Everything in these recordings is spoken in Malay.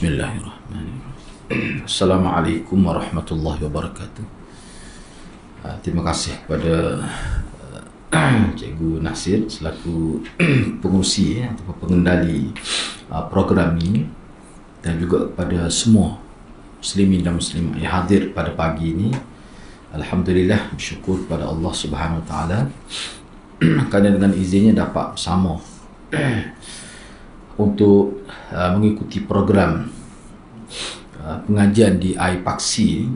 Bismillahirrahmanirrahim. Assalamualaikum warahmatullahi wabarakatuh. Terima kasih kepada Cikgu Nasir selaku pengurusi atau pengendali program ini, dan juga kepada semua muslimin dan muslimat yang hadir pada pagi ini. Alhamdulillah, bersyukur kepada Allah Subhanahu Wa Taala kerana dengan izinnya dapat bersama untuk mengikuti program pengajian di Aipaksi.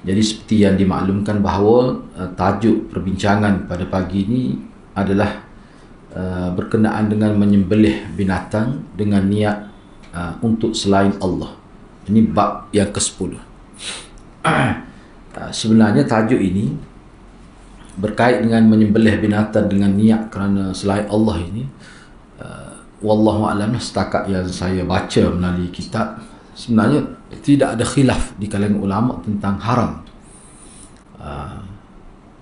Jadi seperti yang dimaklumkan bahawa tajuk perbincangan pada pagi ini adalah berkenaan dengan menyembelih binatang dengan niat untuk selain Allah. Ini bab yang ke-10. Sebenarnya tajuk ini berkait dengan menyembelih binatang dengan niat kerana selain Allah ini, wallahu a'lam, setakat yang saya baca melalui kitab, sebenarnya tidak ada khilaf di kalangan ulama tentang haram.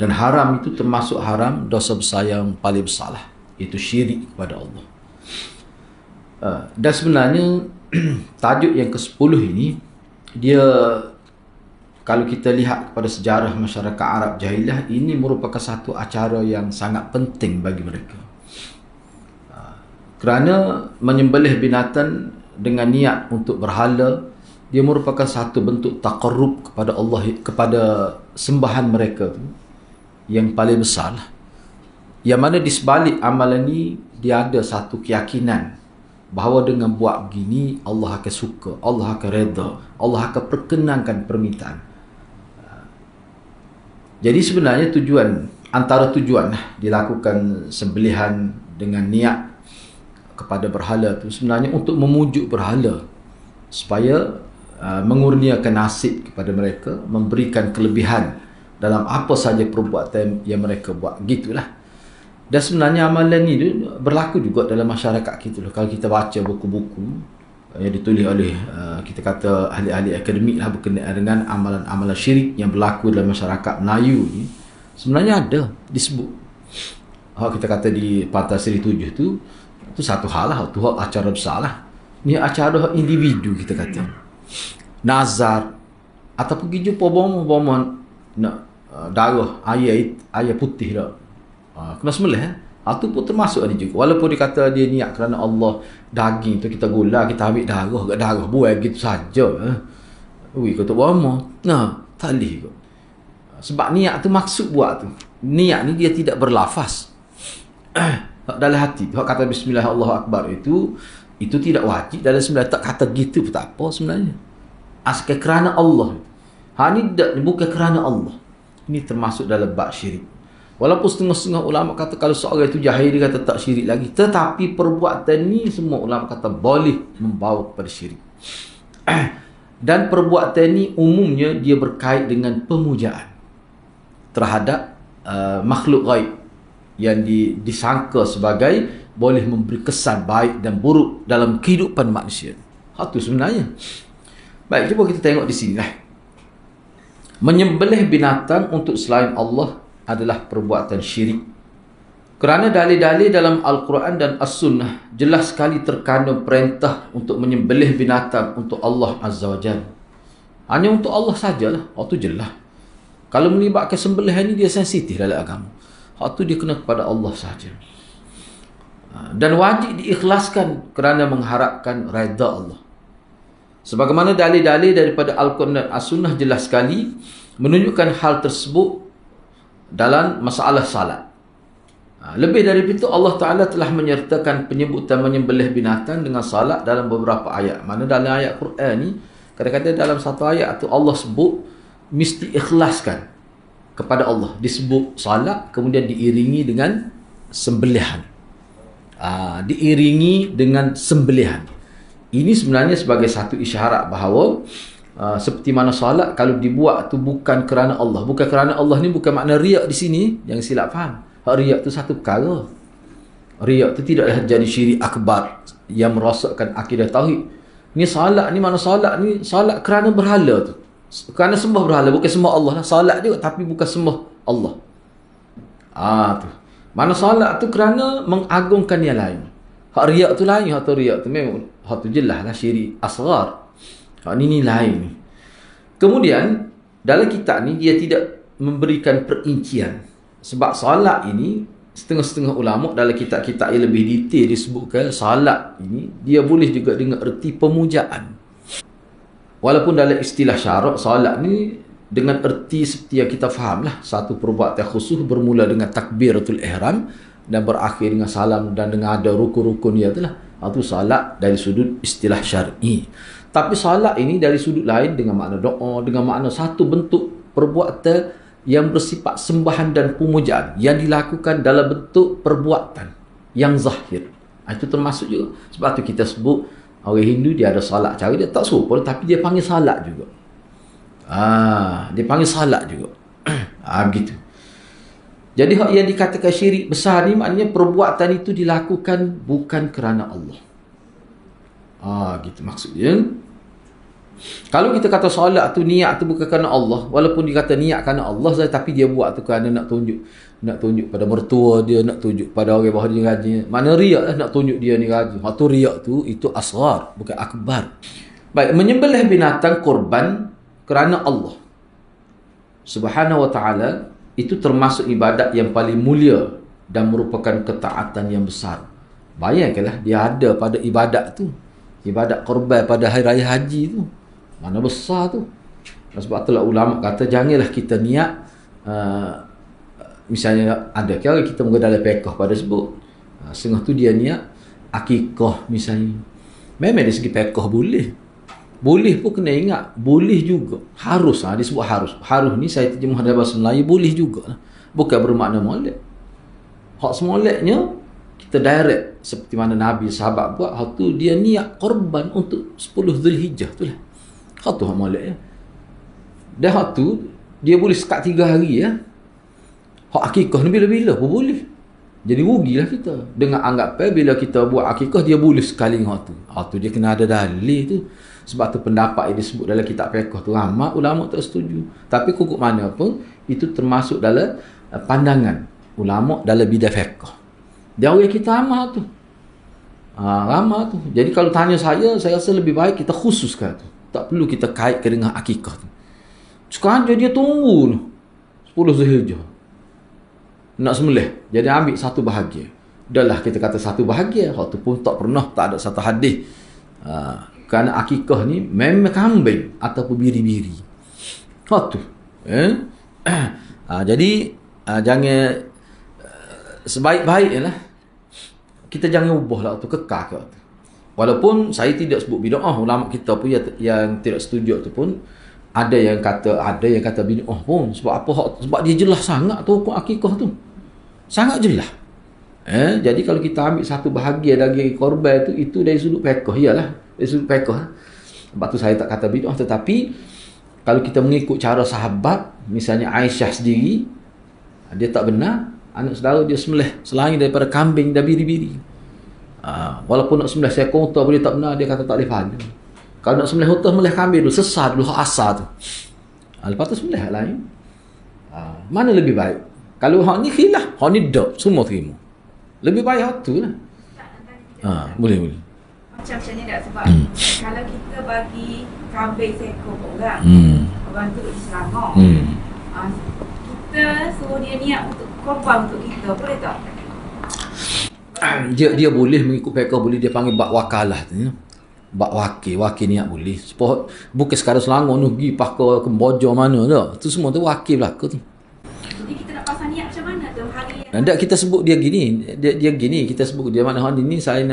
Dan haram itu termasuk haram dosa besar yang paling besar lah, iaitu syirik kepada Allah. Dan sebenarnya tajuk yang ke-10 ini, dia kalau kita lihat kepada sejarah masyarakat Arab Jahiliyah, ini merupakan satu acara yang sangat penting bagi mereka. Kerana menyembelih binatang dengan niat untuk berhala, dia merupakan satu bentuk taqarrub kepada Allah, kepada sembahan mereka tu yang paling besar lah. Yang mana di sebalik amalan ni, dia ada satu keyakinan bahawa dengan buat begini Allah akan suka, Allah akan redha, Allah akan perkenankan permintaan. Jadi sebenarnya antara tujuan dilakukan sembelihan dengan niat kepada berhala tu sebenarnya untuk memujuk berhala supaya mengurniakan nasib kepada mereka, memberikan kelebihan dalam apa saja perbuatan yang mereka buat, gitulah. Dan sebenarnya amalan ni berlaku juga dalam masyarakat kita. Kalau kita baca buku-buku yang ditulis oleh kita kata ahli-ahli akademik lah berkenaan dengan amalan-amalan syirik yang berlaku dalam masyarakat Melayu ni, sebenarnya ada disebut. Kita kata di Pantai Seri 7 tu, itu satu hal lah, itu acara besar lah. Ni acara individu kita kata. Nazar ataupun pergi jumpa bomo nak darah air putih dah. Kena sembelih. Itu pun termasuk ada juga. Walaupun dia kata dia niat kerana Allah, daging tu kita gula, kita ambil darah buai gitu saja. Kata bomo. Tak boleh kot. Sebab niat tu maksud buat tu. Niat ni dia tidak berlafaz. Dalam hati tu kata bismillah Allahu akbar, itu tidak wajib dalam sembahyang. Tak kata gitu pun tak apa sebenarnya, asal kerana Allah. Ni bukan kerana Allah. Ini termasuk dalam bab syirik. Walaupun setengah-setengah ulama kata kalau seorang itu jahil, dia kata tak syirik lagi, tetapi perbuatan ni semua ulama kata boleh membawa kepada syirik. Dan perbuatan ni umumnya dia berkait dengan pemujaan terhadap makhluk ghaib yang disangka sebagai boleh memberi kesan baik dan buruk dalam kehidupan manusia. Itu sebenarnya. Baik, cuba kita tengok di sini lah. Menyembelih binatang untuk selain Allah adalah perbuatan syirik. Kerana dalil-dalil dalam Al-Quran dan As-Sunnah jelas sekali terkandung perintah untuk menyembelih binatang untuk Allah Azza wa Jalla. Hanya untuk Allah sajalah. Itu jelas. Kalau melibatkan sembelihan ini, dia sensitif dalam agama. Itu dia kena kepada Allah saja. Dan wajib diikhlaskan kerana mengharapkan redha Allah. Sebagaimana dalil-dalil daripada Al-Quran dan As-Sunnah jelas sekali menunjukkan hal tersebut dalam masalah salat. Lebih dari itu, Allah Ta'ala telah menyertakan penyebutan menyembelih binatang dengan salat dalam beberapa ayat. Mana dalam ayat Quran ni, kadang-kadang dalam satu ayat tu Allah sebut mesti ikhlaskan kepada Allah, disebut salat, kemudian diiringi dengan sembelihan. Diiringi dengan sembelihan. Ini sebenarnya sebagai satu isyarat bahawa seperti mana salat kalau dibuat tu bukan kerana Allah. Bukan kerana Allah ni bukan makna riak di sini, jangan silap faham. Riak tu satu perkara. Riak tu tidaklah jadi syirik akbar yang merosakkan akidah tauhid. Ni salat ni, mana salat ni, salat kerana berhala tu. Kerana sembah berhala, bukan sembah Allah lah. Salat juga tapi bukan sembah Allah. Tu. Mana salat tu kerana mengagungkan yang lain. Hak riak tu lain, hak tu riak tu memang Hak tu jelas lah syirik asghar. Hak ni lain ni. Kemudian dalam kitab ni dia tidak memberikan perincian. Sebab solat ini setengah-setengah ulama dalam kitab-kitab yang lebih detail disebutkan solat ini dia boleh juga dengan erti pemujaan. Walaupun dalam istilah syarak solat ni dengan erti seperti yang kita faham lah, satu perbuatan khusus bermula dengan takbiratul ihram dan berakhir dengan salam dan dengan ada rukun-rukun dia tu lah. Itu salat dari sudut istilah syar'i. Tapi salat ini dari sudut lain dengan makna doa, dengan makna satu bentuk perbuatan yang bersifat sembahan dan pemujaan yang dilakukan dalam bentuk perbuatan yang zahir. Itu termasuk juga. Sebab tu kita sebut orang Hindu dia ada salat cara dia tak serupa tapi dia panggil salat juga. Dia panggil salat juga. Begitu. Jadi hak yang dikatakan syirik besar ni maknanya perbuatan itu dilakukan bukan kerana Allah. Gitu maksudnya. Kalau kita kata solat tu niat tu bukan kerana Allah, walaupun dia kata niat kerana Allah tapi dia buat tu kerana nak tunjuk pada mertua dia, nak tunjuk pada orang bahawa dia rajin. Mana riak lah nak tunjuk dia ni rajin. Hak tu riak tu itu asghar, bukan akbar. Baik, menyembelih binatang korban kerana Allah Subhanahu wa ta'ala itu termasuk ibadat yang paling mulia dan merupakan ketaatan yang besar. Bayangkanlah dia ada pada ibadat tu. Ibadat korban pada hari raya haji tu. Mana besar tu. Sebab itulah ulama kata janganlah kita niat misalnya ada kira kita menggunakan pekah pada sebut. Setengah tu dia niat akikah misalnya. Memang dari segi pekah boleh. Boleh pun kena ingat, boleh juga. Harus, disebut harus. Harus ni saya terjemah dalam bahasa Melayu, boleh juga. Bukan bermakna molek. Hak semoleknya, kita direct. Seperti mana Nabi, sahabat buat, hak tu dia niat korban untuk 10 Zulhijjah tu lah. Hak tu hak moleknya. Dan hak tu, dia boleh sekat 3 hari ya. Hak akikah ni bila-bila pun boleh. Jadi rugilah kita. Dengan anggapan bila kita buat akikah, dia boleh sekali dengan hak tu. Hak tu dia kena ada dalil tu. Sebab tu pendapat yang disebut dalam kitab fiqh tu ramai ulama tak setuju. Tapi kukuk mana pun itu termasuk dalam pandangan ulama dalam bidang fiqh. Dia orang kita ramai tu. Ramai tu. Jadi kalau tanya saya rasa lebih baik kita khususkan tu. Tak perlu kita kaitkan dengan akikah tu. Sekarang dia tunggu 10 Zulhijjah. Nak sembelih. Jadi ambil satu bahagian. Dahlah kita kata satu bahagian. Waktu pun tak pernah, tak ada satu hadis. Kerana akikah ni memang kambing ataupun biri-biri. Hak tu. Jadi jangan sebaik-baiknya lah. Kita jangan ubah lah tu, kekal ke tu. Walaupun saya tidak sebut bid'ah, ulama kita pun yang tidak setuju tu pun ada yang kata bid'ah pun. Sebab apa? Sebab dia jelas sangat tu hukum akikah tu. Sangat jelas. Jadi kalau kita ambil satu bahagian dari korban tu, itu dari sudut fiqh, iyalah dari sudut fiqh. Sebab tu saya tak kata bid'ah, tetapi kalau kita mengikut cara sahabat, misalnya Aisyah sendiri, dia tak benar anak saudara dia sembelih selain daripada kambing dan biri-biri. Walaupun nak sembelih seekor unta pun dia tak benar, dia kata tak boleh pahala. Kalau nak sembelih unta, sembelih kambing dulu, sesat dulu hak asal tu. Lepas tu sembelih hak lain. Mana lebih baik? Kalau hak ni khilaf, hak ni dak, semua terima. Lebih baik hak tu lah. Boleh. Macam ni tak sebab kalau kita bagi kambing seekor orang, orang tu di Selangor, kita suruh dia niat untuk korban untuk kita, boleh tak? Dia boleh mengikut fiqh, boleh dia panggil bak wakalah tu. Bak wakil niat boleh. Sebab bukan sekadar Selangor tu pergi ke Kemboja mana dah. Tu semua tu wakil belaka tu. Jadi kita nak pasang niat macam mana tu hari yang Ndak kita sebut dia gini. Dia gini, kita sebut dia mana hari ni saya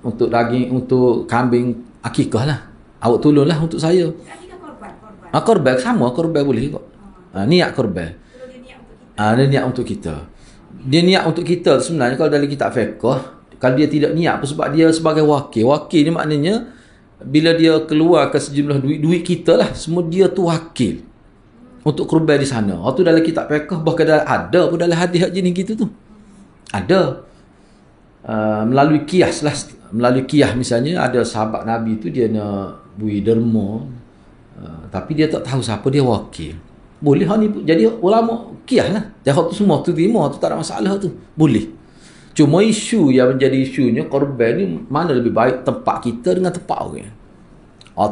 untuk daging, untuk kambing akikah lah. Awak tolonglah untuk saya. kita korban. Korban sama, korban boleh kok. Niat korban. Kalau dia niat untuk kita. Dia niat untuk kita. Dia niat untuk kita sebenarnya kalau dalam kitab fiqh, kalau dia tidak niat apa sebab dia sebagai wakil. Wakil ni maknanya bila dia keluarkan sejumlah duit kita lah, semua dia tu wakil untuk korban di sana. Waktu dalam kitab fiqh bahkan ada pun dalam hadis jenis gitu tu. Ada. Melalui kias lah, melalui kias misalnya ada sahabat Nabi tu dia nak bui derma, tapi dia tak tahu siapa dia wakil. Boleh hak ni jadi ulama kias lah. Dia hak tu semua tu terima, tu tak ada masalah tu. Boleh. Cuma isu yang menjadi isunya korban ni mana lebih baik tempat kita dengan tempat orang.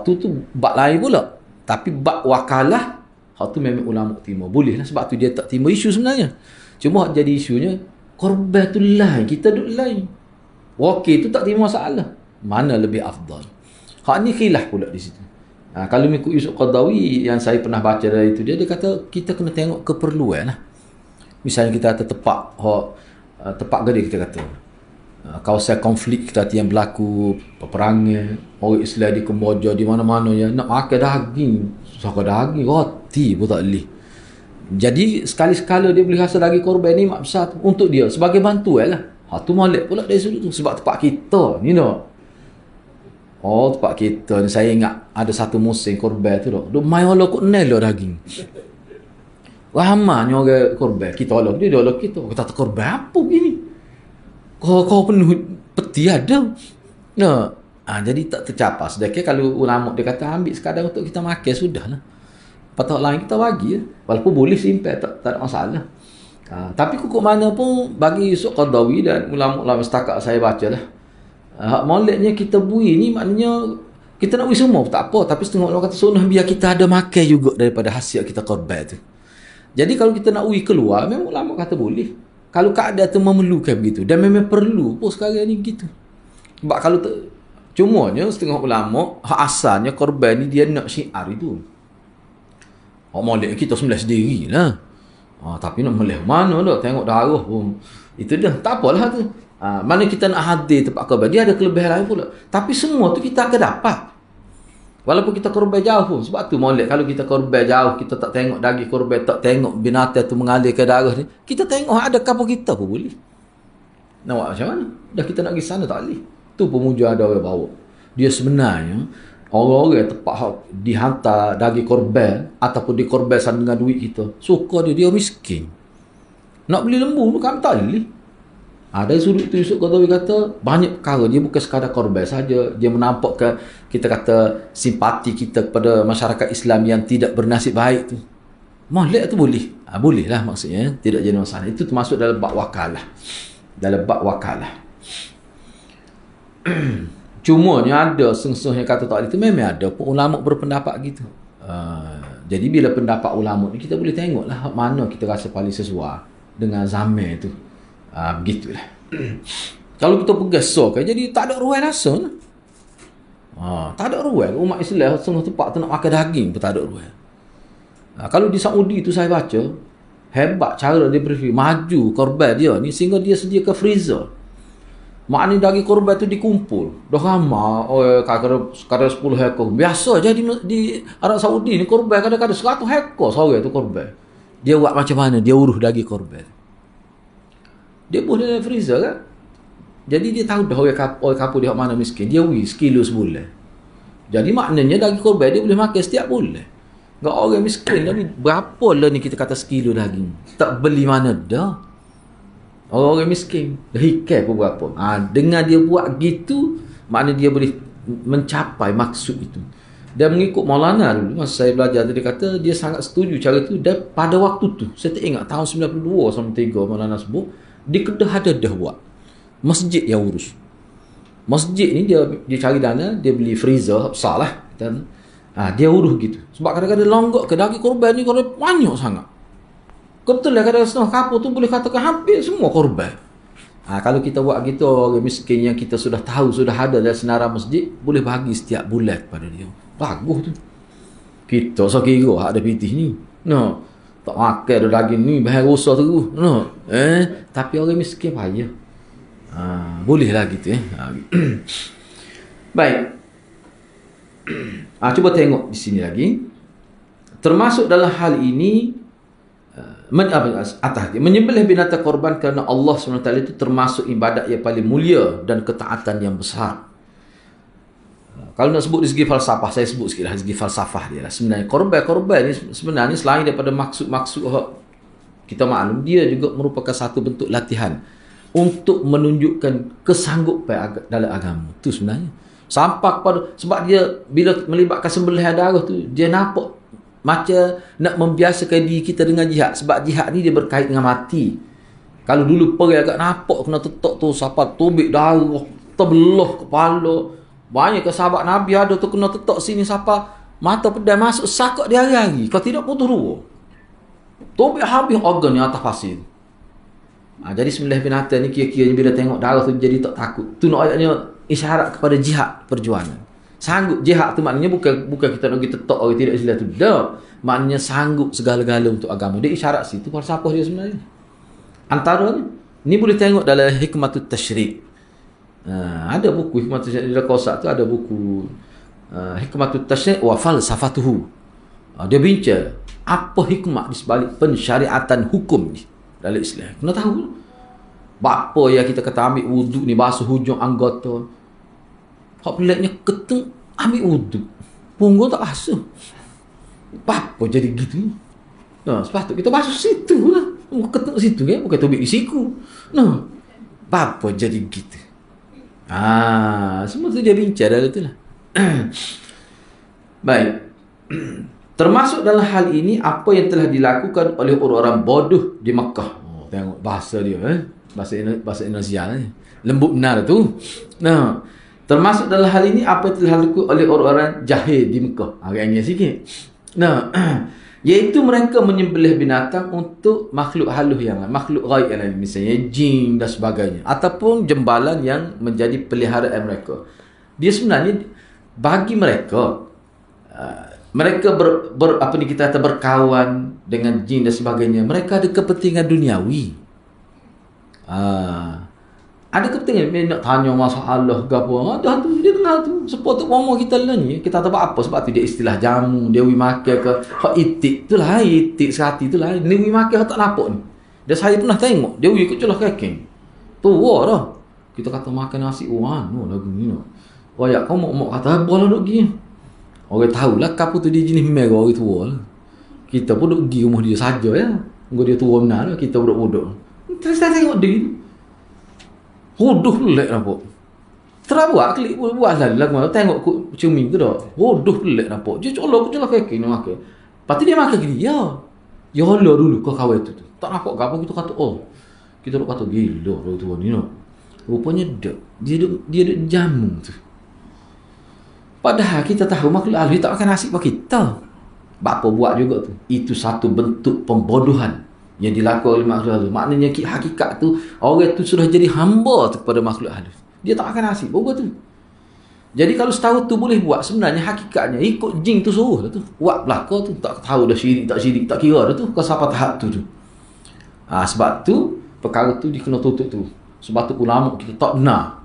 Tu bab lain pula. Tapi bab wakalah, tu memang ulama terima. Boleh lah, sebab tu dia tak terima isu sebenarnya. Cuma jadi isunya korban tu lain, kita duduk lain. Wakil tu tak terima masalah. Mana lebih afdal? Hak ni khilaf pula di situ. Kalau mengikut Yusuf Qaradawi yang saya pernah baca dari itu, dia kata kita kena tengok keperluan lah. Misalnya kita kata tepat gede kita kata. Kawasan konflik kita yang berlaku, peperangan, orang Islam di Kemboja, di mana-mana ya, nak makan daging, susah daging, roti pun tak boleh. Jadi sekali-sekala dia boleh rasa daging korban ni mak besar tu, untuk dia sebagai bantuan lah. Tu molek pula dari sudut tu, sebab tempat kita ni nak. Tempat kita ni, saya ingat ada satu musim korban tu dah. Duk main Allah kok nel lah daging. Ramanya orang korban, kita Allah dia Allah kita. Kata korban apa begini? Kau penuh peti ada. Nah, jadi tak tercapai. Sedangkan kalau ulama dia kata ambil sekadar untuk kita makan sudahlah. Patut lain kita bagi ya. Walaupun boleh simpan, tak ada masalah. Tapi kukuk mana pun bagi Yusuf Qaradawi dan ulama-ulama setakat saya baca lah. Hak moleknya kita bui ni maknanya kita nak bui semua tak apa, tapi setengah orang kata sunnah biar kita ada makan juga daripada hasil kita korban tu. Jadi kalau kita nak bui keluar, memang ulama kata boleh. Kalau keadaan tu memerlukan begitu, dan memang perlu pun sekarang ni begitu. Sebab kalau cumanya setengah ulama hak asalnya korban ni dia nak syiar itu. Molek kita sembelih sendiri lah. Tapi nak melih mana dah, tengok darah pun. Itu dah, tak apalah tu. Mana kita nak hadir tempat korban, dia ada kelebihan lain pula. Tapi semua tu kita akan dapat. Walaupun kita korban jauh pun. Sebab tu molek, kalau kita korban jauh, kita tak tengok daging korban, tak tengok binatang tu mengalirkan darah ni, kita tengok ada kapal kita pun boleh. Nak buat macam mana? Dah kita nak pergi sana tak boleh. Tu pemuja ada orang bawa. Dia sebenarnya orang-orang tempat dihantar daging korban ataupun dikorbankan dengan duit kita, suka dia miskin. Nak beli lembu bukan tak boleh. Dari sudut tu Yusuf Qaradawi kata banyak perkara, dia bukan sekadar korban saja, dia menampakkan kita kata simpati kita kepada masyarakat Islam yang tidak bernasib baik tu. Molek tu boleh. Boleh lah maksudnya, tidak jadi masalah. Itu termasuk dalam bab wakalah. Dalam bab wakalah. Cumanya ada sengsuh yang kata tak ada, itu memang ada pun ulama berpendapat gitu. Jadi bila pendapat ulama ni, kita boleh tengoklah mana kita rasa paling sesuai dengan zaman tu. Begitulah. Kalau kita pegang kan, jadi tak ada ruang rasa lah. Tak ada ruang. Umat Islam setengah tempat tu nak makan daging pun tak ada ruang. Kalau di Saudi tu saya baca, hebat cara dia berfikir, maju korban dia ni sehingga dia sediakan freezer. Maknanya daging korban tu dikumpul. Dah ramai, kadang 10 ekor. Biasa je di Arab Saudi ni korban kadang-kadang 100 ekor seorang tu korban. Dia buat macam mana? Dia urus daging korban. Dia boleh dalam freezer kan. Jadi dia tahu dah orang kapur dia mana miskin. Dia sekilo sebulan. Jadi maknanya daging korban dia boleh makan setiap bulan. Enggak orang miskin ni berapa lah ni kita kata sekilo daging. Tak beli mana dah. Orang miskin dah hikay pun berapa. Dengan dia buat gitu, maknanya dia boleh mencapai maksud itu. Dan mengikut Maulana dulu, masa saya belajar dia kata dia sangat setuju cara itu. Dan pada waktu tu, saya tak ingat tahun 92 sampai 3 Maulana sebut, di Kedah ada dah buat masjid yang urus. Masjid ni dia cari dana, dia beli freezer besar lah, dan dia urus gitu. Sebab kadang-kadang longgok ke daging korban ni korban banyak sangat. Betul lah, kadang setengah kapur tu boleh katakan hampir semua korban. Kalau kita buat gitu, orang miskin yang kita sudah tahu, sudah ada dalam senarai masjid, boleh bagi setiap bulan kepada dia. Bagus tu. Kita sekira ada pitih ni. No. Tak makan ada daging ni, bahan rosak terus. No. Tapi orang miskin payah. Boleh lah gitu Baik. Cuba tengok di sini lagi. Termasuk dalam hal ini, menyembelih binatang korban kerana Allah SWT itu termasuk ibadat yang paling mulia dan ketaatan yang besar. Kalau nak sebut dari segi falsafah, saya sebut sikit lah dari segi falsafah dia lah. Sebenarnya korban ni sebenarnya selain daripada maksud-maksud kita maklum, dia juga merupakan satu bentuk latihan untuk menunjukkan kesanggupan dalam agama. Itu sebenarnya. Sampai kepada, sebab dia bila melibatkan sembelihan darah tu, dia nampak macam nak membiasakan diri kita dengan jihad. Sebab jihad ni dia berkait dengan mati. Kalau dulu pergi agak nampak kena tetok tu, siapa tubik darah, terbelah kepala. Banyak ke sahabat Nabi ada tu kena tetok sini, siapa mata pedai masuk sakak dia hari-hari. Kalau tidak putus dua. Tubik habis organ yang atas pasir. Jadi sembelih binatang ni kira-kira bila tengok darah tu jadi tak takut. Tu nak ayatnya isyarat kepada jihad perjuangan. Sanggup jihad tu maknanya bukan kita nak pergi tetok orang tidak Islam tu. Tak. Maknanya sanggup segala-gala untuk agama. Dia isyarat situ falsafah dia sebenarnya. Antaranya ni boleh tengok dalam Hikmatut Tasyrik. Ada buku Hikmatut Tasyrik di Kosak tu, ada buku Hikmatut Tasyrik wa Falsafatuhu. Dia bincang apa hikmah di sebalik pensyariatan hukum ni dalam Islam. Kena tahu. Apa yang kita kata ambil wuduk ni basuh hujung anggota. Hak peliknya keteng ambil wuduk. Punggung tak basuh. Apa jadi gitu? Sepatut kita basuh situ lah. Keteng situ kan, bukan tubik di siku. Apa jadi gitu? Semua tu dia bincang dalam tu lah. Baik. Termasuk dalam hal ini apa yang telah dilakukan oleh orang-orang bodoh di Makkah. Tengok bahasa dia, bahasa Indonesia ni. Lembut benar tu. Termasuk dalam hal ini apa yang telah dilakukan oleh orang-orang jahil di Mekah. Agak angin sikit. Iaitu mereka menyembelih binatang untuk makhluk halus yang lain, makhluk ghaib yang lain, misalnya jin dan sebagainya, ataupun jembalan yang menjadi peliharaan mereka. Dia sebenarnya bagi mereka mereka kita kata berkawan dengan jin dan sebagainya, mereka ada kepentingan duniawi. Ada kepentingan dia nak tanya masalah ke apa. Dah tu dia tengah tu. Sepatut umur kita lah ni. Kita tak apa. Sebab tu dia istilah jamu. Dia makan ke. Hak itik tu lah. Itik sekati tu lah. Dia makan tak nampak ni. Dan saya pernah tengok. Dia ikut celah kaking. Tua dah. Kita kata makan nasi. Lagu ni. Ya kau mau kata apa lah duk pergi. Orang tahulah kapu tu dia jenis merah orang tua lah. Kita pun duk pergi rumah dia saja ya. Dia tua benar lah. Kita budak-budak. Terus saya tengok dia. Hodoh pelik nampak. Terbuat klik buat lagu tengok cumi tu dah. Hodoh pelik nampak. Dia colok kaki ni makan. Lepas tu dia makan gini. Ya Allah dulu kau kawan tu. Tak nampak ke apa kita kata kita duk kata gila orang tua ni no. Rupanya dia duk jamu tu. Padahal kita tahu makhluk halus tak makan nasi bagi kita. Bapa buat juga tu. Itu satu bentuk pembodohan yang dilakukan oleh makhluk halus. Maknanya hakikat tu orang tu sudah jadi hamba tu kepada makhluk halus. Dia tak makan nasi bogo tu. Jadi kalau setahu tu boleh buat, sebenarnya hakikatnya ikut jin tu suruh lah tu. Buat belaka tu tak tahu dah syirik tak kira dah tu ke siapa tahap tu. Sebab tu perkara tu dia kena tutup tu. Sebab tu ulama kita tak benar.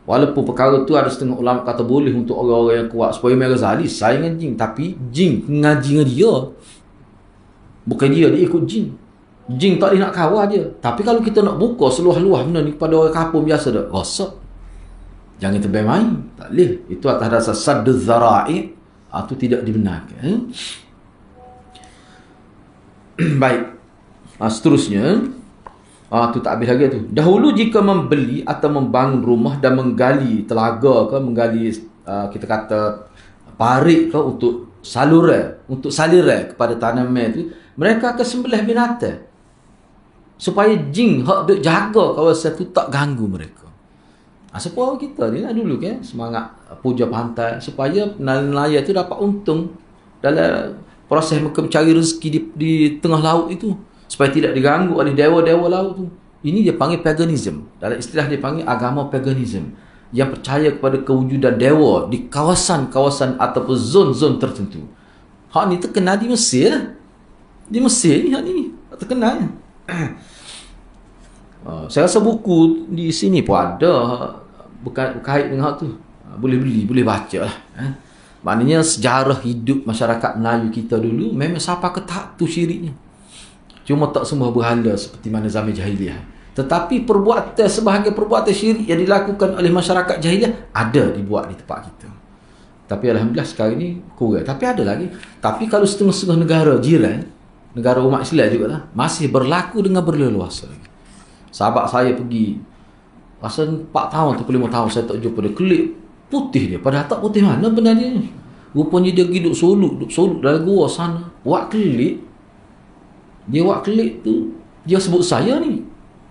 Walaupun perkara tu ada setengah ulama kata boleh untuk orang-orang yang kuat supaya Imam Ghazali sayang dengan jin, tapi jin ngaji dengan dia. Bukan dia ikut jin. Jin tak boleh nak kawal je. Tapi kalau kita nak buka seluah-luah benda ni kepada orang kampung biasa dah, rosak. Jangan terbaik main. Tak boleh. Itu atas dasar sadduz zara'i. Itu tidak dibenarkan. Baik. Seterusnya. Tu tak habis lagi tu. Dahulu jika membeli atau membangun rumah dan menggali telaga ke, menggali kita kata parit ke untuk saluran kepada tanaman tu, mereka akan sembelih binatang supaya jin hak duk jaga kawasan tu tak ganggu mereka. Supaya kita ni lah dulu kan semangat puja pantai supaya nelayan tu dapat untung dalam proses mereka mencari rezeki di tengah laut itu, supaya tidak diganggu oleh dewa-dewa laut tu. Ini dia panggil paganism. Dalam istilah dia panggil agama paganism, yang percaya kepada kewujudan dewa di kawasan-kawasan ataupun zon-zon tertentu. Hak ni terkenal di Mesir lah. Di Mesir ni hak ni terkenal ya. Saya rasa buku di sini pun ada berkait dengan hak tu. Boleh beli, boleh baca lah. Maknanya sejarah hidup masyarakat Melayu kita dulu memang sampai ke tahap tu syiriknya. Cuma tak semua berhala seperti mana zaman jahiliah. Tetapi sebahagian perbuatan syirik yang dilakukan oleh masyarakat jahiliah ada dibuat di tempat kita. Tapi alhamdulillah sekarang ni kurang. Tapi ada lagi. Tapi kalau setengah-setengah negara jiran, negara umat Islam juga lah, masih berlaku dengan berleluasa lagi. Sahabat saya pergi, rasa 4 tahun atau 5 tahun saya tak jumpa dia, kelip putih dia. Padahal tak putih mana benda dia ni. Rupanya dia pergi duduk soluk dalam gua sana. Buat kelip. Dia buat kelip tu, dia sebut saya ni.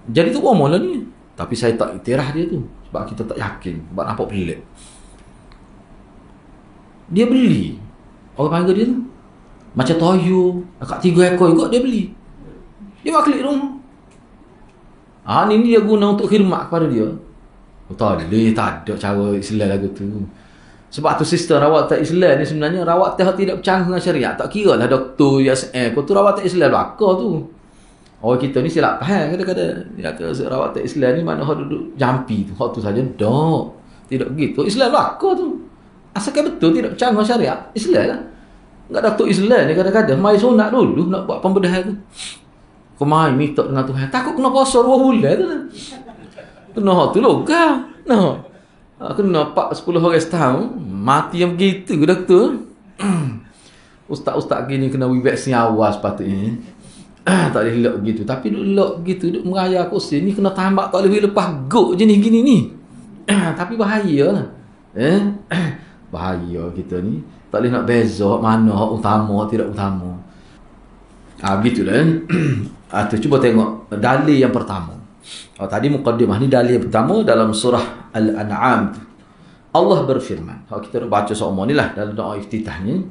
Jadi tu bomoh lah ni. Tapi saya tak iktiraf dia tu. Sebab kita tak yakin. Sebab nampak pelik. Dia beli. Orang panggil dia tu. Macam toyo. Dekat 3 ekor juga dia beli. Dia buat klik rumah. Ni dia guna untuk khidmat kepada dia. Tak ada cara Islam lagu tu. Sebab tu sistem rawatan Islam ni sebenarnya rawatan tidak bercanggah dengan syariat. Tak kira lah doktor, USM. Kau tu rawatan Islam belaka tu. Orang kita ni silap faham kadang-kadang. Dia kata rawatan Islam ni mana orang duduk jampi tu. Hak tu saja. Tak. Tidak begitu. Islam belaka tu. Asalkan betul tidak bercanggah dengan syariat. Islam lah. Enggak doktor Islam ni kadang-kadang. Mai sunat dulu nak buat pembedahan tu. Kau mai minta dengan Tuhan. Takut kena puasa 2 bulan tu lah. Kena hak tu logam. Kena 10 orang setahun. Mati yang begitu doktor. Ustaz-ustaz gini kena vaksin awal sepatutnya. Tak boleh elok begitu. Tapi duk elok begitu, duk meraya kursi ni kena tambak tak boleh lepas gok jenis gini ni. Tapi bahaya lah. Bahaya kita ni. Tak boleh nak beza mana hak utama, hak tidak utama. Begitulah. Tu cuba tengok dalil yang pertama. Tadi muqaddimah ni dalil yang pertama dalam surah Al-An'am. Allah berfirman. Kita nak baca semua ni lah dalam doa iftitahnya.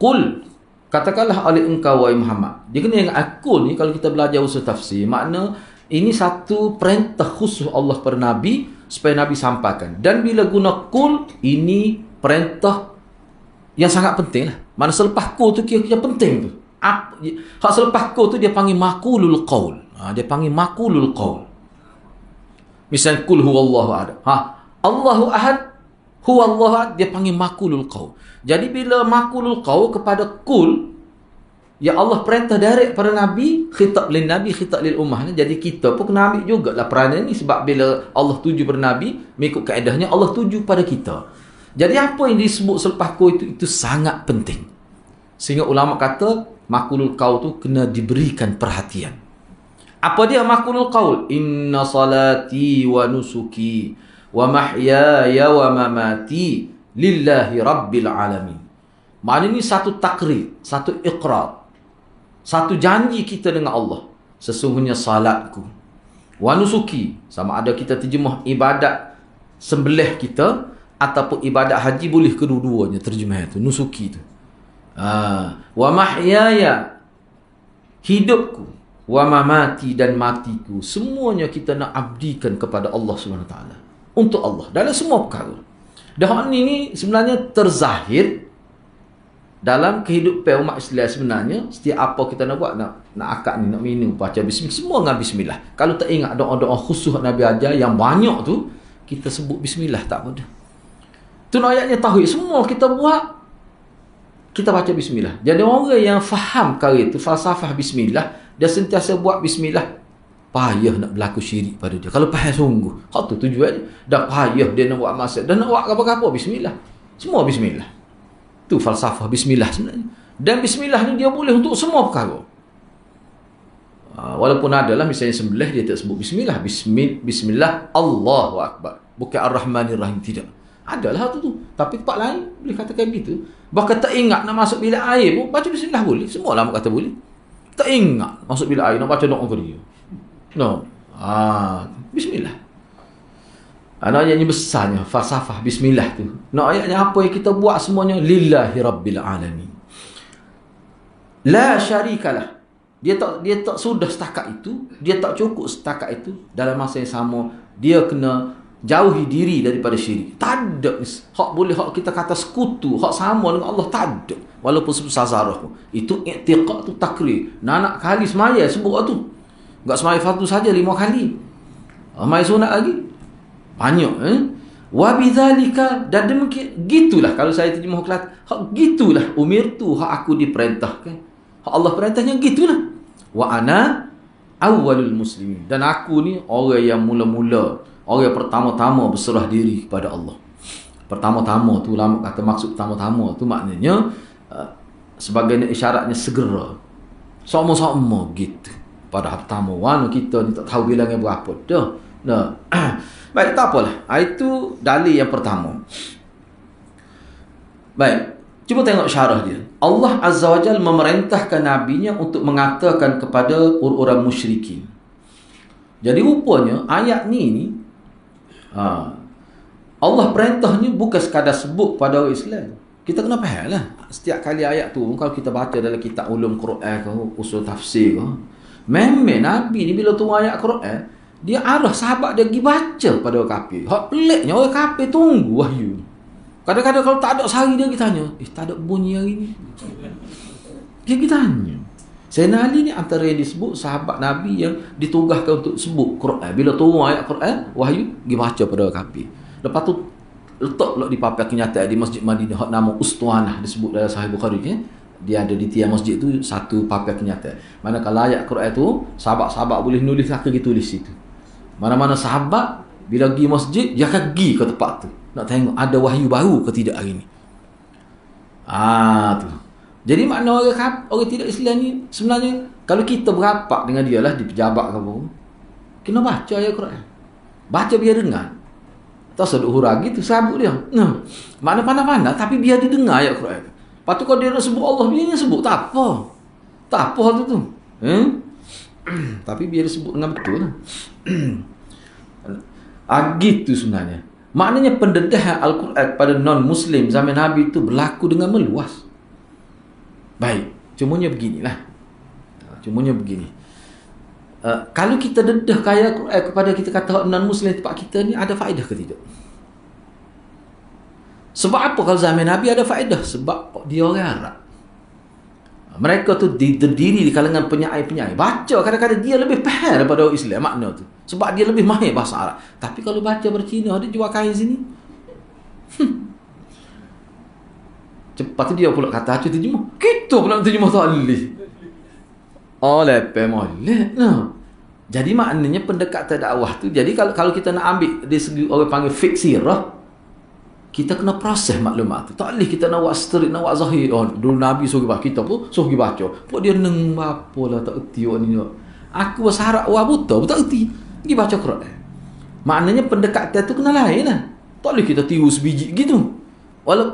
Qul, katakanlah oleh engkau wahai Muhammad. Dia kena ingat aku ni kalau kita belajar usul tafsir, makna ini satu perintah khusus Allah kepada Nabi supaya Nabi sampaikan. Dan bila guna qul, ini perintah yang sangat penting lah. Mana selepas qul tu kira-kira penting tu. Hak selepas qul tu dia panggil maqulul qaul. Dia panggil maqulul qaul. Misal qul huwallahu ahad. Allahu ahad, huwallahu ahad, dia panggil maqulul qaul. Jadi bila maqulul qaul kepada qul, ya Allah perintah direct pada Nabi, khitab lin Nabi, khitab lil ummah. Jadi kita pun kena ambil jugalah peranan ni sebab bila Allah tuju pada Nabi, mengikut kaedahnya Allah tuju pada kita. Jadi apa yang disebut selepas qul itu sangat penting. Sehingga ulama kata maqulul qaul tu kena diberikan perhatian. Apa dia maqulul qaul? Inna salati wa nusuki wa mahyaya wa mamati lillahi rabbil alamin. Maknanya ini satu takrir, satu iqrar, satu janji kita dengan Allah. Sesungguhnya salatku, wa nusuki, sama ada kita terjemah ibadat sembelih kita ataupun ibadat haji, boleh kedua-duanya terjemah itu, nusuki itu. Wa mahyaya, hidupku, wa mamati, dan matiku, semuanya kita nak abdikan kepada Allah SWT. Untuk Allah dalam semua perkara. Dan ini sebenarnya terzahir dalam kehidupan umat Islam sebenarnya. Setiap apa kita nak buat, nak akad ni, nak minum, baca bismillah, semua dengan bismillah. Kalau tak ingat doa-doa khusus Nabi ajar yang banyak tu, kita sebut bismillah tak apa dah. Tu ayatnya tauhid, semua kita buat kita baca bismillah. Jadi orang yang faham perkara itu, falsafah bismillah, dia sentiasa buat bismillah, payah nak berlaku syirik pada dia. Kalau payah sungguh, hak tu tujuannya. Dah payah dia nak buat maksiat, dan nak buat apa-apa bismillah. Semua bismillah. Tu falsafah bismillah sebenarnya. Dan bismillah ni dia boleh untuk semua perkara. Walaupun adalah misalnya sembelih dia tak sebut bismillah. Bismillah Allahu Akbar. Bukan Ar-Rahmanir Rahim, tidak. Adalah tu. Tapi tempat lain boleh katakan begitu. Bahkan tak ingat nak masuk bilik air pun baca bismillah boleh. Semua ulama kata boleh. Tak ingat masuk bilik air nak baca doa ke dia. No. Bismillah. Ayatnya besarnya falsafah bismillah tu. Ayatnya apa yang kita buat semuanya lillahi rabbil alamin. La syarikalah. Dia tak sudah setakat itu, dia tak cukup setakat itu. Dalam masa yang sama dia kena jauhi diri daripada syirik. Tak ada hak boleh hak kita kata sekutu, hak sama dengan Allah, tak ada. Walaupun sebesar zarah pun. Itu i'tiqad tu takrir. Nak kali semaya sebut tu. Enggak semaya fardu saja 5 kali. Mai sunat lagi. Banyak wa bidzalika, dan demikian gitulah kalau saya terjemah Kelantan, hak gitulah umirtu, hak aku diperintahkan. Hak Allah perintahnya gitulah. Wa ana awwalul muslimin, dan aku ni orang yang mula-mula, orang yang pertama-tama berserah diri kepada Allah. Pertama-tama tu ulama kata maksud pertama-tama tu maknanya sebagai isyaratnya segera. Sama-sama gitu. Pada pertama warna kita ni tak tahu bilangnya berapa dah. Baik, tak apalah. Itu dalil yang pertama. Baik, cuba tengok syarah dia. Allah Azza wa Jalla memerintahkan nabinya untuk mengatakan kepada orang-orang musyrikin, Jadi rupanya ayat ni Allah perintahnya bukan sekadar sebut pada orang Islam. Kita kena faham lah. Setiap kali ayat tu, kalau kita baca dalam kitab ulum Quran ke, usul tafsir ke, memang Nabi ni bila turun ayat Quran, dia arah sahabat dia pergi baca pada orang kafir. Hak peliknya orang kafir tunggu wahyu. Kadang-kadang kalau tak ada sehari dia tanya, tak ada bunyi hari ni. Dia tanya. Sayyidina Ali ni antara yang disebut sahabat Nabi yang ditugaskan untuk sebut Quran. Bila turun ayat Quran, wahyu pergi baca pada orang kafir. Lepas tu letak pula di papan kenyataan di Masjid Madinah, hak nama Ustuanah disebut dalam Sahih Bukhari kan. Dia ada di tiang masjid tu satu papan kenyataan. Manakala ayat Quran tu sahabat-sahabat boleh nulis akan ditulis situ. Mana-mana sahabat bila pergi masjid dia akan pergi ke tempat tu nak tengok ada wahyu baru ke tidak hari ni. Tu. Jadi makna orang tidak Islam ni sebenarnya kalau kita berapak dengan dia lah di pejabat ke apa, kena baca ayat Quran. Baca biar dengar. Tak seduk hurang gitu sabut dia. Makna pandai-pandai tapi biar dia dengar ayat Quran. Lepas tu kalau dia nak sebut Allah, biar dia sebut tak apa. Tak apa tu. Tapi biar dia sebut dengan betul lah. Gitu sebenarnya. Maknanya pendedahan Al-Quran pada non-Muslim zaman Nabi itu berlaku dengan meluas. Baik, cumanya beginilah. Cumanya begini. Kalau kita dedah ayat Quran kepada kita kata non-Muslim tempat kita ni, ada faedah ke tidak? Sebab apa kalau zaman Nabi ada faedah? Sebab dia orang Arab. Mereka tu terdiri di kalangan penyair-penyair. Baca kadang-kadang dia lebih faham daripada orang Islam makna tu. Sebab dia lebih mahir bahasa Arab. Tapi kalau baca bercina, dia jual kain sini. Cepat tu dia pula kata acu terjemah. Kita pula terjemah tak boleh. Lepas molek. Jadi maknanya pendekatan dakwah tu. Jadi kalau kita nak ambil dari segi orang panggil fiqh sirah, kita kena proses maklumat tu. Tak boleh kita nak buat street, nak buat zahir. Dulu Nabi suruh baca, kita pun suruh baca. Pok dia neng apa lah tak erti orang ni. Aku bahasa Arab buta, tak erti. Pergi baca Quran. Maknanya pendekatan tu kena lain lah. Tak boleh kita tiru sebiji gitu.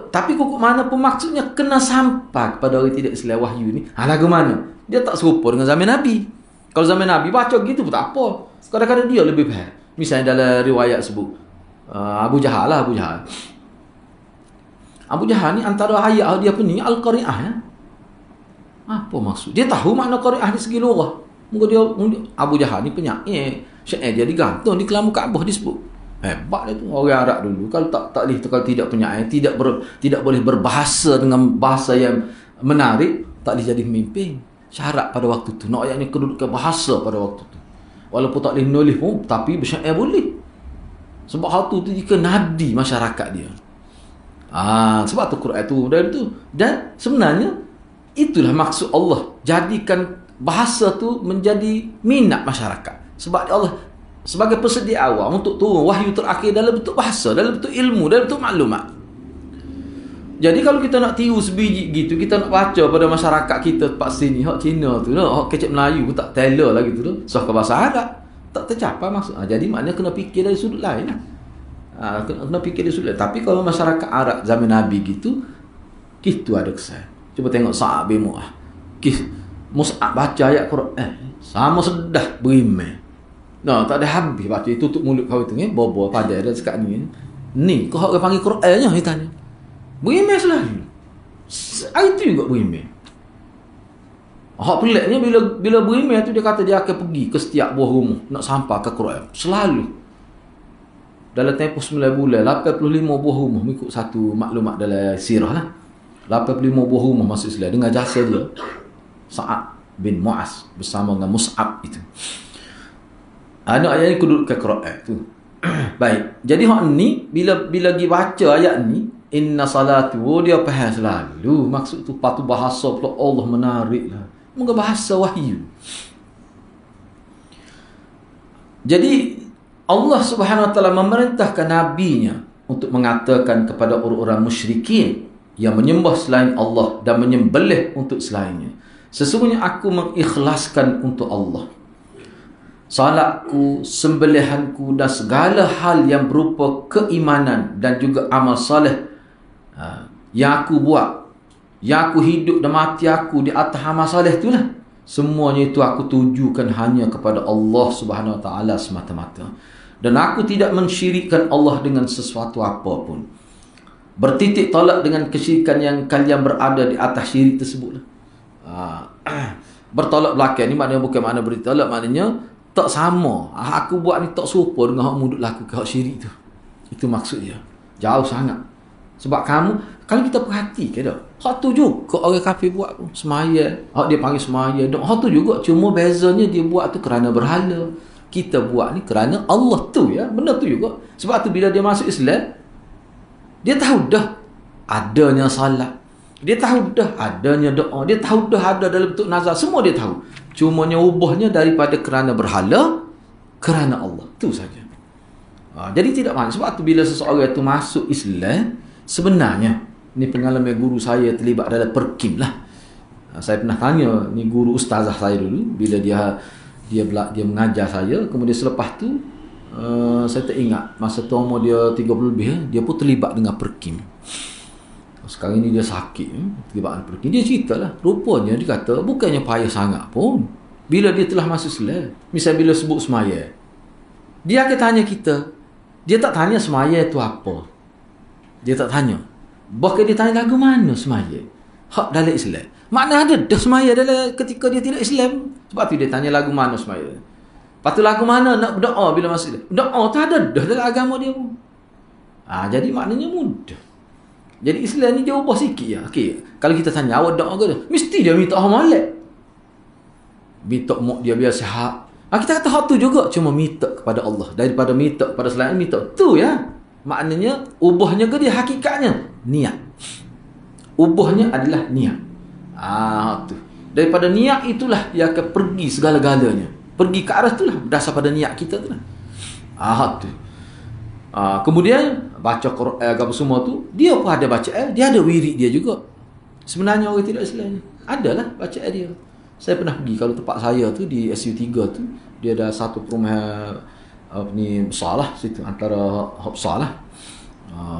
Tapi kok mana pun maksudnya kena sampai kepada orang tidak Islam wahyu ni. Lagu mana? Dia tak serupa dengan zaman Nabi. Kalau zaman Nabi baca gitu pun tak apa. Kadang-kadang dia lebih faham. Misalnya dalam riwayat sebut Abu Jahal lah, Abu Jahal ni antara ayat dia pun ni Al-Qari'ah ya. Apa maksud? Dia tahu makna Qari'ah di segi lughah. Abu Jahal ni penyair. Syair dia digantung di kelambu Kaabah disebut. Hebat dia tu orang Arab dulu. Kalau kalau tidak penyair, tidak boleh berbahasa dengan bahasa yang menarik, tak boleh jadi pemimpin. Syarat pada waktu tu. Nak ayatnya kedudukan bahasa pada waktu tu. Walaupun tak boleh nulis pun, tapi bersyair boleh. Sebab hal tu jika nadi masyarakat dia. Sebab tu Quran tu dan sebenarnya itulah maksud Allah, jadikan bahasa tu menjadi minat masyarakat. Sebab Allah sebagai pensedia awal untuk turun wahyu terakhir dalam bentuk bahasa, dalam bentuk ilmu, dalam bentuk maklumat. Jadi kalau kita nak tiru sebiji gitu, kita nak baca pada masyarakat kita tempat sini, hak Cina tu, hak kecek Melayu pun tak teller lah gitu tu. Soh ke bahasa Arab tak tercapai maksud. Jadi maknanya kena fikir dari sudut lain lah. Kena fikir dari sudut lain. Tapi kalau masyarakat Arab zaman Nabi gitu ada kesan. Cuba tengok Sa'ab bin Mu'ah. Mus'ab baca ayat Quran sama sedah berimeh. Tak ada habis baca, tutup mulut kau itu bobo pada dan sekat ni. Ni kau orang panggil Qurannya dia tanya. Berimeh selalu. Itu juga berimeh. Hak peliknya bila berimeh tu dia kata dia akan pergi ke setiap buah rumah nak sampai ke Quran. Selalu. Dalam tempoh 9 bulan 85 buah rumah mengikut satu maklumat dalam sirah lah. 85 buah rumah masuk Islam dengan jasa dia. Sa'ad bin Mu'az bersama dengan Mus'ab itu. Ayat ni kedudukan Quran tu. Baik. Jadi hak ni bila pergi baca ayat ni, inna salatu, dia faham selalu. Maksud tu patu bahasa pula Allah menarik lah. Moga bahasa wahyu. Jadi Allah Subhanahu Wa Taala memerintahkan nabinya untuk mengatakan kepada orang-orang musyrikin yang menyembah selain Allah dan menyembelih untuk selainnya, sesungguhnya aku mengikhlaskan untuk Allah salatku, sembelihanku dan segala hal yang berupa keimanan dan juga amal soleh yang aku buat, yang aku hidup dan mati aku di atas amal soleh itulah. Semuanya itu aku tujukan hanya kepada Allah Subhanahu Wa Taala semata-mata. Dan aku tidak mensyirikkan Allah dengan sesuatu apapun. Bertitik tolak dengan kesyirikan yang kalian berada di atas syirik tersebut. Bertolak belakang ni maknanya bukan makna bertolak, maknanya tak sama. Aku buat ni tak serupa dengan hak muduk laku ke hak syirik tu. Itu maksudnya. Jauh sangat. Sebab kalau kita perhatikan dah, hak tu juga orang kafir buat pun. Semaya, hak dia panggil semaya. Hak tu juga, cuma bezanya dia buat tu kerana berhala. Kita buat ni kerana Allah tu ya. Benda tu juga. Sebab tu bila dia masuk Islam, dia tahu dah adanya salat. Dia tahu dah adanya doa. Dia tahu dah ada dalam bentuk nazar. Semua dia tahu. Cumanya ubahnya daripada kerana berhala, kerana Allah. Itu saja. Jadi tidak maksud. Sebab tu bila seseorang itu masuk Islam, sebenarnya, ni pengalaman guru saya terlibat dalam perkim lah. Saya pernah tanya, ni guru ustazah saya dulu, bila dia mengajar saya, kemudian selepas tu, saya tak ingat, masa tu umur dia 30 lebih, dia pun terlibat dengan perkim. Sekarang ni dia sakit, terlibat dengan perkim. Dia cerita lah, rupanya dia kata, bukannya payah sangat pun. Bila dia telah masuk Islam, misal bila sebut semaya, dia akan tanya kita, dia tak tanya semaya itu apa. Dia tak tanya. Bahkan dia tanya lagu mana semaya. Hak dalam Islam. Makna ada dah semaya dalam ketika dia tidak Islam. Sebab tu dia tanya lagu mana semaya. Lepas tu lagu mana nak berdoa bila masuk Islam. Doa tu ada dah dalam agama dia pun. Jadi maknanya mudah. Jadi Islam ni dia ubah sikit ya. Okay. Kalau kita tanya awak doa ke, mesti dia minta amalat. Minta mak dia biar sihat. Kita kata hak tu juga, cuma minta kepada Allah. Daripada minta kepada selain minta tu ya. Maknanya ubahnya ke dia hakikatnya niat. Ubahnya adalah niat. Tu. Daripada niat itulah dia akan pergi segala-galanya. Pergi ke arah itulah berdasar pada niat kita tu lah. Tu. Kemudian baca Quran apa semua tu, dia pun ada bacaan, dia ada wirid dia juga. Sebenarnya orang tidak Islam ni adalah bacaan dia. Saya pernah pergi, kalau tempat saya tu di SU3 tu, dia ada satu perumahan ni besar lah situ, antara hak besar lah.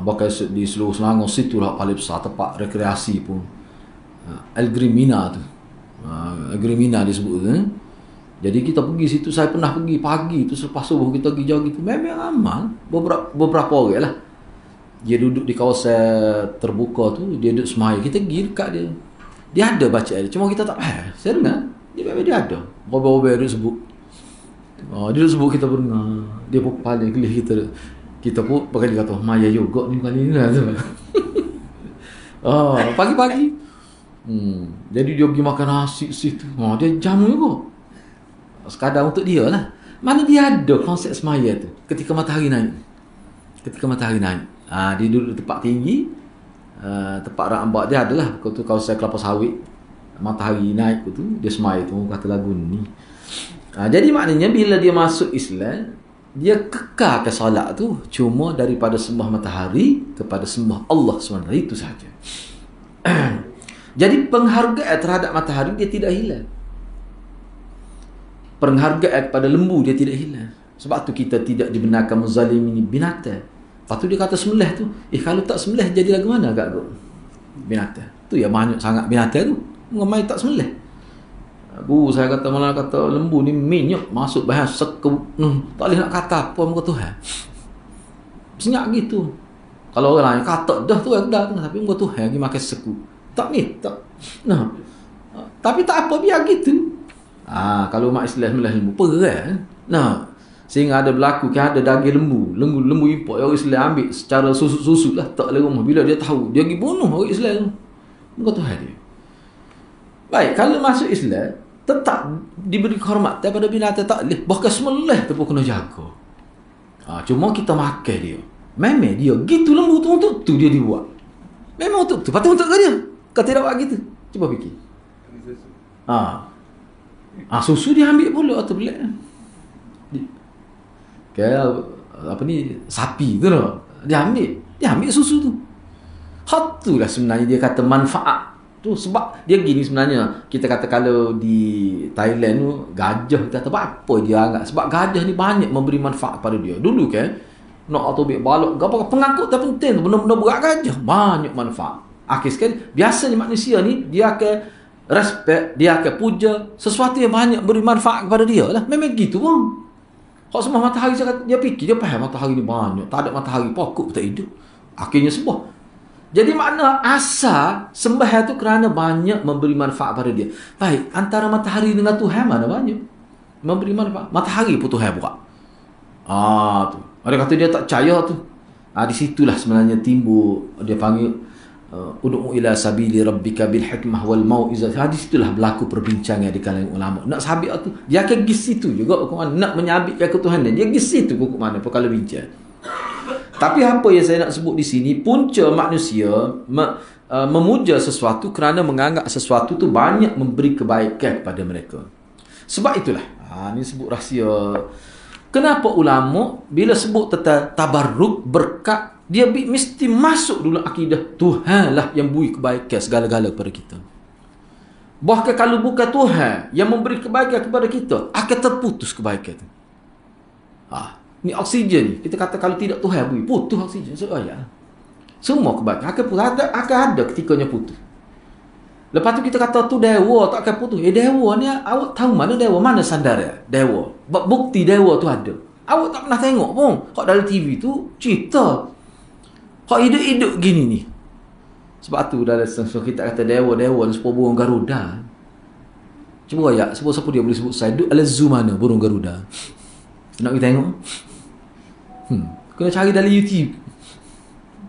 Bahkan di seluruh Selangor situ lah paling besar tempat rekreasi pun. Algrimina tu. Algrimina disebut tu. Jadi kita pergi situ, saya pernah pergi pagi tu selepas subuh kita pergi jogging tu, memang aman. Beberapa orang lah. Dia duduk di kawasan terbuka tu, dia duduk semaya, kita pergi dekat dia. Dia ada bacaan dia, cuma kita tak faham. Saya dengar, dia ada. Berapa-berapa dia sebut. Dia sebut kita dengar. Dia pun paling kelih kita. Kita pun pakai dia kata, maya juga ni kali ni lah. Pagi-pagi. Jadi dia pergi makan nasi situ. Dia jamu juga. Sekadar untuk dia lah. Mana dia ada konsep semaya tu. Ketika matahari naik. Dia duduk tempat tinggi. Tempat rambak dia adalah kawasan kelapa sawit. Matahari naik tu, dia semaya tu, kata lagu ni. Jadi maknanya bila dia masuk Islam, dia kekal ke solat tu cuma daripada sembah matahari kepada sembah Allah SWT. Itu sahaja. Jadi penghargaan terhadap matahari dia tidak hilang. Penghargaan kepada lembu dia tidak hilang. Sebab tu kita tidak dibenarkan menzalimi binatang. Lepas tu dia kata sembelih tu, kalau tak sembelih jadi lagu mana agak binatang. Tu ya banyak sangat binatang tu. Mengamai tak sembelih. Guru saya kata, malah kata lembu ni minyak masuk bahan sekep. Tak boleh nak kata apa muka Tuhan. Senyap gitu. Kalau orang lain kata dah tu dah tu, tapi muka Tuhan lagi makan seku. Tak ni, tak. Tapi tak apa, biar gitu. Kalau umat Islam sembelih lembu perang. Sehingga ada berlaku kan, ada daging lembu import, orang Islam ambil secara susu lah, tak oleh rumah. Bila dia tahu, dia pergi bunuh orang Islam tu. Muka Tuhan dia. Baik, kalau masuk Islam, tetap diberi hormat daripada binatang tak boleh. Bahkan sembelih tu pun kena jaga. Cuma kita makan dia. Memang dia gitu lembu tu untuk tu dia dibuat. Memang untuk tu. Patut untuk ke dia. Kau tidak buat gitu. Cuba fikir. Susu dia ambil pula atau belik. Kayak apa ni, sapi tu lah. Dia ambil susu tu. Hak tu lah sebenarnya dia kata manfaat. Tu sebab dia gini sebenarnya. Kita kata kalau di Thailand tu gajah, kita kata apa dia anggap. Sebab gajah ni banyak memberi manfaat pada dia. Dulu kan nak atau ambil balok apa pengangkut tak penting, benar-benar berat gajah banyak manfaat. Akhir sekali biasanya manusia ni dia akan respect, dia akan puja sesuatu yang banyak beri manfaat kepada dia lah. Memang gitu pun. Hak sembah matahari, dia fikir, dia faham matahari ni banyak. Tak ada matahari, pokok tak hidup. Akhirnya sembah. Jadi makna asal sembah itu kerana banyak memberi manfaat pada dia. Baik, antara matahari dengan Tuhan mana banyak memberi manfaat? Matahari pun Tuhan buat. Tu. Ada kata dia tak percaya tu. Di situlah sebenarnya timbul, dia panggil ud'u ila sabili rabbika bil hikmah wal mau'izah. Di situlah berlaku perbincangan di kalangan ulama. Nak sabit tu, dia akan pergi situ juga hukuman. Nak menyabitkan ketuhanan, dia pergi situ hukuman perkara bincang. Tapi apa yang saya nak sebut di sini, punca manusia memuja sesuatu kerana menganggap sesuatu tu banyak memberi kebaikan kepada mereka. Sebab itulah, ni sebut rahsia. Kenapa ulama bila sebut tentang tabarruk, berkat, dia mesti masuk dulu akidah Tuhanlah yang beri kebaikan segala-gala kepada kita. Bahkan kalau bukan Tuhan yang memberi kebaikan kepada kita, akan terputus kebaikan itu. Ni oksigen ni, kita kata kalau tidak Tuhan beri, putus oksigen. Semua kebaikan akan ada ketikanya putus. Lepas tu kita kata tu dewa tak akan putus. Dewa ni awak tahu mana dewa, mana sandar dia? Dewa. Bukti dewa tu ada. Awak tak pernah tengok pun. Hak dalam TV tu cerita. Hak hidup-hidup gini ni. Sebab tu dalam kita kata dewa ni sepuluh burung Garuda. Cuba ayat, sebut siapa dia boleh sebut saya. Duduk dalam zoo mana burung Garuda? Nak kita tengok? Kena cari dalam YouTube.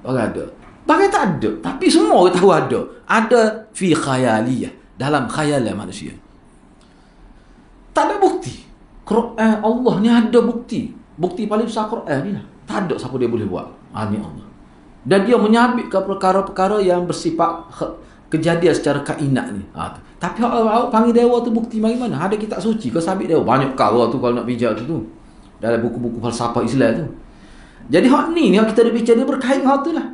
Orang ada. Bagai tak ada. Tapi semua orang tahu ada. Ada fi khayaliyah. Dalam khayalan manusia. Tak ada bukti. Quran Allah ni ada bukti. Bukti paling besar Quran ni lah. Tak ada siapa dia boleh buat. Ni Allah. Dan dia menyabitkan perkara-perkara yang bersifat kejadian secara kainat ni. Tapi awak panggil dewa tu bukti mari mana? Ada kitab suci kau sabit dewa. Banyak perkara tu kalau nak bijak tu. Dalam buku-buku falsafah Islam tu. Jadi hak ni hak kita ada bincang dia berkait dengan hak tu lah.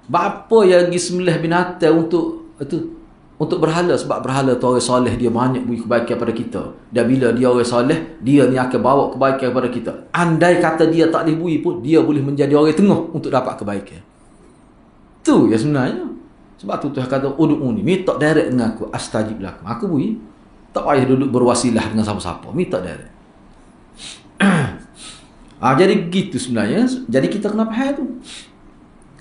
Bapa yang pergi sembelih binatang untuk berhala, sebab berhala tu orang soleh, dia banyak beri kebaikan pada kita. Dan bila dia orang soleh, dia ni akan bawa kebaikan kepada kita. Andai kata dia tak boleh beri pun, dia boleh menjadi orang tengah untuk dapat kebaikan. Tu ya sebenarnya. Sebab tu Tuhan kata ud'uni, minta direct dengan aku, astajib lakum. Aku beri. Tak payah duduk berwasilah dengan siapa-siapa, minta direct. Jadi gitu sebenarnya. Jadi kita kena faham tu.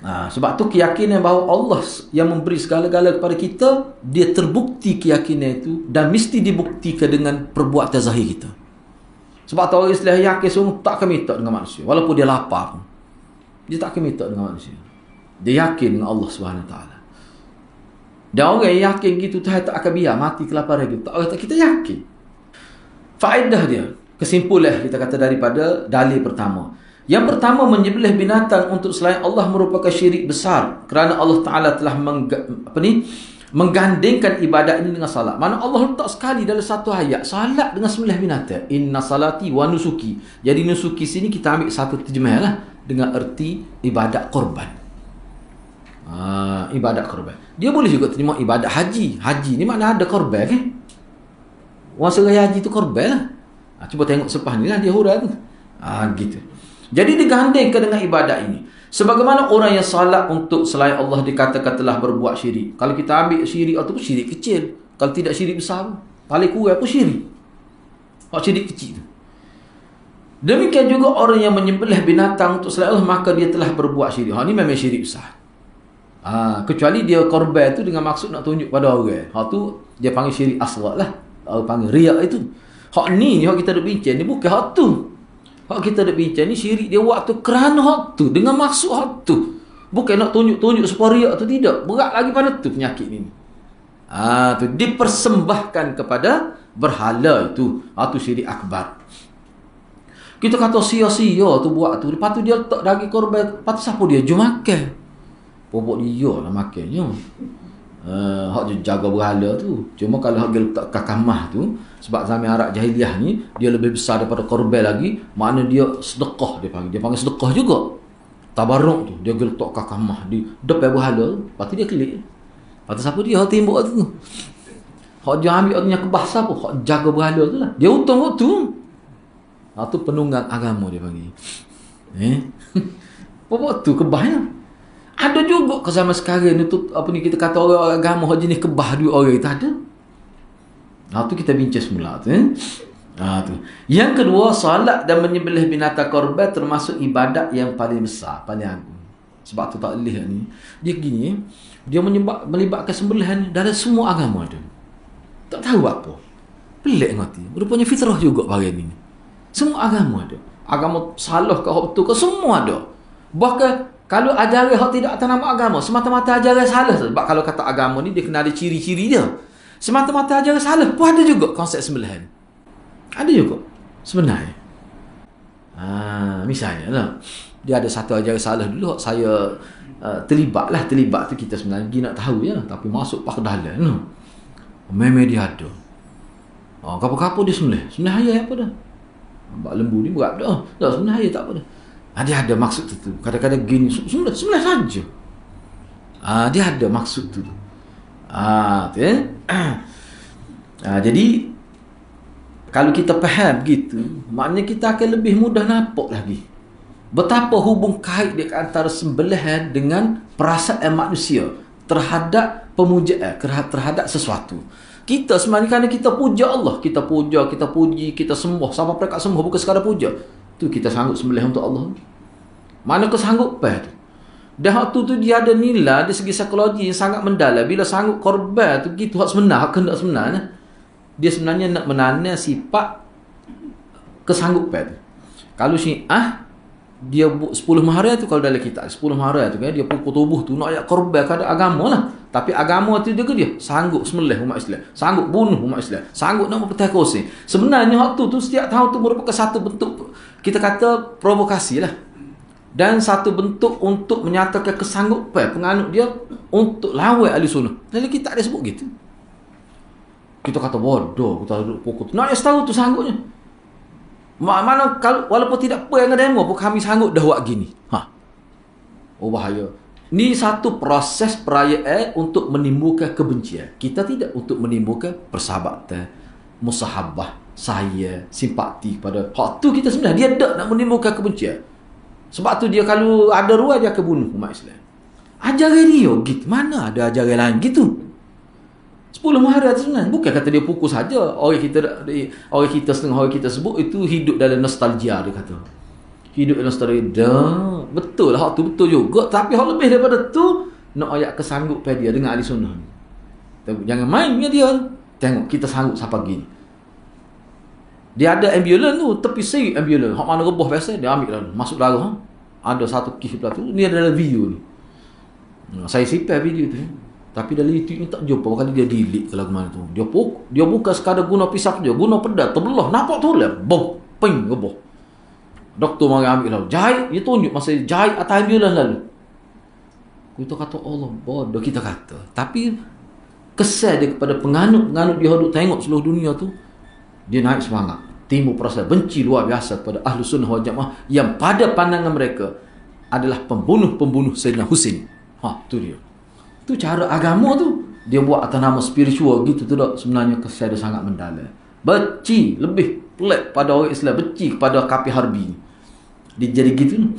Sebab tu keyakinan bahawa Allah yang memberi segala-gala kepada kita, dia terbukti keyakinan itu dan mesti dibuktikan dengan perbuatan zahir kita. Sebab tu orang Islam yakin semua tak akan minta dengan manusia walaupun dia lapar pun. Dia tak akan minta dengan manusia. Dia yakin dengan Allah SWT. Dan orang yang yakin gitu, Tuhan tak akan biar mati kelaparan gitu. Orang tak, kita yakin. Faedah dia, kesimpulan kita kata daripada dalil pertama. Yang pertama, menyembelih binatang untuk selain Allah merupakan syirik besar kerana Allah Ta'ala telah menggandingkan ibadat ini dengan salat. Mana Allah letak sekali dalam satu ayat salat dengan sembelih binatang. Inna salati wa nusuki. Jadi nusuki sini kita ambil satu terjemah lah dengan erti ibadat korban. Ibadat korban. Dia boleh juga terima ibadat haji. Haji ni makna ada korban kan? Orang seraya haji tu korban lah. Cuba tengok sepah ni lah dia hurah tu. Gitu. Jadi digandingkan dengan ibadat ini. Sebagaimana orang yang salat untuk selain Allah dikatakan telah berbuat syirik. Kalau kita ambil syirik itu pun syirik kecil. Kalau tidak syirik besar, paling kurang pun syirik. Syirik kecil. Demikian juga orang yang menyembelih binatang untuk selain Allah, maka dia telah berbuat syirik. Ini memang syirik besar. Kecuali dia korban itu dengan maksud nak tunjuk pada orang. Tu dia panggil syirik asghar lah. Panggil riak itu. Hak ni hak kita duk bincang ni bukan hak tu. Hak kita duk bincang ni syirik dia buat tu kerana hak tu, dengan maksud hak tu. Bukan nak tunjuk-tunjuk supaya riak tu, tidak. Berat lagi pada tu penyakit ni. Tu dipersembahkan kepada berhala itu. Tu syirik akbar. Kita kata sia-sia tu buat tu. Lepas tu dia letak daging korban. Lepas tu siapa dia? Jom makan. Bobok dia lah makannya. Hak jaga berhala tu. Cuma kalau hak letak kakamah tu, sebab zaman Arab jahiliah ni dia lebih besar daripada korban lagi, makna dia sedekah dia panggil sedekah juga. Tabarruk tu dia letak kakamah di depan berhala, lepas tu dia klik. Lepas tu siapa dia hak tembok tu? Hak dia ambil artinya kebah siapa? Hak jaga berhala tu lah. Dia untung waktu. Tu penunggang agama dia panggil. Apa tu kebahnya? Ada juga ke zaman sekarang ni tu, apa ni kita kata orang agama hak jenis kebah dua orang itu ada. Tu kita bincang semula tu. Tu. Yang kedua, solat dan menyembelih binatang korban termasuk ibadat yang paling besar, paling agung. Sebab tu taklih ni dia gini, dia melibatkan sembelihan dalam semua agama dia. Tak tahu apa. Pelik ngerti. Rupanya fitrah juga bagian ini. Semua agama ada. Agama salah ke hak betul ke semua ada. Bahkan kalau ajaran hak tidak atas nama agama, semata-mata ajaran salah. Sebab kalau kata agama ni dia kena ada ciri-ciri dia. Semata-mata ajaran salah pun ada juga konsep sembelihan. Ada juga sebenarnya. Misalnya lah, dia ada satu ajaran salah dulu saya terlibat tu kita sebenarnya pergi nak tahu ya, tapi masuk pak dalam no. Memang dia ada. Kapal-kapal dia sembelih ayam apa dah. Bak lembu ni berat dah. Tak sembelih ayam tak apa dah. Dia ada maksud tu. Kadang-kadang gini sembelih saja. Dia ada maksud tu. Jadi kalau kita faham begitu, maknanya kita akan lebih mudah nampak lagi betapa hubung kait di antara sembelihan dengan perasaan manusia terhadap pemujaan, terhadap sesuatu. Kita sebenarnya kerana kita puja Allah, kita puji, kita sembah. Sampai mereka sembah bukan sekadar puja. Tu kita sanggup sembelih untuk Allah. Mana kesanggupan tu? Dan hak tu dia ada nilai dari segi psikologi yang sangat mendalam. Bila sanggup korban tu gitu hak sebenar, hak kehendak sebenarnya. Dia sebenarnya nak menanam sifat kesanggupan tu. Kalau Syiah dia 10 mahar tu, kalau dalam kitab 10 mahar tu kan dia pukul tubuh tu nak ayat korban kepada agama lah. Tapi agama tu dia sanggup sembelih umat Islam, sanggup bunuh umat Islam, sanggup nak mempertakosi. Sebenarnya hak tu setiap tahun tu merupakan satu bentuk kita kata provokasi lah. Dan satu bentuk untuk menyatakan kesanggupan penganut dia untuk lawan ahli sunnah. Jadi kita ada sebut gitu. Kita kata bodoh, kita duduk pukul tu. Nak tahu tu sanggupnya. Mana kalau walaupun tidak apa yang demo pun kami sanggup dah buat gini. Bahaya. Ni satu proses perayaan untuk menimbulkan kebencian. Kita tidak untuk menimbulkan persahabatan, musahabah, saya, simpati pada hak tu kita sebenarnya dia tak nak menimbulkan kebencian. Sebab tu dia kalau ada ruang dia akan bunuh umat Islam. Ajaran dia gitu. Mana ada ajaran lain gitu. 10 mahar tu sebenarnya bukan kata dia pukul saja. Orang kita setengah orang kita sebut itu hidup dalam nostalgia dia kata. Hidup dalam nostalgia. Betul lah hak tu betul juga, tapi hak lebih daripada tu nak ayat kesanggupan dia dengan ahli sunnah. Jangan main dengan dia. Tengok kita sanggup sampai gini. Dia ada ambulans tu, tepi segi ambulans. Hak mana rebah biasa dia ambil lalu masuk darah. Ada satu kes pula tu. Ni adalah video ni. Saya simpan video tu. Tapi dalam YouTube ni tak jumpa. Kali dia delete ke lagu mana tu. Dia bukan sekadar guna pisau je. Guna pedal. Terbelah. Nampak tu lah. Bom. Ping. Rebah. Doktor mari ambil lalu. Jahit. Dia tunjuk masa jahit atas ambulans lalu. Kita kata Allah. Bodoh kita kata. Tapi kesan dia kepada penganut-penganut dia duduk tengok seluruh dunia tu. Dia naik semangat. Timbul perasaan benci luar biasa kepada Ahlus Sunnah wal Jamaah yang pada pandangan mereka adalah pembunuh-pembunuh Sayyidina Husain. Tu dia. Tu cara agama tu. Dia buat atas nama spiritual gitu tu tak. Sebenarnya kesan dia sangat mendalam. Benci lebih pelik pada orang Islam, benci kepada kafir harbi. Dia jadi gitu.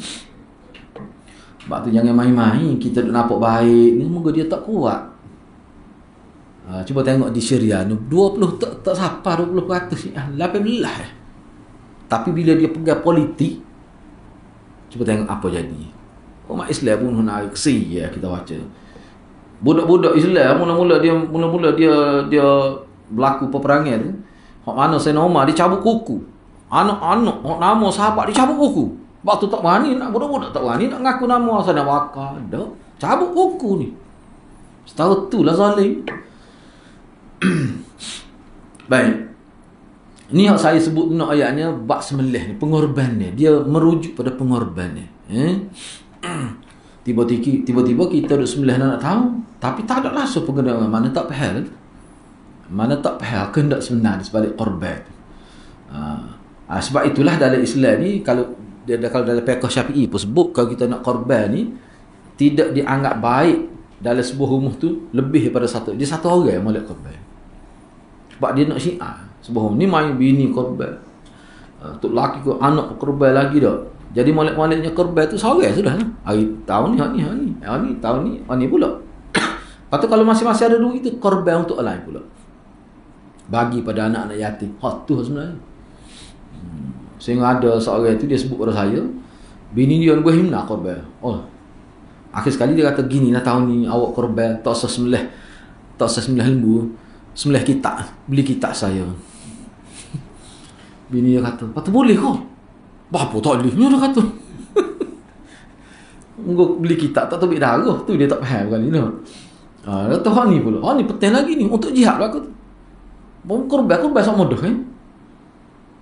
Sebab tu jangan main-main. Kita nampak baik ni, moga dia tak kuat. Cuba tengok di Syria ni 20 tak sampai 20% 18. Tapi bila dia pegang politik, cuba tengok apa jadi. Umat Islam pun nak kesian kita baca. Budak-budak Islam mula-mula dia berlaku peperangan tu. Hak mana Sayyidina Umar dicabut kuku. Anak-anak hak nama sahabat dicabut kuku. Waktu tak berani nak budak-budak tak berani nak ngaku nama Sayyidina Bakar. Dah cabut kuku ni. Setahu tu lah zalim. Baik. Ni yang saya sebut nak ayatnya bab sembelih ni, pengorban ni. Dia merujuk pada pengorban ni. Tiba-tiba kita duk sembelih nak tahu, tapi tak ada langsung pengendalian. Mana tak faham. Mana tak faham kehendak sebenar di sebalik korban. Sebab itulah dalam Islam ni kalau dalam fiqh Syafi'i pun sebut kalau kita nak korban ni tidak dianggap baik dalam sebuah rumah tu lebih daripada satu. Dia satu orang yang molek korban. Sebab dia nak syiar. Sebab ni main bini korban. Tok laki ke anak korban lagi dah. Jadi molek-moleknya korban tu seorang sudah lah. Hari tahun ni, tahun ni pula. Lepas tu kalau masing-masing ada duit itu korban untuk lain pula. bagi pada anak-anak yatim. Hak tu sebenarnya. Sehingga ada seorang itu dia sebut pada saya, bini dia buat himna korban. Oh, akhir sekali dia kata gini lah, tahun ni awak korban tak usah sembelih lembu, sembelih kitab, beli kitab saya. Bini dia kata, "Patut boleh kau?" "Apa tak boleh?" Dia kata. Engkau beli kitab tak tebik darah tu dia tak faham kan ni. Kata hak ni pula. Hak ni penting lagi ni untuk jihad lah aku. Korban sama dah kan.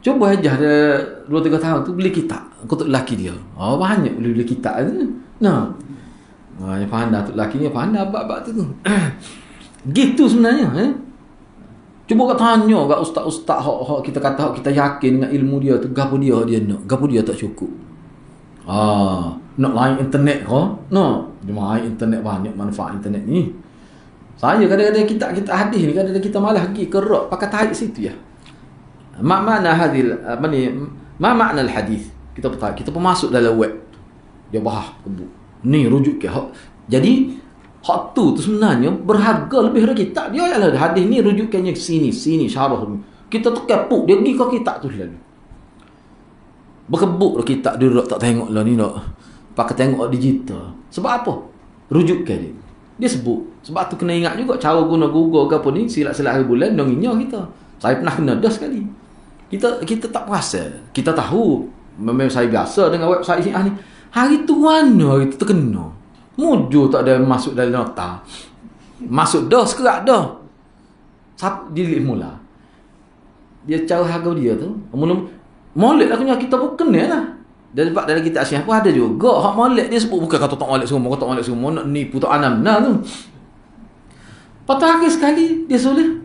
Cuba aja dia 2-3 tahun tu beli kitab untuk lelaki dia. Banyak beli kitab tu. Yang pandai tu lelaki ni pandai bab-bab tu. Gitu sebenarnya. Cuba kau tanya kat ustaz-ustaz hak kita kata hak kita yakin dengan ilmu dia tu, gapo dia nak, gapo dia tak cukup. Nak lain internet kau? No. Dia main internet banyak manfaat internet ni. Saya kadang-kadang kita hadis ni kadang-kadang kita malah pergi kerak pakai tarik situ ya. Ma makna al-hadis. Kita pun masuk dalam web. Dia bahas ni rujuk ke hak. Jadi hak tu sebenarnya berharga lebih dari kitab. Dia ialah hadis ni rujukannya sini syarah. Kita terkepuk dia pergi ke kitab tu lalu. Berkebuk dah kitab dia tak tengok lah ni nak. Pakai tengok digital. Sebab apa? Rujukan dia. Dia sebut. Sebab tu kena ingat juga cara guna Google ke apa ni silap-silap hari bulan dong inya kita. Saya pernah kena dah sekali. Kita tak perasan. Kita tahu memang saya biasa dengan website Syiah ni. Hari tu mana hari tu terkena. Mujur tak ada masuk dalam nota. Masuk dah sekerak dah. Dia mula. Dia cara harga dia tu. Molek lah punya kita pun kena lah. Dan sebab dalam kitab Syiah pun ada juga. Hak molek dia sebut bukan kata tak molek semua. Kata molek semua. Nak nipu tak anam. Nah tu. Patah akhir sekali dia soleh.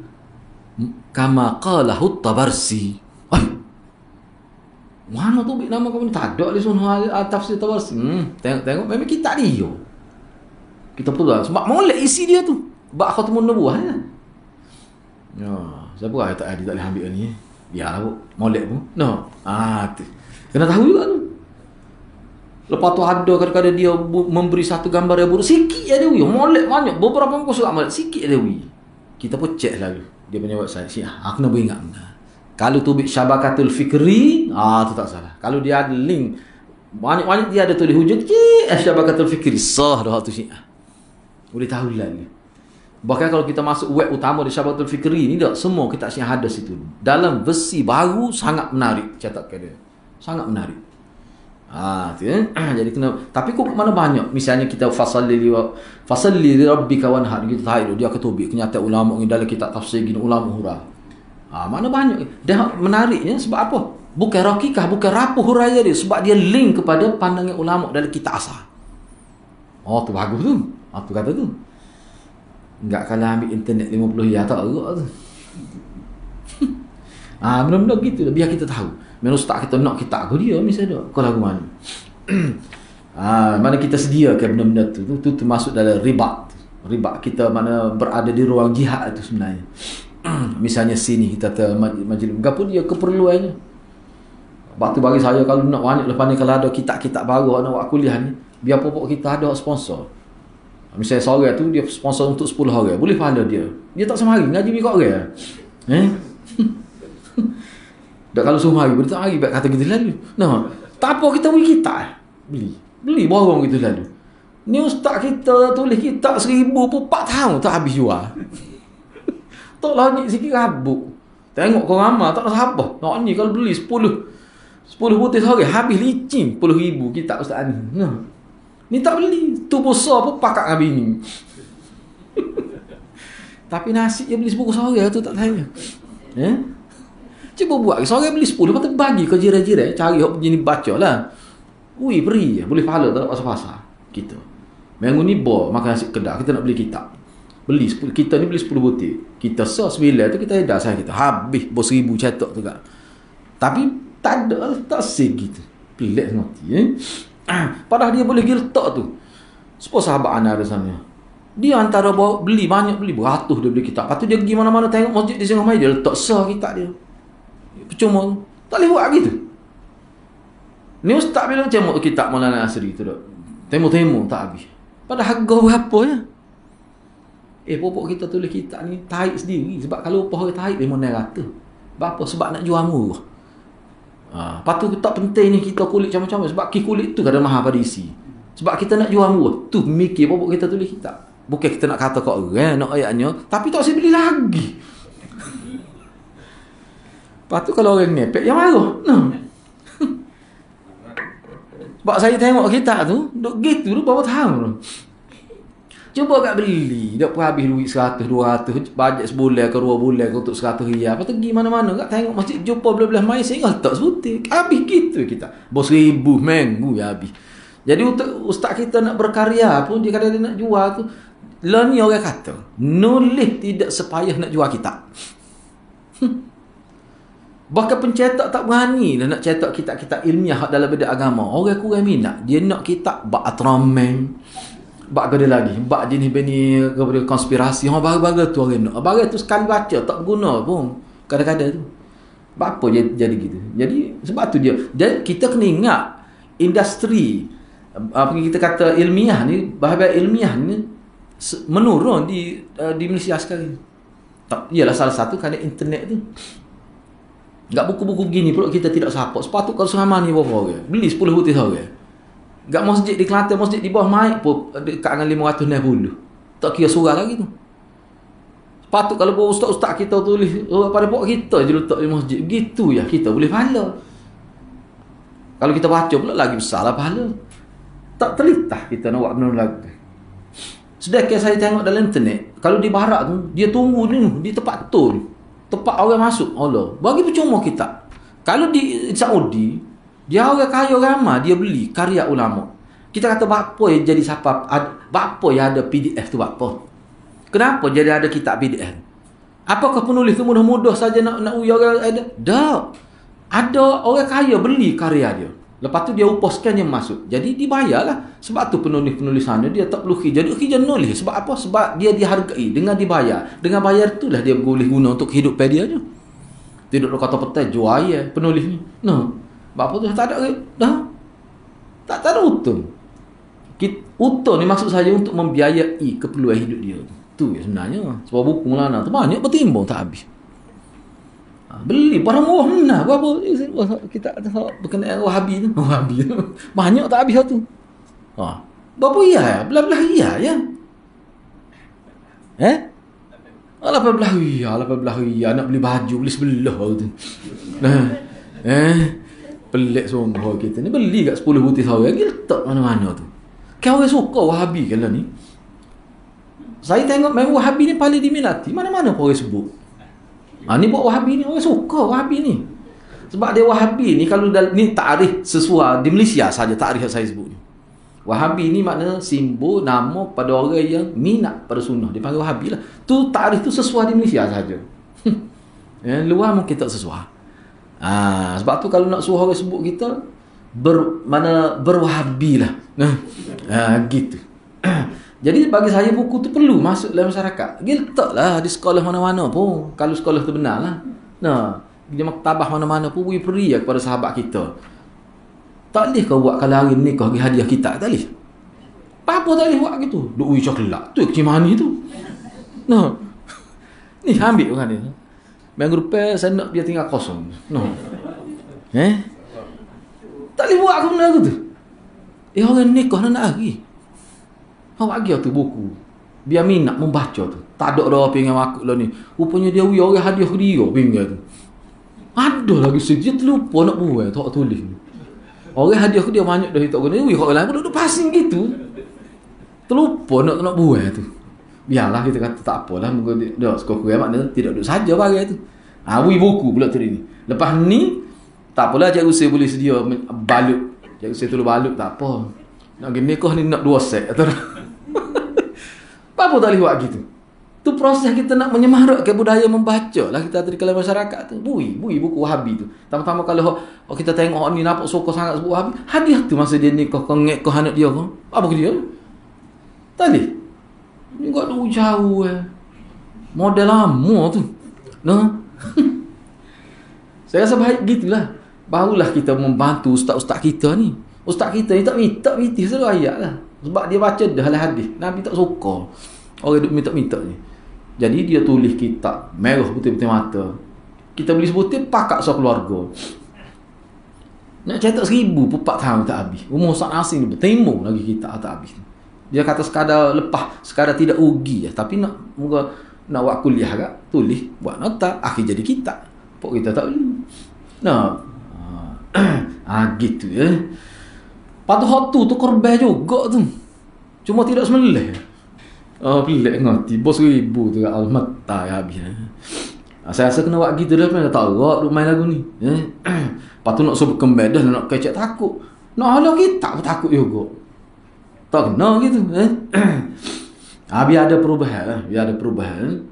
Kama qalahu Tabarsi. Mana tu nama kau ni? Tak ada di sana tafsir Tabarsi. Tengok memang kitab dia. Kita pun lah. Sebab molek isi dia tu. Bak khatamun nubuwah ya. Siapa lah tak boleh ambil ni. Biarlah pun. Molek pun. Tu. Kena tahu juga tu. Lepas tu ada kadang-kadang dia memberi satu gambar yang buruk. Sikit je dia wui. Molek banyak. Beberapa muka surat molek. Sikit je dia wui. Kita pun cek lalu. Dia punya website Syiah. Aku nak beringat. Kalau tu Syabakatul Fikri, tu tak salah. Kalau dia ada link, banyak-banyak dia ada tulis hujud. Syabakatul Fikri. Sah dah tu Syiah. Boleh tahu lagi. Bahkan kalau kita masuk web utama di Syabakatul Fikri ni, semua kitab Syiah ada situ. Dalam versi baru, sangat menarik. Catatkan dia. Sangat menarik. Jadi kena. Tapi kok mana banyak misalnya kita fasalli li rabbika wanhar kita tahu dia ketubik kenyataan ulama ni dalam kitab tafsir gini ulama hura. Mana banyak dia menariknya sebab apa? Bukan rakikah, bukan rapuh huraya dia sebab dia link kepada pandangan ulama dalam kitab asal. Tu bagus tu. Tu kata tu. Enggak kalah ambil internet 50 ya tak agak tu. Benda-benda gitu dah biar kita tahu. Memang ustaz kita nak kitab aku dia misalnya kau lagu mana. Mana kita sediakan benda-benda tu termasuk dalam ribat kita mana berada di ruang jihad itu sebenarnya. Misalnya sini kita majlis gapo dia keperluannya. Waktu bagi saya kalau nak banyak lepas ni kalau ada kitab-kitab baru nak buat kuliah ni biar pokok kita ada sponsor. Misalnya seorang tu dia sponsor untuk 10 orang boleh pahala dia tak semari ngaji dekat orang. Dah kalau suruh mari boleh tak mari baik kata kita lalu. Tak apa kita beli kitab. Beli borong gitu lalu. Ni ustaz kita tulis kitab 1000 pun 4 tahun tak habis jual. Tak lagi sikit rabuk. Tengok kau ramai tak ada siapa. Nak ni kalau beli 10 butir sehari habis licin 10,000 kitab ustaz ni. Ni tak beli. Tu besar pun pakak dengan bini. Tapi nasib dia beli 10 sehari tu tak tahu. Cuba buat. Seorang beli 10 lepas tu bagi ke jiran-jiran. Cari hok jenis baca lah. Beri. Boleh pahala tak pasal-pasal. Kita. Minggu ni makan nasi kedai. Kita nak beli kitab. Beli 10. Kita ni beli 10 butir. Kita 9 tu kita edah saya kita. Habis bos 1000 cetak tu kan. Tapi tak ada. Tak segitu. Pelik mati. Padahal dia boleh pergi letak tu. Supaya sahabat anak ada sana. Dia antara beli banyak beli. Beratus dia beli kitab. Lepas tu dia pergi mana-mana tengok masjid di Singgah Mai. Dia letak kitab dia. Percuma tak boleh buat gitu. Ni ustaz bilang macam kitab Maulana Asri tu dak. Temu tak habis. Pada harga berapa ya? Popok kita tulis kitab ni tarik sendiri. Sebab kalau upah orang tarik RM500. Berapa? Sebab nak jual murah. Lepas tu tak penting ni kita kulit macam-macam. Sebab kulit tu kadang mahal pada isi. Sebab kita nak jual murah. Tu mikir popok kita tulis kitab. Bukan kita nak kata kat orang, nak ayatnya. Tapi tak usah beli lagi. Lepas tu kalau orang ngepek, yang marah. Sebab saya tengok kitab tu, duk gitu tu berapa tahun tu. Cuba kat beli, dah pun habis duit 100, 200, bajet sebulan ke 2 bulan ke untuk 100 riyal. Lepas tu pergi mana-mana kat tengok masjid jumpa belah-belah main, saya ingat tak sebutir. Habis gitu kita. Bos 1000 minggu ya habis. Jadi untuk ustaz kita nak berkarya pun, dia kadang-kadang nak jual tu, lah ni orang kata, nulis tidak sepayah nak jual kitab. Bahkan pencetak tak berani dah nak cetak kitab-kitab ilmiah dalam bidang agama. Orang kurang minat. Dia nak kitab bak atramen, bak ada lagi, bak jenis beni kepada konspirasi. Baru-baru tu orang nak. Baru tu sekali baca tak berguna pun. Kadang-kadang tu. Apa jadi gitu. Jadi sebab tu dia. Dan kita kena ingat industri apa kita kata ilmiah ni, bahagian ilmiah ni menurun di Malaysia sekarang. Tak, ialah salah satu kerana internet tu. Enggak buku-buku begini pula kita tidak support. Sepatut kalau selama ni berapa orang? Beli 10 butir orang. Enggak masjid di Kelantan, masjid di bawah Maik pun dekat dengan 560. Tak kira surah lagi tu. Sepatut kalau ustaz-ustaz kita tulis pada pokok kita je letak di masjid. Begitu ya kita boleh pahala. Kalau kita baca pula lagi besar lah pahala. Tak terlitah kita nak buat benda lagu. Sedangkan saya tengok dalam internet, kalau di barat tu dia tunggu ni di tempat tol. Tempat orang masuk Allah. Bagi percuma kita. Kalau di Saudi, dia orang kaya ramai, dia beli karya ulama. Kita kata apa yang jadi siapa, apa yang ada PDF tu apa? Kenapa jadi ada kitab PDF? Apakah penulis tu mudah-mudah saja nak uya orang ada? Tak. Ada orang kaya beli karya dia. Lepas tu dia upaskan yang masuk. Jadi dibayarlah. Sebab tu penulis-penulis sana dia tak perlu kerja. Dia kerja nulis. Sebab apa? Sebab dia dihargai dengan dibayar. Dengan bayar itulah dia boleh guna untuk kehidupan dia je. Tidak kata petai jual ya penulis ni. No. Sebab apa tu tak ada dah. Tak ada untung. Untung ni maksud saya untuk membiayai keperluan hidup dia. Tu ya sebenarnya. Sebab buku Maulana tu banyak bertimbang tak habis. Beli barang murah mana berapa kita berkenaan Wahabi tu. Wahabi tu banyak tak habis tu. Berapa ya? Belah-belah ya ya. 18 riyal nak beli baju beli sebelah tu. Pelik sungguh kita ni beli kat 10 butir sawit lagi letak mana-mana tu. Kau orang suka Wahabi kan lah ni. Saya tengok memang Wahabi ni paling diminati. Mana-mana pun orang sebut. Ni buat Wahabi ni, orang suka Wahabi ni. Sebab dia Wahabi ni, kalau ni takrif sesuai di Malaysia saja takrif yang saya sebut ni. Wahabi ni makna simbol nama pada orang yang minat pada sunnah. Dia panggil Wahabi lah. Tu takrif tu sesuai di Malaysia saja. Luar mungkin tak sesuai. Sebab tu kalau nak suruh orang sebut kita berwahabi lah. Gitu. Jadi bagi saya buku tu perlu masuk dalam masyarakat. Dia letaklah di sekolah mana-mana pun. Kalau sekolah tu benar lah. Dia maktabah mana-mana pun beri kepada sahabat kita. Tak boleh kau buat kalau hari ni kau bagi hadiah kita. Tak boleh. Apa tak boleh buat gitu. Duit coklat. Tu kecil mani tu. Ni ambil orang ni. Minggu depan saya nak dia tinggal kosong. Tak boleh buat aku benda tu. Orang nikah nak lagi. Awak bagi tu buku. Biar minat membaca tu. Tak ada orang pengen aku lah ni. Rupanya dia orang hadiah ke dia pengen tu. Ada lagi sikit. Dia terlupa nak buat. Tak tulis. Orang hadiah ke dia banyak dah. Tak guna. Orang lain pun duduk pasing gitu. Terlupa nak buat tu. Biarlah kita kata tak apalah. Muka dia sekurang-kurang maknanya tidak duduk saja bagai tu. Buku pula tadi ni. Lepas ni. Tak apalah cikgu saya boleh sedia balut. Cikgu saya tolong balut. Tak apa. Nak pergi nikah ni nak 2 set. Apa tak boleh buat gitu. Tu proses kita nak menyemarakkan budaya membaca lah kita di kalangan masyarakat tu. Bui buku Wahabi tu. Pertama kalau kita tengok ni nampak suka sangat sebut Wahabi, hadiah tu masa dia nikah kau ngek kau anak dia kau. Apa ke dia? Tadi. Ni kau dulu jauh model lama tu. Saya rasa baik gitulah. Barulah kita membantu ustaz-ustaz kita ni. Ustaz kita ni tak minta selalu ayat lah. Sebab dia baca dah hadis. Nabi tak suka. Orang duk minta-minta je. Jadi dia tulis kitab merah putih-putih mata. Kita beli sebutir pakak sekeluarga. Nak cetak 1000 pun 4 tahun tak habis. Umur sak nasi ni bertemu lagi kitab tak habis. Dia kata sekadar lepas, sekadar tidak rugi je. Tapi nak buat kuliah kat, tulis, buat nota, akhir jadi kitab. Pok kita tak boleh. Nah, gitu ya. Patu hotu tu korban juga tu. Cuma tidak semelih. Pelik ngerti. Bos 1000 tu kat Al-Matta ya habis. Saya rasa kena buat gitu dah. Saya tak tahu duk main lagu ni. Lepas tu nak sebut kembali dah, nak kecek takut. Nak halau kita pun takut juga. Tak kena gitu. Biar ada perubahan. Biar ada perubahan.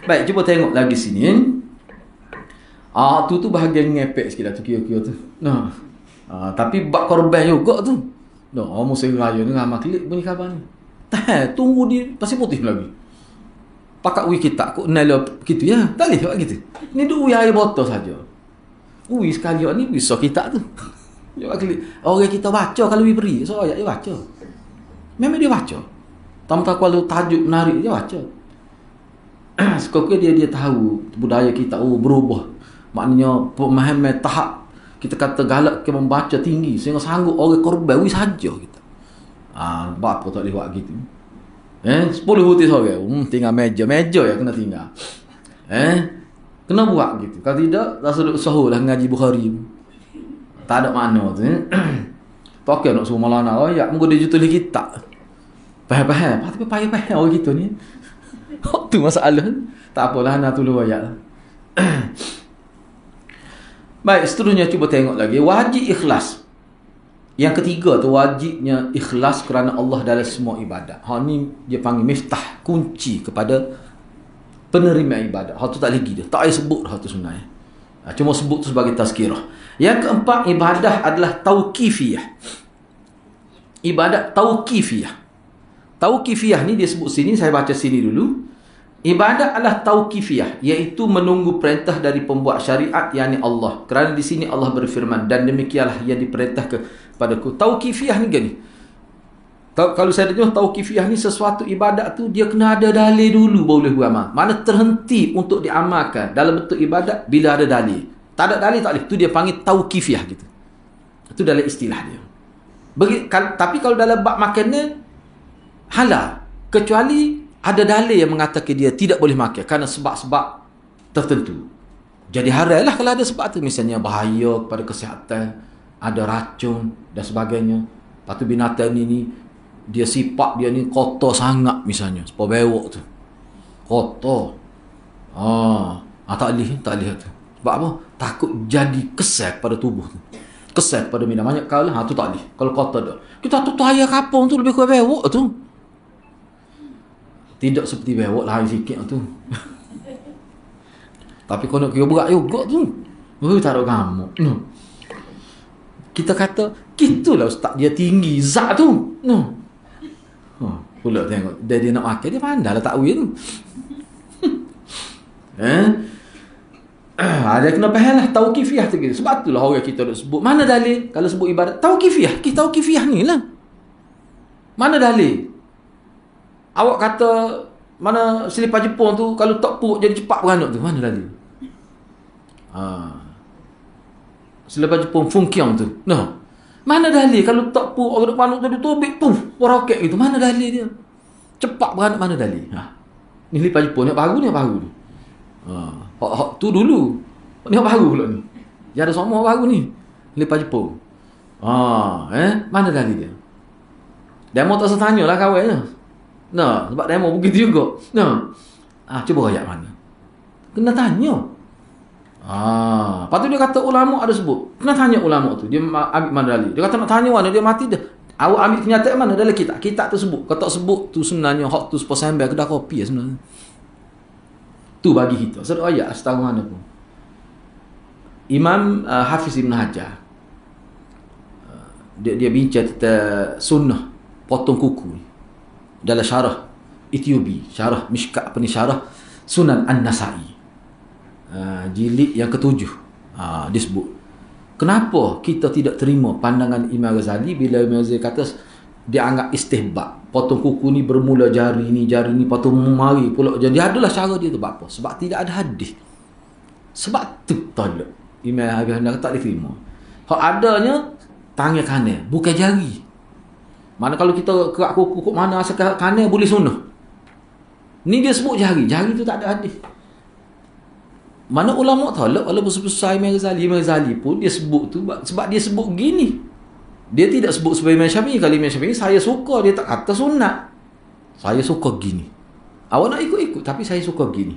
Baik, cuba tengok lagi sini. Tu bahagian ngepek sikit lah tu, kira-kira tu. Nah. Tapi bak korban juga tu. Musim raya ni ramah klik bunyi khabar ni. Tunggu di Pasir Putih lagi. Pakat ui kita kok nela gitu ya. Tak boleh buat gitu. Ni duk ui air botol saja. Ui sekali ni bisa kita tu. Ya klik. Orang kita baca kalau ui beri, so ayat dia baca. Memang dia baca. Tamu-tamu kalau tajuk menarik dia baca. Sekoknya dia tahu budaya kita berubah. Maknanya pemahaman tahap kita kata galak ke membaca tinggi sehingga sanggup orang korban saja kita. Bapa tak boleh buat gitu. 10 putih seorang. Tinggal meja ya kena tinggal. Kena buat gitu. Kalau tidak rasa duduk sahur lah ngaji Bukhari. Tak ada makna tu. Pakai nak suruh Maulana ya mungkin dia tulis kitab. Faham. Tapi payah-payah orang gitu ni. Tu masalah. Tak apalah nak tulis ayat lah. Baik, seterusnya cuba tengok lagi. Wajib ikhlas. Yang ketiga tu wajibnya ikhlas kerana Allah dalam semua ibadat. Ni dia panggil miftah, kunci kepada penerima ibadat. Tu tak lagi dia. Tak payah sebut tu sebenarnya. Cuma sebut tu sebagai tazkirah. Yang keempat, ibadah adalah tauqifiyah. Ibadat tauqifiyah. Tauqifiyah ni dia sebut sini, saya baca sini dulu. Ibadat adalah tauqifiyah, iaitu menunggu perintah dari pembuat syariat, yakni Allah. Kerana di sini Allah berfirman, dan demikianlah yang diperintah kepadaku. Tauqifiyah ni gini. Kalau saya tengok tauqifiyah ni sesuatu ibadat tu dia kena ada dalil dulu baru boleh beramal. Mana terhenti untuk diamalkan dalam bentuk ibadat bila ada dalil. Tak ada dalil tak boleh. Tu dia panggil tauqifiyah gitu. Itu dalam istilah dia. Tapi kalau dalam bab makan ni halal, kecuali ada dalil yang mengatakan dia tidak boleh makan kerana sebab-sebab tertentu. Jadi haram lah kalau ada sebab tu. Misalnya bahaya kepada kesihatan, ada racun dan sebagainya. Lepas tu binatang ni dia sifat dia ni kotor sangat misalnya. Sebab bewok tu kotor. Tak boleh tu. Sebab apa? Takut jadi kesal pada tubuh tu. Kesal pada minum banyak kali. Tu tak boleh. Kalau kotor dah. Kita tutup air kapung tu lebih kurang bewok tu. Tidak seperti bewok lah sikit tu. Tapi kau nak kira berat juga tu. Tak ada gamuk. Kita kata, gitulah ustaz dia tinggi zat tu. Pula tengok. Dia nak makan, dia pandai lah takwil tu. Dia kena faham lah tauqifiyah tu. Sebab itulah orang kita nak sebut. Mana dalil? Kalau sebut ibadat, tauqifiyah. Kita tauqifiyah ni lah. Mana dalil? Awak kata mana selipar Jepun tu kalau tak puk jadi cepat beranak tu. Mana dalil? Selipar Jepun Funkyong tu. Mana dalil kalau tak puk orang panuk tadi tobik puf roket gitu. Mana dalil dia? Cepat beranak mana dalil? Ni selipar Jepun yang baru ni. Tu dulu. Ni yang baru pula ni. Dia ada semua baru ni. Selipar Jepun. Mana dalil dia? Demo tak setanya lah kawannya. Sebab demo begitu juga. Cuba ayat mana? Kena tanya. Lepas tu dia kata ulama ada sebut. Kena tanya ulama tu. Dia ambil mana dalil. Dia kata nak tanya mana dia mati dah. Awak ambil kenyataan mana dalam kitab. Kitab tu sebut. Kalau tak sebut tu sebenarnya hak tu sepuluh sambil kedai kopi sebenarnya. Tu bagi kita. Satu ayat setahu mana pun. Imam Hafiz Ibn Hajar. Dia bincang tentang sunnah potong kuku dalam syarah Ethiopi, syarah Mishkat syarah Sunan An-Nasai, jilid yang ke-7. Disebut kenapa kita tidak terima pandangan Imam Ghazali bila Imam Ghazali kata dia anggap istihbab. Potong kuku ni bermula jari ni, potong mari pula. Jadi adalah cara dia tu. Apa? Sebab tidak ada hadis. Sebab tu tolak. Imam Abi Hanifah tak diterima. Hak adanya tangan kanan, bukan jari. Mana kalau kita kerak kuku mana asal kanan boleh sunnah. Ni dia sebut jari. Jari tu tak ada hadis. Mana ulama tolak, walaupun sebesar Imam Ghazali pun dia sebut tu sebab dia sebut gini. Dia tidak sebut sebagai Imam Syafi'i. Kalau Imam Syafi'i, saya suka. Dia tak kata sunat. Saya suka gini. Awak nak ikut-ikut, tapi saya suka gini.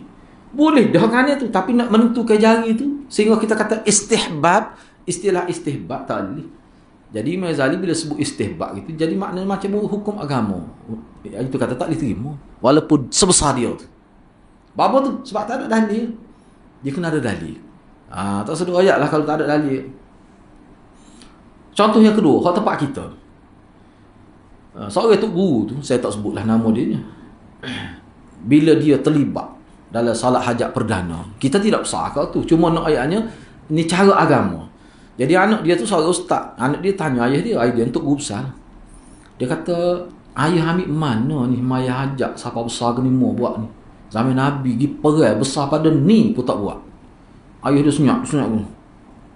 Boleh dah kanan tu, tapi nak menentukan jari tu. Sehingga kita kata istihbab. Istilah istihbab tak boleh. Jadi Imam Ghazali bila sebut istihbab itu, jadi maknanya macam hukum agama. Itu kata tak diterima. Walaupun sebesar dia tu. Apa tu? Sebab tak ada dalil. Dia kena ada dalil. Tak sedut ayat lah kalau tak ada dalil. Contoh yang kedua, hak tempat kita. Seorang tok guru tu, saya tak sebutlah nama dia. Bila dia terlibat dalam salat hajat perdana, kita tidak besar kau tu. Cuma nak ayatnya, ni cara agama. Jadi anak dia tu seorang ustaz. Anak dia tanya ayah dia untuk guru besar. Dia kata, ayah ambil mana ni maya hajat siapa besar ke ni mau buat ni. Zaman Nabi pergi perang besar pada ni pun tak buat. Ayah dia senyap pun.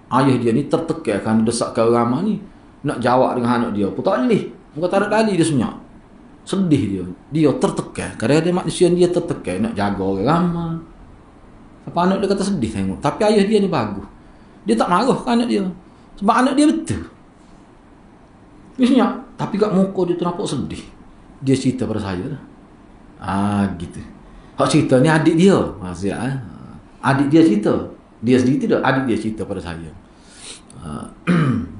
Ayah dia ni tertekan kan desakkan ramah ni. Nak jawab dengan anak dia pun tak boleh. Muka tak ada dalil dia senyap. Sedih dia. Dia tertekan. Kadang-kadang manusia dia tertekan nak jaga orang ramah. Apa anak dia kata sedih tengok. Tapi ayah dia ni bagus. Dia tak marah ke anak dia. Sebab anak dia betul. Dia senyap. Tapi kat muka dia tu nampak sedih. Dia cerita pada saya lah. Gitu. Hak cerita ni adik dia. Maksudnya, adik dia cerita. Dia sendiri tidak, adik dia cerita pada saya.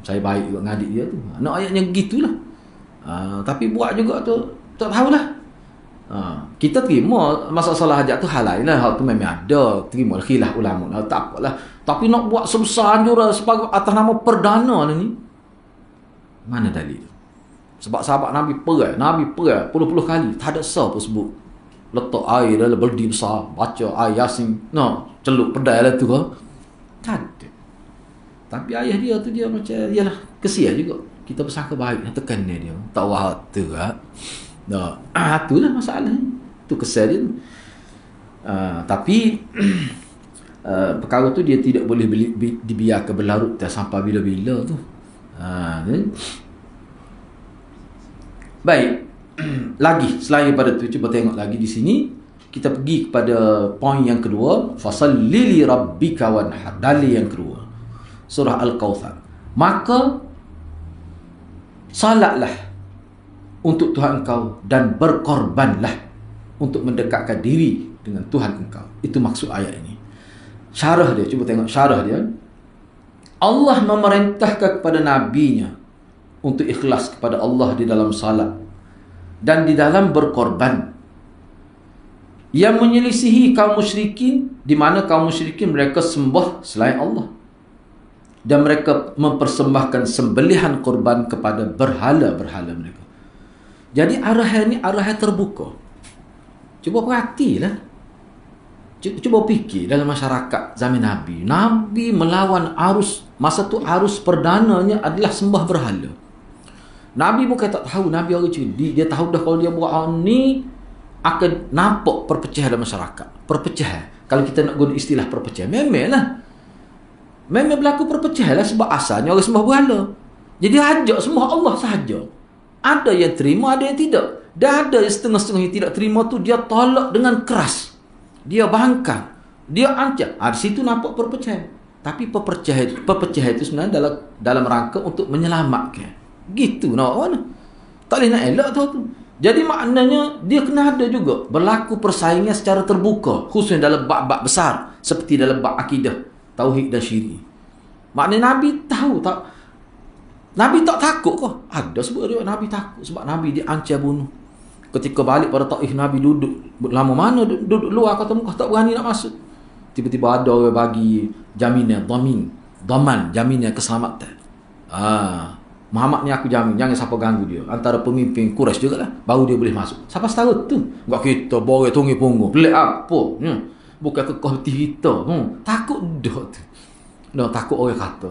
Saya baik juga dengan adik dia tu. Nak ayatnya gitulah. Tapi buat juga tu tak tahulah. Kita terima masalah hajat tu halal lah. Hal tu memang ada. Terima khilaf ulama lah. Tak apalah. Tapi nak buat sebesar anjuran sebagai atas nama perdana ni, mana dalil? Sebab sahabat Nabi perang puluh-puluh kali. Tak ada sah pun sebut. Letak air dalam beldi besar, baca ayat Yasin, celup pedai lah tu ke. Tak ada. Tapi ayah dia tu dia macam, yalah, kesian juga. Kita bersangka baik, tekan dia. Tak wahal tu kan. Itulah masalah. Tu kesian dia tu. Tapi perkara tu dia tidak boleh dibiarkan berlarut sampai bila-bila tu. Baik. Lagi selain daripada tu, cuba tengok lagi di sini. Kita pergi kepada poin yang kedua, fasalli li rabbika wanhar. Dalil yang kedua, surah Al-Kautsar. Maka salatlah untuk Tuhan engkau dan berkorbanlah untuk mendekatkan diri dengan Tuhan engkau. Itu maksud ayat ini. Syarah dia, cuba tengok syarah dia. Allah memerintahkan kepada nabinya untuk ikhlas kepada Allah di dalam salat dan di dalam berkorban, yang menyelisihi kaum musyrikin, di mana kaum musyrikin mereka sembah selain Allah dan mereka mempersembahkan sembelihan korban kepada berhala-berhala mereka. Jadi arahan ni arahan terbuka. Cuba perhatilah. Cuba fikir dalam masyarakat zaman Nabi. Nabi melawan arus, masa tu arus perdananya adalah sembah berhala. Nabi bukan tak tahu, Nabi orang cerdik. Dia tahu dah kalau dia buat hal ni akan nampak perpecahan dalam masyarakat. Perpecahan. Kalau kita nak guna istilah perpecahan, memanglah. Memang berlaku perpecahan lah sebab asalnya orang sembah berhala. Jadi ajak sembah Allah sahaja. Ada yang terima, ada yang tidak. Dan ada yang setengah-setengah yang tidak terima tu dia tolak dengan keras. Dia bangkang. Dia ancam. Di situ nampak perpecahan. Tapi perpecahan itu sebenarnya dalam rangka untuk menyelamatkan. Gitu nak mana? Tak boleh nak elak tu. Jadi maknanya dia kena ada juga berlaku persaingan secara terbuka, khususnya dalam bab-bab besar seperti dalam bab akidah, tauhid dan syirik. Maknanya Nabi tahu tak? Nabi tak takut ke? Ada sebab dia Nabi takut sebab Nabi diancam bunuh. Ketika balik pada Taif, Nabi duduk lama mana duduk luar kota Mekah, tak berani nak masuk. Tiba-tiba ada orang bagi jaminan, daman, jaminan keselamatan. Muhammad ni aku jamin, jangan siapa ganggu dia. Antara pemimpin Quraisy jugalah, baru dia boleh masuk. Siapa tahu tu? Enggak kita boleh tunggu punggung. Pelik apa? Bukan kekeh hati kita. Takut dah tu. Takut orang kata.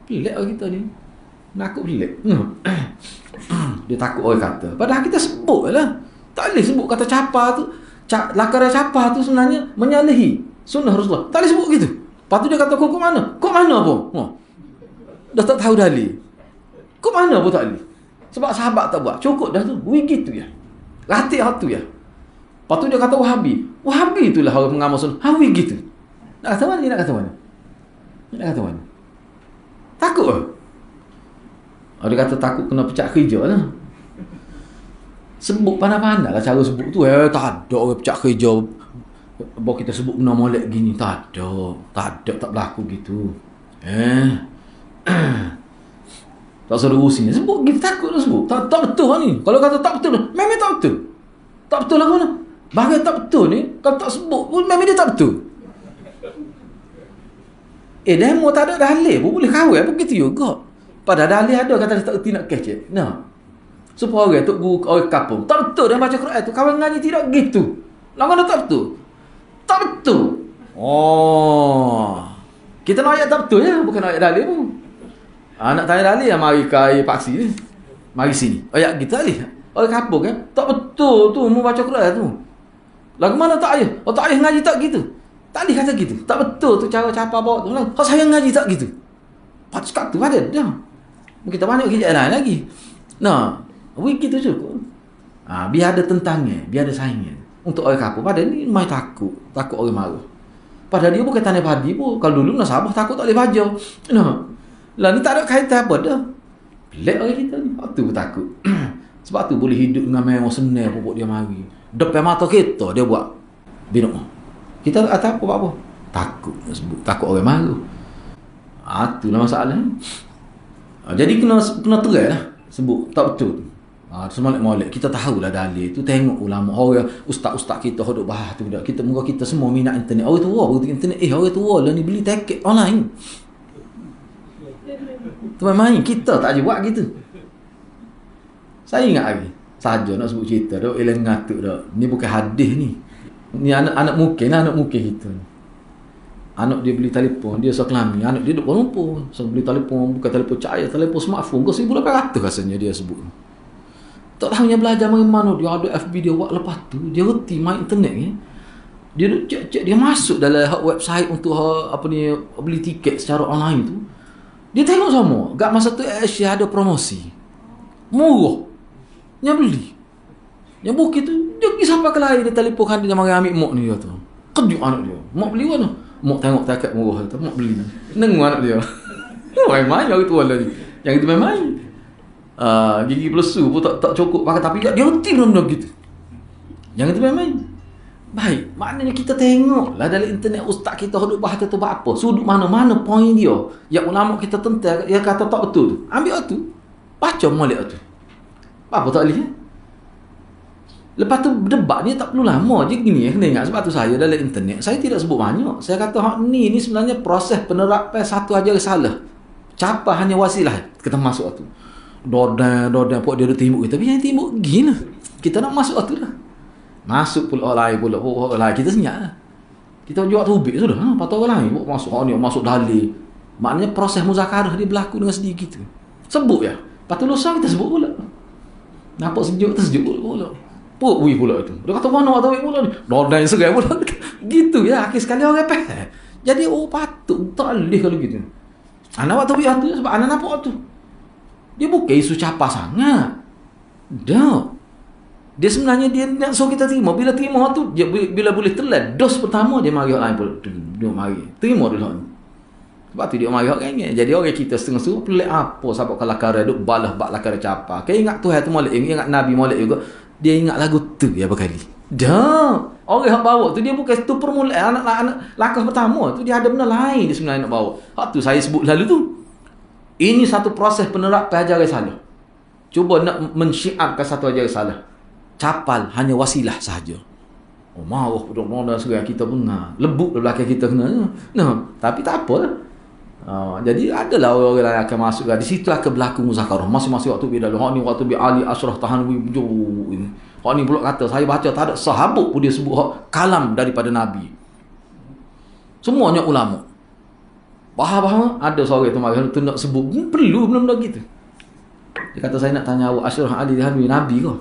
Pelik orang kita ni. Nakut pelik. Dia takut orang kata. Padahal kita sebut lah. Tak boleh sebut kata capa tu. Lakaran capa tu sebenarnya menyalahi sunnah Rasulullah. Tak boleh sebut gitu. Lepas tu dia kata kok mana? Kok mana pun? Dah tak tahu dalil. Kok mana pun tak boleh. Sebab sahabat tak buat. Cukup dah tu. Gitu ya. Latih tu ya. Lepas tu dia kata Wahabi. Wahabi itulah orang pengamal sunnah. Hawi gitu. Nak kata mana? Nak kata mana? Nak kata mana? Takut ke? Dia kata takut kena pecah kerja lah. Sebut pandai-pandai lah cara sebut tu. Tak ada orang pecah kerja. Bawa kita sebut benda molek gini. Tak ada. Tak berlaku gitu. Tak suruh usin. Sebut gitu takut lah sebut. Tak betul lah ni. Kalau kata tak betul, memang tak betul. Tak betul lah mana? Bahagian tak betul ni, kalau tak sebut pun memang dia tak betul. Demo tak ada dalil pun boleh kawal pun gitu juga. Padahal dalil ada kata dia tak erti nak kecek. Nah. Supaya orang tu guru orang kampung. Tak betul dia baca Quran tu. Kawan ngaji tidak gitu. Lama dah tak betul. Tak betul. Kita nak ayat tak betul ya, bukan ayat dalil pun. Nak tanya dalil ya mari kai paksi ni. Mari sini. Ayat kita ni. Orang kampung kan. Tak betul tu mu baca Quran tu. Lagu mana tak ayah? Tak ayah ngaji tak gitu. Tak boleh kata gitu. Tak betul tu cara capa bawa tu. Kalau saya ngaji tak gitu. Patut kat tu ada dah. Kita banyak kerja lain lagi. Nah, begitu cukup. Biar ada tentangnya, biar ada saingnya. Untuk orang kampung pada ni mai takut orang marah. Padahal dia bukan tanah padi pun. Kalau dulu nasabah takut tak boleh baca. Nah. Lah ni tak ada kaitan apa dah. Pelik orang kita ni. Waktu pun takut. Sebab tu boleh hidup dengan mewah senang pun buat dia mari. Depan mata kita dia buat binok. Kita tak apa. Takut sebut. Takut orang marah. Itulah masalah. Jadi kena terai lah. Sebut tak betul. Semolek-molek. Kita tahulah dalil tu. Tengok ulama. Orang ustaz-ustaz kita duduk bahas tu. Muka kita semua minat internet. Orang tua berhenti internet. Orang tua lah ni beli tiket online. Tu main. Kita tak je buat gitu. Saya ingat lagi. Saja nak sebut cerita. Dia elang ngatuk dah. Ni bukan hadis ni. Ni anak mungkin lah. Anak mungkin kita ni. Anak dia beli telefon, dia sekelami. Anak dia duduk lumpur. So beli telefon, bukan telefon cahaya, telefon smartphone. Ke 1,800 rasanya dia sebut. Tak tahunya belajar bagaimana dia ada FB dia buat lepas tu. Dia reti main internet ni. Dia duduk cek, dia masuk dalam website untuk beli tiket secara online tu. Dia tengok semua. Gak masa tu Asia ada promosi. Murah. Dia beli. Yang bukit tu, dia pergi sampai ke lain. Dia telefonkan dia mari ambil mak ni dia tu. Kejut anak dia. Mak beli mana? Mak tengok takat murah tu. Mak beli. Nengu anak dia. Main-main orang tua lah ni. Yang itu main-main. Gigi pelesu pun tak cukup pakai. Tapi dia reti benda-benda gitu. Yang itu main-main. Baik. Maknanya kita tengok lah dalam internet ustaz kita duduk bahas tu apa. Sudut mana-mana poin dia. Yang ulama kita tentang. Dia kata tak betul tu. Ambil tu. Baca molek tu. Apa tak boleh? Lepas tu berdebat ni tak perlu lama je gini. Kena ingat sebab tu saya dalam internet saya tidak sebut banyak. Saya kata ni sebenarnya proses penerapan satu aja salah. Capa hanya wasilah kita masuk tu. Dodan pok dia timbuk kita. Tapi yang timbuk gini. Kita nak masuk tu dah. Masuk pula orang lain kita senyap lah. Kita jual tubik sudah. Patut orang lain masuk ni masuk dalil. Maknanya proses muzakarah dia berlaku dengan sedikit tu. Sebut ya. Lepas tu lusa kita sebut pula. Nampak sejuk pula. Wui pula itu. Dia kata mana atau pula ni. Dodan segai pula. Gitu ya. Akhir sekali orang repeh. Jadi patut. Tak boleh kalau gitu. Anak waktu tu sebab anak nampak tu. Dia bukan isu capa sangat. Dia sebenarnya dia nak suruh kita terima. Bila terima tu, dia, bila boleh telan. Dos pertama dia mari orang lain pula. Dia mari. Terima dulu ni. Sebab tu dia mari orang lain. Jadi orang kita setengah-setengah pelik apa. Sebab kalau lakar duk balas bak lakar capa. Kau ingat Tuhan tu molek. Ingat Nabi molek juga. Dia ingat lagu tu ya berkali. Orang yang bawa tu dia bukan tu permulaan anak langkah pertama tu dia ada benda lain dia sebenarnya nak bawa. Hak tu saya sebut lalu tu. Ini satu proses penerapan ajaran salah. Cuba nak mensyiarkan satu ajaran salah. Capal hanya wasilah sahaja. Marah budak-budak segala kita pun lebuk belakang kita kena. Tapi tak apa. Jadi adalah orang-orang yang akan masuk di situ akan berlaku muzakarah. Masing-masing waktu bila ni waktu bi Ali Ashraf Tahanwi ini. Hak ni pula kata saya baca tak ada sahabat pun dia sebut kalam daripada Nabi. Semuanya ulama. Faham ada seorang tu mari tu nak sebut perlu benda-benda gitu. Dia kata, saya nak tanya awak, Ashraf Ali Hanwi Nabi ke?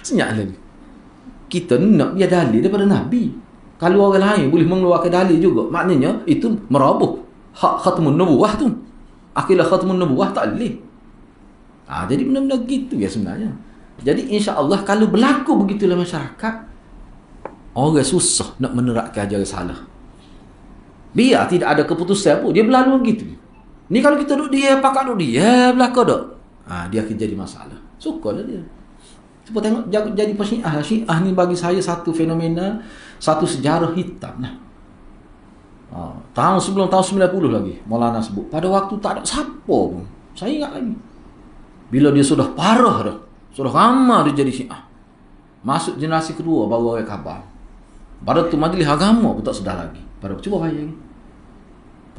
Senyap lagi. Kita nak biar dalil daripada Nabi. Kalau orang lain boleh mengeluarkan dalil juga, maknanya itu merabuh hak khatamun nubuwah tu. Akilah khatamun nubuwah tak boleh. Jadi benda-benda gitu ya sebenarnya. Jadi insya-Allah kalau berlaku begitulah masyarakat, orang susah nak menerapkan ajaran salah. Biar tidak ada keputusan pun, dia berlalu begitu. Ni kalau kita duduk dia, pakak duduk dia, belaka tak? Dia akan jadi masalah. Sukalah dia. Cuba tengok jadi Syiah. Syiah ni bagi saya satu fenomena, satu sejarah hitam lah. Sebelum tahun 90 lagi, Maulana sebut. Pada waktu tak ada siapa pun. Saya ingat lagi. Bila dia sudah parah dah, sudah ramai dia jadi Syiah. Masuk generasi kedua baru orang khabar. Pada tu majlis agama pun tak sedar lagi. Cuba bayang.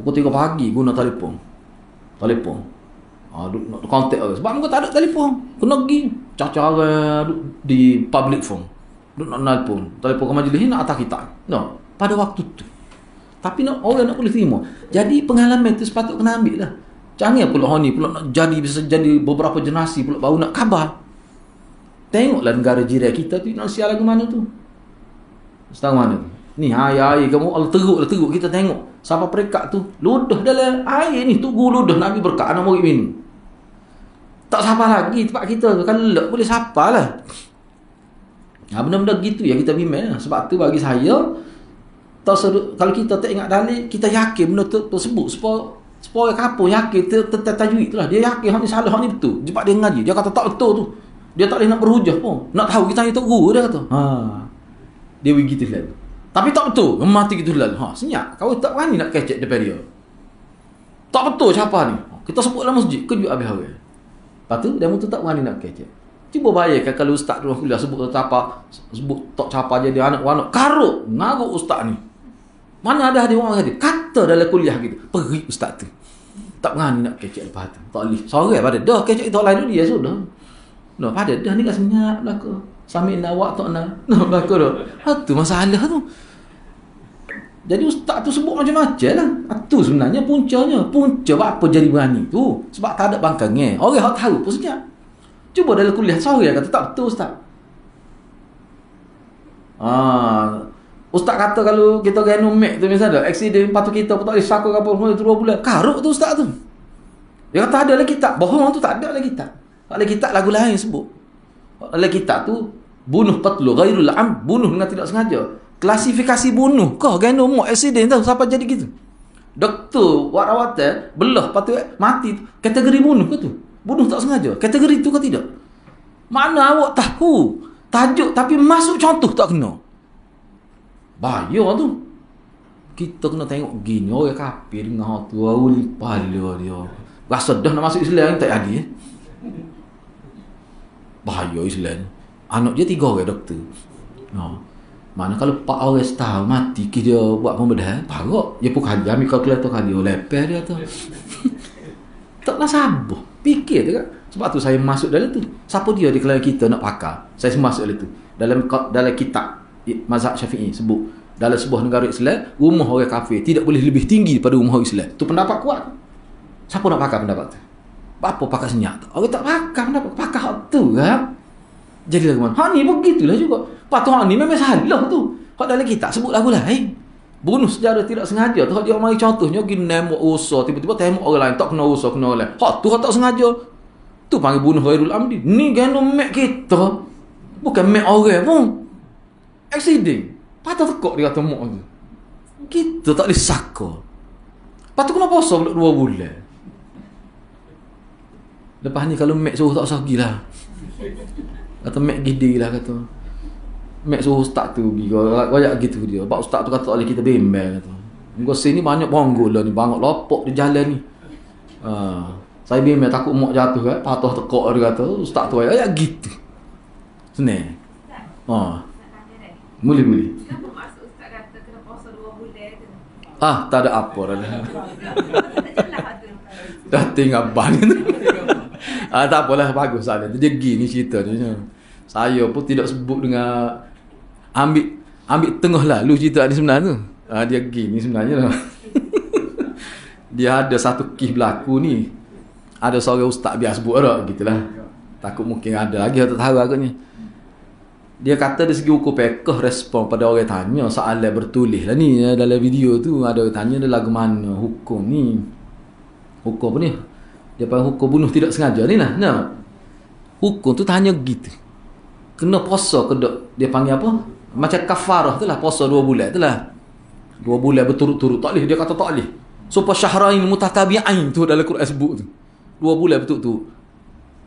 Pukul 3 pagi guna telefon. Nak kontak orang. Sebab mereka tak ada telefon. Kena pergi cara di public phone. Nak telefon ke majlis ni nak atas kita. No, pada waktu tu. Tapi orang nak boleh terima. Jadi pengalaman tu sepatutnya kena ambil lah. Jangan pula ni pula nak jadi, bisa jadi beberapa generasi pula baru nak khabar. Tengoklah negara jiran kita tu nak siar lagu mana tu. Setang mana tu. Ni air kamu Allah teruk kita tengok. Siapa perekat tu ludah dalam air ni, tunggu ludah Nabi berkat nak murid minum. Tak siapa lagi tempat kita tu. Kalau lelak boleh siapa lah. Benda-benda gitu yang kita bimbang lah. Sebab tu bagi saya, kalau kita tak ingat dalil, kita yakin benda tersebut. Supaya kapur yakin tajwid tu lah. Dia yakin hak ni salah, hak ni betul. Cepat dia ngaji. Dia kata tak betul tu. Dia tak boleh nak berhujah pun. Nak tahu kita ni tok guru dia kata. Dia begitu lah. Tapi tak betul. Mati gitu lah. Senyap. Kau tak berani nak kecek depan dia. Tak betul siapa ni. Kita sebut dalam masjid. Kejut habis orang. Lepas tu, dia tu tak berani nak kecek. Cuba bayangkan kalau ustaz tu kuliah sebut apa, sebut tak siapa jadi anak-anak. Karut. Ngarut ustaz ni. Mana ada orang hadir. Kata dalam kuliah gitu. Perik ustaz tu. Tak berani nak kecek lepas tu. Tak boleh. Sorang pada dah kecek itu lain dia sudah. No, pada dah ni kat senyap belaka. Sambil nawak tak nak. No, belaka dah. Tu masalah tu. Jadi ustaz tu sebut macam-macam lah. Tu sebenarnya puncanya. Punca apa jadi berani tu. Sebab tak ada bangkangnya. Orang yang tahu pun senyap. Cuba dalam kuliah sorang kata tak betul ustaz. Ustaz kata kalau kita ganu mek tu misalnya aksiden patu kita pun tak boleh saka apa semua 2 bulan. Karuk tu ustaz tu. Dia kata ada lagi kitab. Bohong tu tak ada lagi kitab. Ada kitab lagu lain sebut. Ada kitab tu bunuh qatlu ghairul am, bunuh dengan tidak sengaja. Klasifikasi bunuh kau ganu mek aksiden tu siapa jadi gitu. Doktor warawat belah patu mati kategori bunuh ke tu? Bunuh tak sengaja. Kategori tu ke tidak? Mana awak tahu tajuk tapi masuk contoh tak kena. Bahaya tu. Kita kena tengok gini orang kafir dengan tu uli pala dia. Rasa dah nak masuk Islam tak jadi. Bahaya Islam. Anak dia 3 orang doktor. Mana kalau 4 orang setahun mati dia buat pembedahan, parok. Dia pun kali ambil kalkulator kali lepas dia tu. Taklah sabar. Fikir tu kan. Sebab tu saya masuk dalam tu. Siapa dia di kalangan kita nak pakar? Saya masuk dalam tu. Dalam kitab mazhab Syafi'i sebut dalam sebuah negara Islam rumah orang kafir tidak boleh lebih tinggi daripada rumah orang Islam. Tu pendapat kuat. Siapa nak pakar pendapat tu? Apa pakar senyap? Orang tak pakar pendapat. Pakar hak tu kan. Jadi lagu mana? Hak ni begitulah juga. Patut hak ni memang salah tu. Hak dalam kitab sebut lagu lain. Bunuh secara tidak sengaja tu. Hak dia mari contohnya pergi nembak usaha tiba-tiba tembak orang lain tak kena usaha kena orang lain. Hak tu hak tak sengaja. Tu panggil bunuh ghairul amdi. Ni gano mek kita. Bukan mek orang pun. Accident. Patut tekok dia kata mak tu. Kita tak boleh saka. Patut kena puasa pula 2 bulan. Lepas ni kalau mek suruh tak usah pergi lah. Kata mek gidi lah kata. Mek suruh ustaz tu pergi. Banyak gitu dia. Sebab ustaz tu kata tak boleh kita bimbang kata. Muka sini banyak bonggol lah ni. Banyak lopok di jalan ni. Saya bimbang takut mak jatuh kan. Patut tekok dia kata. Ustaz tu ayat gitu. Senang. Boleh. Kenapa maksud ustaz kata kena puasa 2 bulan tu? Tak ada apa dah. Tak jelas tu. Dah tinggal ban tu. Tak apalah, bagus soalan tu. Dia gini cerita dia. Saya pun tidak sebut dengan ambil tengah lalu cerita ni sebenarnya tu. Dia gini sebenarnya. Dia ada satu kisah berlaku ni. Ada seorang ustaz biasa sebut dah gitulah. Takut mungkin ada lagi tak tahu agaknya. Dia kata dari segi hukum fiqh respon pada orang tanya soalan bertulis lah ni dalam video tu ada orang tanya dia lagu mana hukum ni. Hukum apa ni? Dia panggil hukum bunuh tidak sengaja ni lah. Nah. Hukum tu tanya gitu. Kena puasa ke tak? Dia panggil apa? Macam kafarah tu lah, puasa 2 bulan tu lah. 2 bulan berturut-turut tak boleh, dia kata tak boleh. Supaya syahrain mutatabi'ain tu dalam Quran sebut tu. 2 bulan berturut-turut.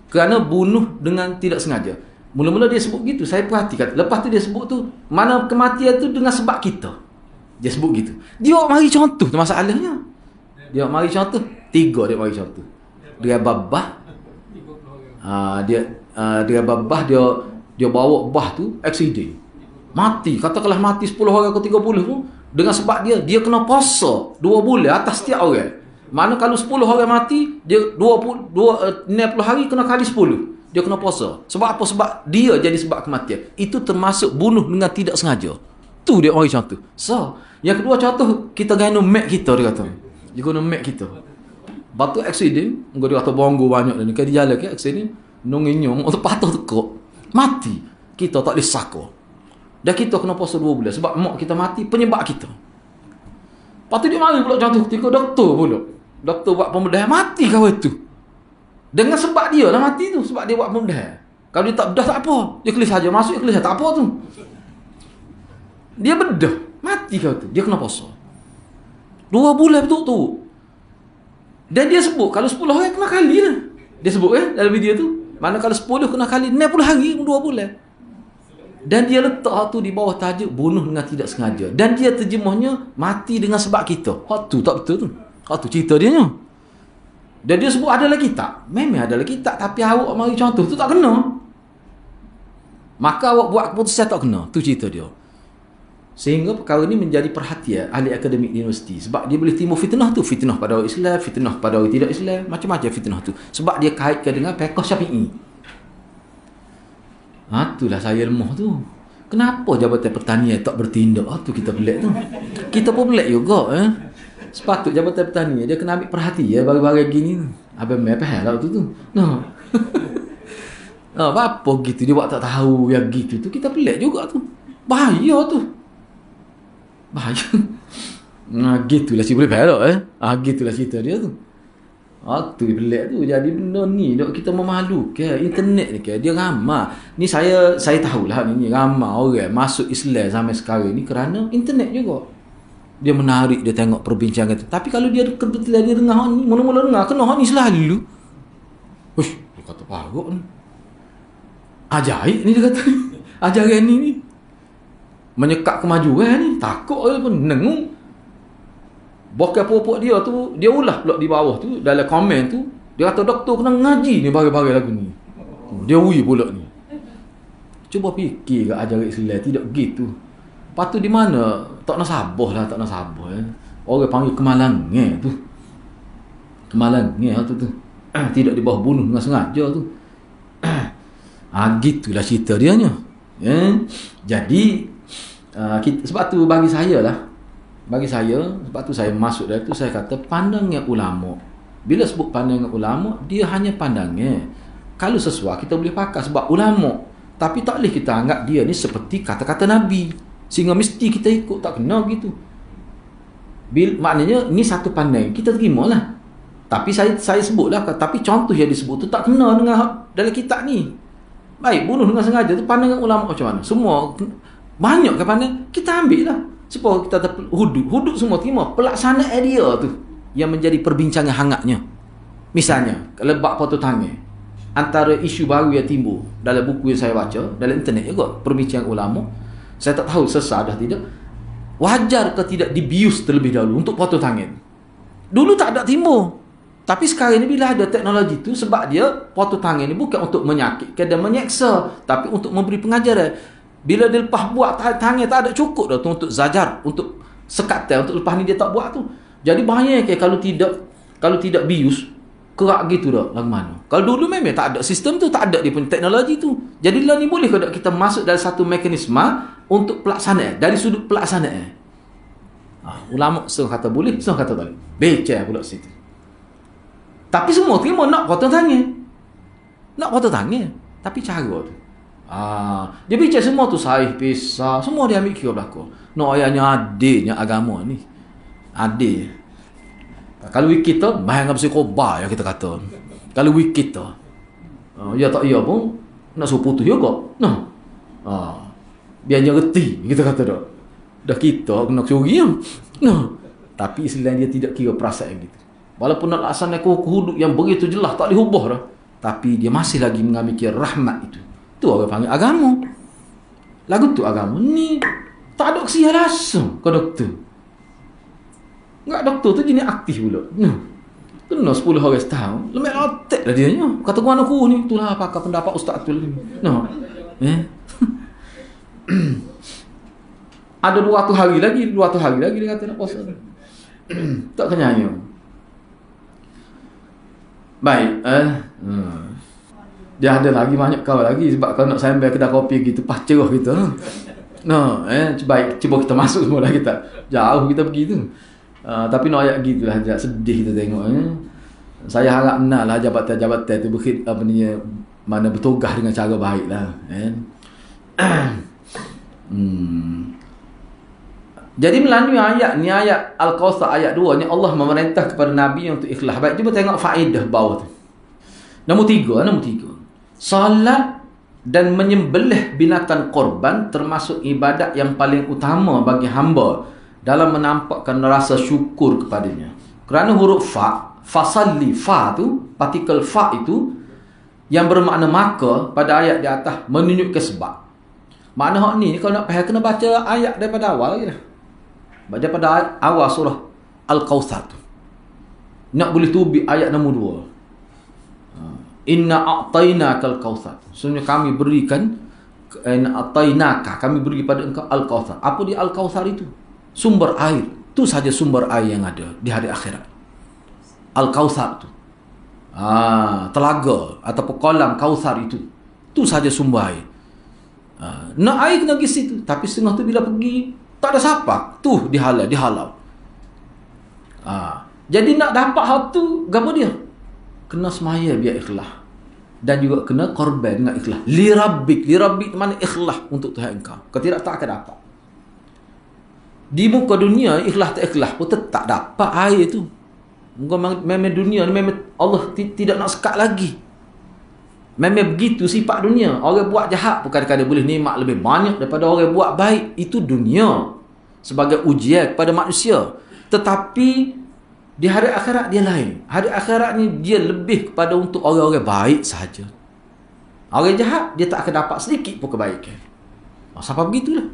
Kerana bunuh dengan tidak sengaja. Mula-mula dia sebut gitu, saya perhatikan. Lepas tu dia sebut tu, mana kematian tu dengan sebab kita. Dia sebut gitu. Dia mari contoh tu masalahnya. Dia mari contoh, 3 dia mari contoh. Dia babah. Dia babah dia bawa bah tu accident. Mati, katakanlah mati 10 orang ke 30 tu dengan sebab dia kena puasa 2 bulan atas setiap orang. Mana kalau 10 orang mati, dia 60 hari kena kali 10. Dia kena puasa. Sebab apa? Sebab dia jadi sebab kematian. Itu termasuk bunuh dengan tidak sengaja. Tu dia orang contoh. So, yang kedua contoh, kita guna mat kita, dia kata. Dia guna mat kita. Batu accident, dia kata bonggo banyak ni. Kalau dia jalan ke accident, nonginyong, atau patah tekuk, mati. Kita tak boleh sako. Dan kita kena puasa 2 bulan. Sebab mak kita mati, penyebab kita. Lepas tu dia mari pula contoh ketika doktor pula. Doktor buat pembedahan, mati kawan tu. Dengan sebab dia lah mati tu. Sebab dia buat pembedahan. Kalau dia tak bedah tak apa. Dia kelis saja masuk, dia kelis saja tak apa tu. Dia bedah, mati kawan tu. Dia kena puasa 2 bulan betul tu. Dan dia sebut kalau 10 hari kena kali lah. Dia sebut dalam video tu. Mana kalau 10 kena kali 60 hari 2 bulan. Dan dia letak tu di bawah tajuk bunuh dengan tidak sengaja. Dan dia terjemahnya mati dengan sebab kita. Hak tu tak betul tu. Hak tu cerita dia nya. Dan dia sebut ada lagi tak? Memang ada lagi tak, tapi awak mari contoh tu tak kena. Maka awak buat keputusan tak kena. Tu cerita dia. Sehingga perkara ni menjadi perhatian ahli akademik di universiti. Sebab dia boleh timbul fitnah tu. Fitnah pada orang Islam, fitnah pada orang tidak Islam. Macam-macam fitnah tu. Sebab dia kaitkan dengan fiqh Syafi'i. Itulah saya lemah tu. Kenapa Jabatan Pertanian tak bertindak? Tu kita pelik tu. Kita pun pelik juga. Sepatut Jabatan Pertanian dia kena ambil perhatian bagi-bagi gini. Abang mai faham lah tu. No. Apa gitu dia buat tak tahu yang gitu tu. Kita pelik juga tu. Bahaya tu. Bahaya. Gitulah si boleh faham gitulah cerita dia tu. Tu pelik tu. Jadi benda ni kita memalukan. Internet ni dia ramai. Ni saya tahulah ni ramai orang masuk Islam sampai sekarang ni kerana internet juga. Dia menarik, dia tengok perbincangan tu. Tapi kalau dia kebetulan dia dengar ni, mula-mula dengar kena ni selalu. Uish, dia kata paruk ni. Ajaib ni dia kata. Ajaran ni menyekat kemajuan ni. Takut dia pun nengung. Bukan pokok dia tu, dia ulah pula di bawah tu, dalam komen tu, dia kata doktor kena ngaji ni bagi-bagi lagu ni. Dia ui pula ni. Cuba fikir ke ajaran Islam tidak gitu. Lepas tu di mana? Tak nak sabar lah, tak nak sabar. Orang panggil kemalangan tu. Kemalangan tu. Tidak di bawah bunuh dengan sengaja tu. Gitulah cerita dia nya. Jadi, sebab tu bagi saya lah. Bagi saya, sebab tu saya masuk dari tu, saya kata pandangan ulama. Bila sebut pandangan ulama, dia hanya pandangan. Kalau sesuai, kita boleh pakai sebab ulama. Tapi tak boleh kita anggap dia ni seperti kata-kata Nabi. Sehingga mesti kita ikut, tak kena gitu. Maknanya, ni satu pandang. Kita terima lah. Tapi saya sebutlah, tapi contoh yang disebut tu tak kena dengan dalam kitab ni. Baik, bunuh dengan sengaja tu pandangan ulama macam mana? Semua, banyak ke pandang? Kita ambil lah. Supaya kita hudud semua terima. Pelaksanaan dia tu yang menjadi perbincangan hangatnya. Misalnya, lebak potong tangan. Antara isu baru yang timbul dalam buku yang saya baca, dalam internet juga, perbincangan ulama. Saya tak tahu sesat dah tidak. Wajar ke tidak dibius terlebih dahulu untuk potong tangan? Dulu tak ada timbul. Tapi sekarang ni bila ada teknologi tu, sebab dia potong tangan ni bukan untuk menyakitkan dan menyeksa, tapi untuk memberi pengajaran. Bila dia lepas buat tangan tak ada cukup dah tu untuk zajar, untuk sekatan, untuk lepas ni dia tak buat tu. Jadi bahaya kalau tidak bius, kerak gitu dah lagu mana. Kalau dulu memang tak ada sistem tu, tak ada dia punya teknologi tu. Jadi lah ni boleh ke kita masuk dalam satu mekanisme untuk pelaksanaan, dari sudut pelaksanaan. Ulama setengah kata boleh, setengah kata tak boleh. Becah pula situ. Tapi semua terima nak potong tangan. Nak potong tangan. Tapi cara tu. Dia bicara semua tu sahih, pisah. Semua dia ambil kira belakang. Nak ayahnya adilnya agama ni. Adil. Kalau wik kita, bahang apa kobar ya kita kata. Kalau wik kita. Ya tak iya pun, nak suruh putus juga. Nah. Biar dia reti, kita kata dah. Dah kita kena curi ya. Nah. Tapi Islam dia tidak kira perasaan gitu. Walaupun nak laksanakan hudud yang begitu jelas, tak dihubah dah. Tapi dia masih lagi mengambil kira rahmat itu. Tu orang panggil agama. Lagu tu agama ni tak ada kesia langsung ke doktor. Enggak, doktor tu jenis aktif pula. Kena 10 orang setahun. Lemak otak lah dia. Kata gua aku ni. Itulah pakar pendapat Ustaz tu. Ada 200 hari lagi dia kata nak puasa. Tak kenyanya. Baik. Dia ada lagi banyak kawan lagi sebab kalau nak sambil kedai kopi gitu pas cerah kita. Cuba kita masuk semua lah kita. Jauh kita pergi tu. Tapi nak ayat gitulah, sedih kita tengok. Saya harap benar lah jabatan-jabatan tu mana bertugas dengan cara baiklah. Jadi melalui ayat ni, ayat Al-Kautsar ayat 2 ni, Allah memerintah kepada Nabi untuk ikhlas. Baik, cuba tengok faedah bawah tu. Nombor 3. Salat dan menyembelih binatang korban termasuk ibadat yang paling utama bagi hamba dalam menampakkan rasa syukur kepadanya. Kerana huruf fasalli, fa tu, partikel fa itu yang bermakna maka pada ayat di atas menunjukkan sebab. Makna hak ni kalau nak faham kena baca ayat daripada awal lagi dah. Daripada awal surah Al-Kautsar tu. Nak boleh tubi ayat nombor 2. Inna a'tainakal kautsar. Sebenarnya kami berikan kami beri pada engkau Al-Kautsar. Apa dia Al-Kautsar itu? Sumber air. Itu saja sumber air yang ada di hari akhirat. Al-Kautsar itu. Telaga ataupun kolam Kautsar itu. Itu saja sumber air. Nak air kena pergi situ. Tapi setengah tu bila pergi tak ada siapa. Tu dihalau. Jadi nak dapat hal tu, apa dia? Kena semaya biar ikhlas. Dan juga kena korban dengan ikhlas. Li rabbik mana ikhlas untuk Tuhan engkau. Kau tidak tak akan dapat. Di muka dunia ikhlas tak ikhlas pun tetap dapat air tu. Memang dunia ni memang Allah tidak nak sekat lagi. Memang begitu sifat dunia. Orang buat jahat bukan kadang boleh nikmat lebih banyak daripada orang buat baik. Itu dunia sebagai ujian kepada manusia. Tetapi di hari akhirat dia lain. Hari akhirat ni dia lebih kepada untuk orang-orang baik sahaja. Orang jahat dia tak akan dapat sedikit pun kebaikan. Sampai begitulah.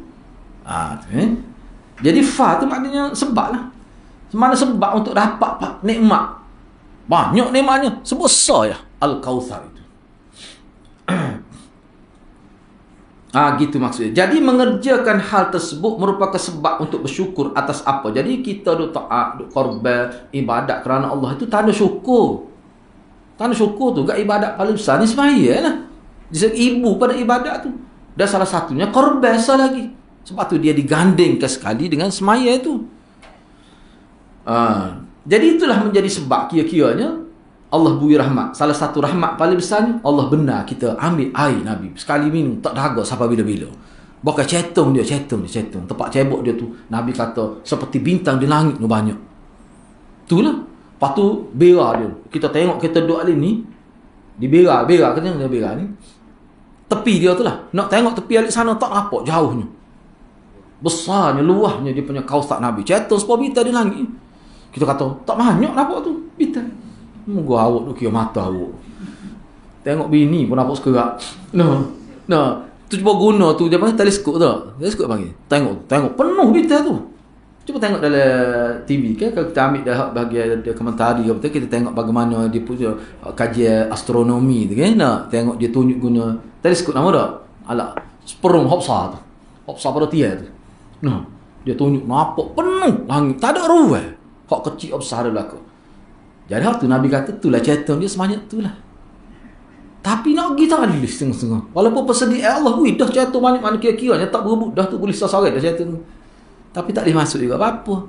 Jadi fa tu maknanya sebab lah. Mana sebab untuk dapat nikmat. Banyak nikmatnya. Sebesar ya Al-Kautsar itu. Gitu maksudnya. Jadi mengerjakan hal tersebut merupakan sebab untuk bersyukur atas apa. Jadi kita duk taat, duk korban, ibadat kerana Allah itu tanda syukur. Tanda syukur tu gak ibadat paling besar ni sembahyang lah. Dia ibu pada ibadat tu. Dan salah satunya korban lagi. Sebab tu dia digandingkan sekali dengan sembahyang itu. Jadi itulah menjadi sebab kira-kiranya Allah beri rahmat. Salah satu rahmat paling besar ni, Allah benar kita ambil air Nabi. Sekali minum, tak dahaga sampai bila-bila. Bahkan cetung dia. Tempat cebok dia tu, Nabi kata, seperti bintang di langit ni banyak. Itulah. Lepas tu, bera dia. Kita tengok, kita duduk ali ni, di bera, kena dia bera ni. Tepi dia tu lah. Nak tengok tepi alik sana, tak nampak jauhnya. Besarnya, luahnya dia punya Kautsar Nabi. Cetung sepuluh bintang di langit. Kita kata, tak banyak nampak tu, bintang. Moga awak tu kira mata awak. Tengok bini pun nampak sekerak. Tu cuba guna tu dia panggil teleskop tu. Teleskop panggil. Tengok penuh bintang tu. Cuba tengok dalam TV kan, kalau kita ambil dah bahagian dia komentari apa tu, kita tengok bagaimana dia punya kajian astronomi tu kan. Tengok dia tunjuk guna teleskop nama dak. Alah, seperung Hubble tu. Hubble pada tiar tu. Dia tunjuk nampak penuh langit. Tak ada ruang. Hak kecil besar ada belakang. Jadi hal tu Nabi kata itulah cetung dia sebanyak itulah. Tapi nak pergi tak boleh setengah-setengah. Walaupun persediaan Allah, dah cetung banyak mana kira-kiranya tak berebut dah tu boleh sesarai dah cetung. Tapi tak boleh masuk juga apa-apa.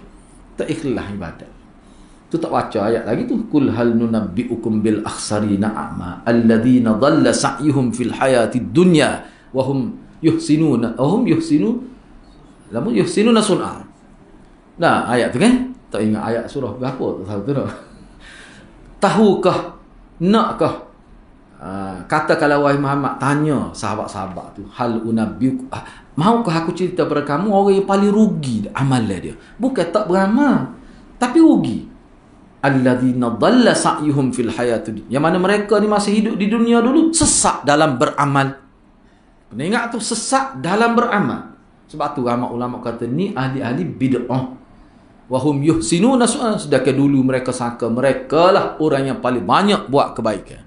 Tak ikhlas ibadat. Tu tak baca ayat lagi tu. Qul hal nunabbi'ukum bil akhsarina a'ma alladhina dhalla sa'yuhum fil hayatid dunya wa hum yuhsinuna sun'a. Nah, ayat tu kan? Tak ingat ayat surah berapa tak tahu tu dah. Tahukah, nakkah, katakanlah wahai Muhammad, tanya sahabat-sahabat tu, hal unabbiukum, maukah aku cerita pada kamu orang yang paling rugi amalan dia? Bukan tak beramal, tapi rugi. Alladzina dhalla sa'yuhum fil hayatid, yang mana mereka ni masih hidup di dunia dulu sesak dalam beramal. Kena ingat tu, sesak dalam beramal. Sebab tu ulama kata ni ahli-ahli bid'ah. Wahum yuhsinuna su'an, sedangkan dulu mereka sangka mereka lah orang yang paling banyak buat kebaikan.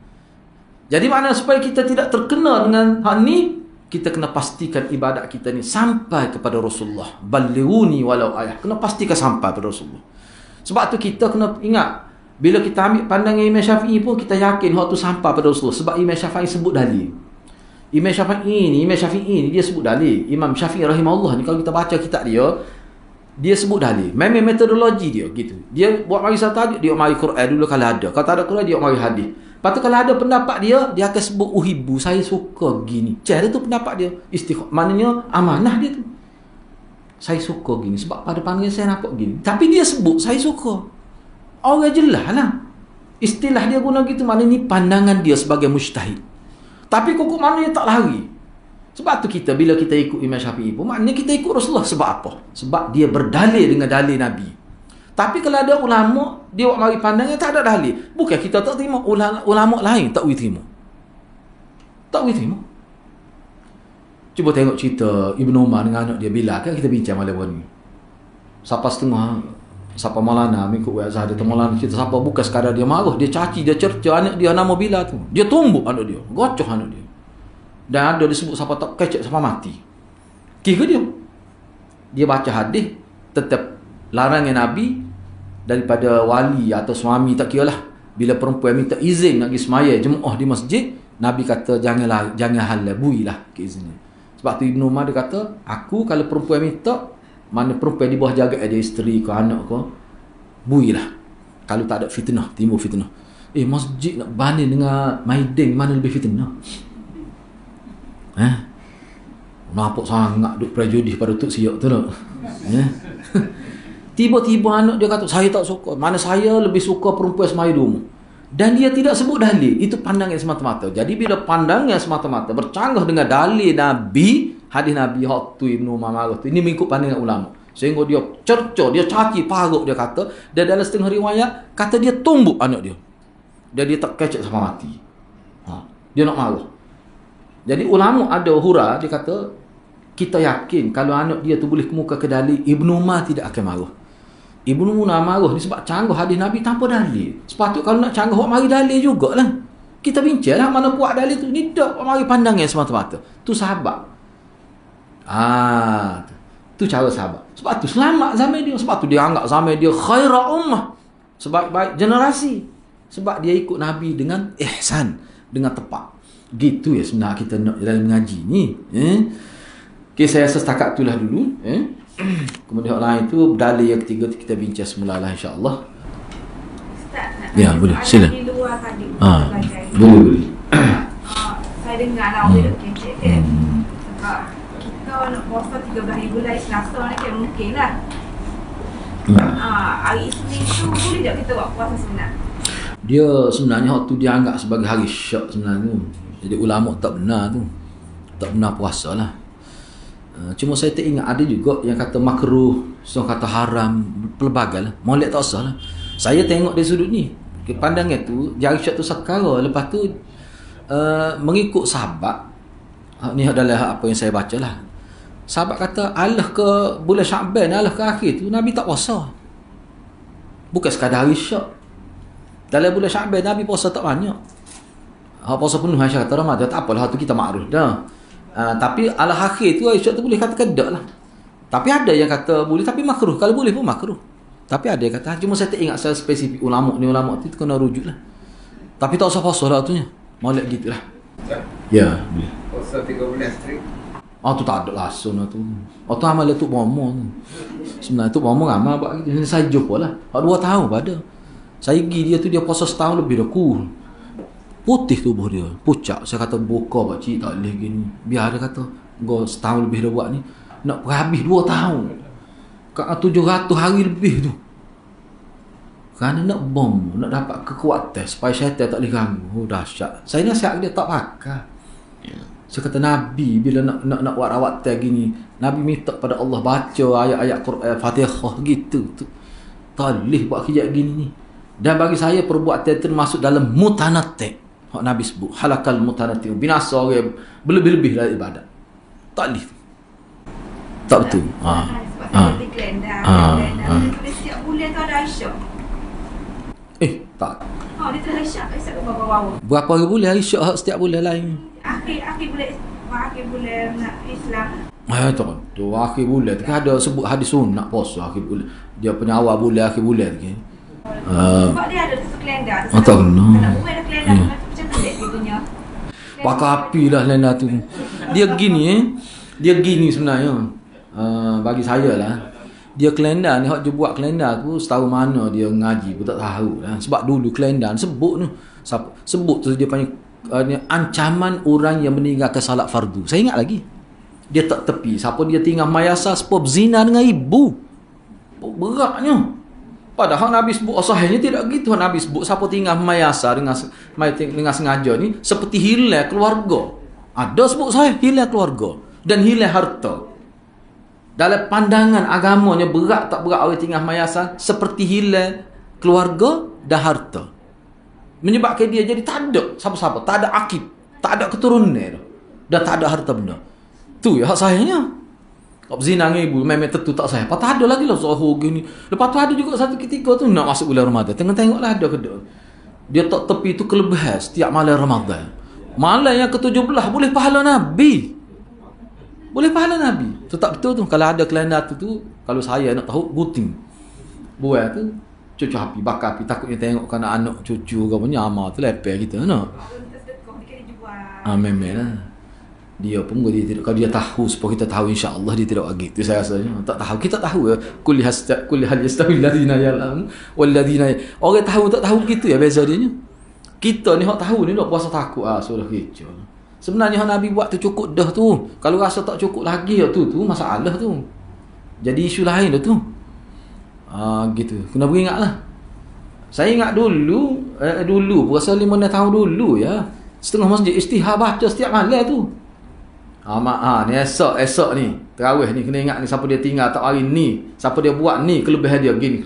Jadi maknanya supaya kita tidak terkena dengan hal ni, kita kena pastikan ibadat kita ni sampai kepada Rasulullah. Ballighuni walau ayah. Kena pastikan sampai kepada Rasulullah. Sebab tu kita kena ingat, bila kita ambil pandangan Imam Syafi'i pun kita yakin hak tu sampai pada Rasulullah. Sebab Imam Syafi'i sebut dalil. Imam Syafi'i ni dia sebut dalil. Imam Syafi'i rahimahullah ni, kalau kita baca kitab dia sebut dalil. Memang metodologi dia gitu. Dia buat mari satu hadis, dia mari Quran dulu kalau ada. Kalau tak ada Quran, dia mari hadis. Lepas tu kalau ada pendapat dia akan sebut uhibbu, saya suka gini. Cara tu pendapat dia. Maknanya amanah dia tu. Saya suka gini sebab pada pandangan saya nampak gini. Tapi dia sebut saya suka. Orang jelas lah. Istilah dia guna gitu, maknanya ni pandangan dia sebagai mujtahid. Tapi kok maknanya tak lari. Sebab tu kita bila kita ikut Imam Syafi'i pun, maknanya kita ikut Rasulullah. Sebab apa? Sebab dia berdalil dengan dalil Nabi. Tapi kalau ada ulama dia buat mari pandangan tak ada dalil, bukan kita tak terima, ulama lain tak boleh terima. Tak boleh terima. Cuba tengok cerita Ibn Umar dengan anak dia Bilal, kan kita bincang malam ni. Siapa Maulana mengikut wazah dia, Maulana cerita siapa, bukan sekadar dia marah, dia caci, dia cerca anak dia nama Bilal tu. Dia tumbuk anak dia, gocoh anak dia. Dan ada disebut siapa tak kecek siapa mati. Kira dia baca hadis tetap larangan Nabi daripada wali atau suami, tak kira lah. Bila perempuan minta izin nak pergi semaya jemaah di masjid, Nabi kata jangan halal, builah keizinan. Sebab tu Ibn Umar dia kata, aku kalau perempuan minta, mana perempuan di bawah jaga dia, isteri ke anak ke, builah. Kalau tak ada fitnah, timbul fitnah. Masjid nak banding dengan maiding, mana lebih fitnah? Nampak sangat duk prejudis pada Tok Siok tu tak? Tiba-tiba anak dia kata, saya tak suka. Mana saya lebih suka perempuan semaya di rumah. Dan dia tidak sebut dalil. Itu pandangan semata-mata. Jadi bila pandangan semata-mata bercanggah dengan dalil Nabi, hadis Nabi, hak tu Ibn Umar marah tu, ini mengikut pandangan ulama. Sehingga dia cerca, dia caci, paruk dia kata. Dan dalam setengah riwayat, kata dia tumbuk anak dia. Dan dia tak kecek sampai mati. Dia nak marah. Jadi ulama ada hura, dia kata, kita yakin kalau anak dia tu boleh kemuka ke dalil, Ibn Umar tidak akan marah. Ibn Umar marah ni sebab canggah hadis Nabi tanpa dalil. Sepatutnya kalau nak canggah, mari dalil jugalah. Kita bincang lah mana kuat dalil tu. Ni tak mari pandangan semata-mata. Tu sahabat. Tu cara sahabat. Sebab tu selamat zaman dia. Sebab tu dia anggap zaman dia khaira ummah, sebaik-baik generasi. Sebab dia ikut Nabi dengan ihsan, dengan tepat. Gitu ya sebenarnya kita nak dalam mengaji ni. Okay, saya setakat itulah dulu. Kemudian hal lain tu dalil yang ketiga tu kita bincang semula lah insya-Allah. Ustaz, ya boleh, sila. Di luar tadi. Boleh. Saya dengar lah orang duk kecek kan. Sebab kita nak puasa 13 bulan Selasa ni kan mungkin lah. Hari Isnin tu boleh tak kita buat puasa sunat? Dia sebenarnya waktu dia anggap sebagai hari syak sebenarnya. Jadi ulama tak benar tu. Tak benar puasa lah. Cuma saya tak ingat ada juga yang kata makruh, so kata haram, pelbagai lah. Molek tak usah lah. Saya tengok dari sudut ni, pandangan tu jari syak tu sekara. Lepas tu mengikut sahabat, ni adalah apa yang saya baca lah. Sahabat kata alah ke bulan Syakban, alah ke akhir tu Nabi tak puasa. Bukan sekadar hari syak. Dalam bulan Syakban Nabi puasa tak banyak. Puasa penuh Aisyah kata Ramadan, tak apalah tu kita makruf dah. Tapi ala akhir tu Aisyah tu boleh kata kedak lah. Tapi ada yang kata boleh tapi makruh. Kalau boleh pun makruh. Tapi ada yang kata, cuma saya tak ingat secara spesifik ulama tu kena rujuk lah. Tapi tak usah puasa lah tu nya. Molek gitulah. Ya, boleh. Puasa 3 bulan straight. Tu tak ada langsung lah tu. Tu amal tu bomo tu. Sebenarnya tu bomo amal buat gitu. Saya jumpa lah. 2 tahun pada. Saya pergi dia tu, dia puasa setahun lebih dah cool. Putih tubuh dia, pucat. Saya kata buka pakcik tak boleh gini. Biar dia kata, gua setahun lebih dah buat ni. Nak habis 2 tahun. Kat 700 hari lebih tu. Kerana nak bom, nak dapat kekuatan supaya syaitan tak boleh ganggu. Oh dahsyat. Saya nasihat dia tak pakai. Saya kata Nabi bila nak buat rawatan gini, Nabi minta pada Allah baca ayat-ayat Quran Fatihah gitu tu. Tak boleh buat kerja gini ni. Dan bagi saya perbuatan termasuk dalam mutanati'. Hak Nabi sebut halakal mutanati', binasa orang berlebih-lebih dalam ibadat. Tak boleh. Tak betul. Sebab saya kalender. Setiap bulan tu ada Aisyah. Tak. Dia tu Aisyah ke bawah-bawah. Berapa hari bulan Aisyah setiap bulan lain? Akhir bulan Islam. Tak. Tu akhir bulan tu ada sebut hadis sunat puasa akhir bulan. Dia punya awal bulan akhir bulan kan. Sebab dia ada kalender. Tak kena. Kalau buat ada kalender macam tu dia punya. Pakai api lah Lena tu. Dia gini sebenarnya. Bagi saya lah. Dia kalender ni, dia buat kalender tu setahu mana dia ngaji pun tak tahu lah. Sebab dulu kalender sebut tu. Sebut tu dia panggil ancaman orang yang meninggalkan salat fardu. Saya ingat lagi. Dia tak tepi. Siapa dia tinggal mayasa sebab zina dengan ibu. Beratnya. Padahal Nabi sebut sahihnya tidak gitu. Nabi sebut siapa tinggal mayasa dengan sengaja ni seperti hilang keluarga. Ada sebut sahih hilang keluarga dan hilang harta. Dalam pandangan agamanya berat tak berat orang tinggal mayasa seperti hilang keluarga dan harta. Menyebabkan dia jadi tak ada siapa-siapa, tak ada akib, tak ada keturunan dan tak ada harta benda. Tu ya hak sahihnya. Kau zina dengan ibu memang tentu tak sahih. Patut ada lagi lah Zuhur gini. Lepas tu ada juga satu ketika tu nak masuk bulan Ramadan. Tengoklah ada ke tak. Dia tak tepi tu kelebihan setiap malam Ramadan. Malam yang ke-17 boleh pahala Nabi. Boleh pahala Nabi. Tu tak betul tu. Kalau ada kalender tu kalau saya nak tahu buting. Buat tu cucu api, bakar api, takutnya tengok kan anak cucu ke punya amal tu lepeh kita nak. Memang lah. Dia pun kalau dia tahu supaya kita tahu insya-Allah dia tidak lagi. Tu saya rasa tak tahu. Kita tahu ya kulli hal yastawi alladhina ya'lamun wal ladina. Orang tahu tak tahu gitu ya beza dia. Kita ni hak tahu ni nak puasa takut sudah kecoh. Sebenarnya yang Nabi buat tu cukup dah tu. Kalau rasa tak cukup lagi tu masalah tu. Jadi isu lain dah tu. Gitu. Kena beringatlah. Saya ingat dulu puasa 5 tahun dulu ya. Setengah masjid istihar baca setiap malam tu. Ni esok ni. Tarawih ni kena ingat ni siapa dia tinggal tak hari ni. Siapa dia buat ni kelebihan dia gini.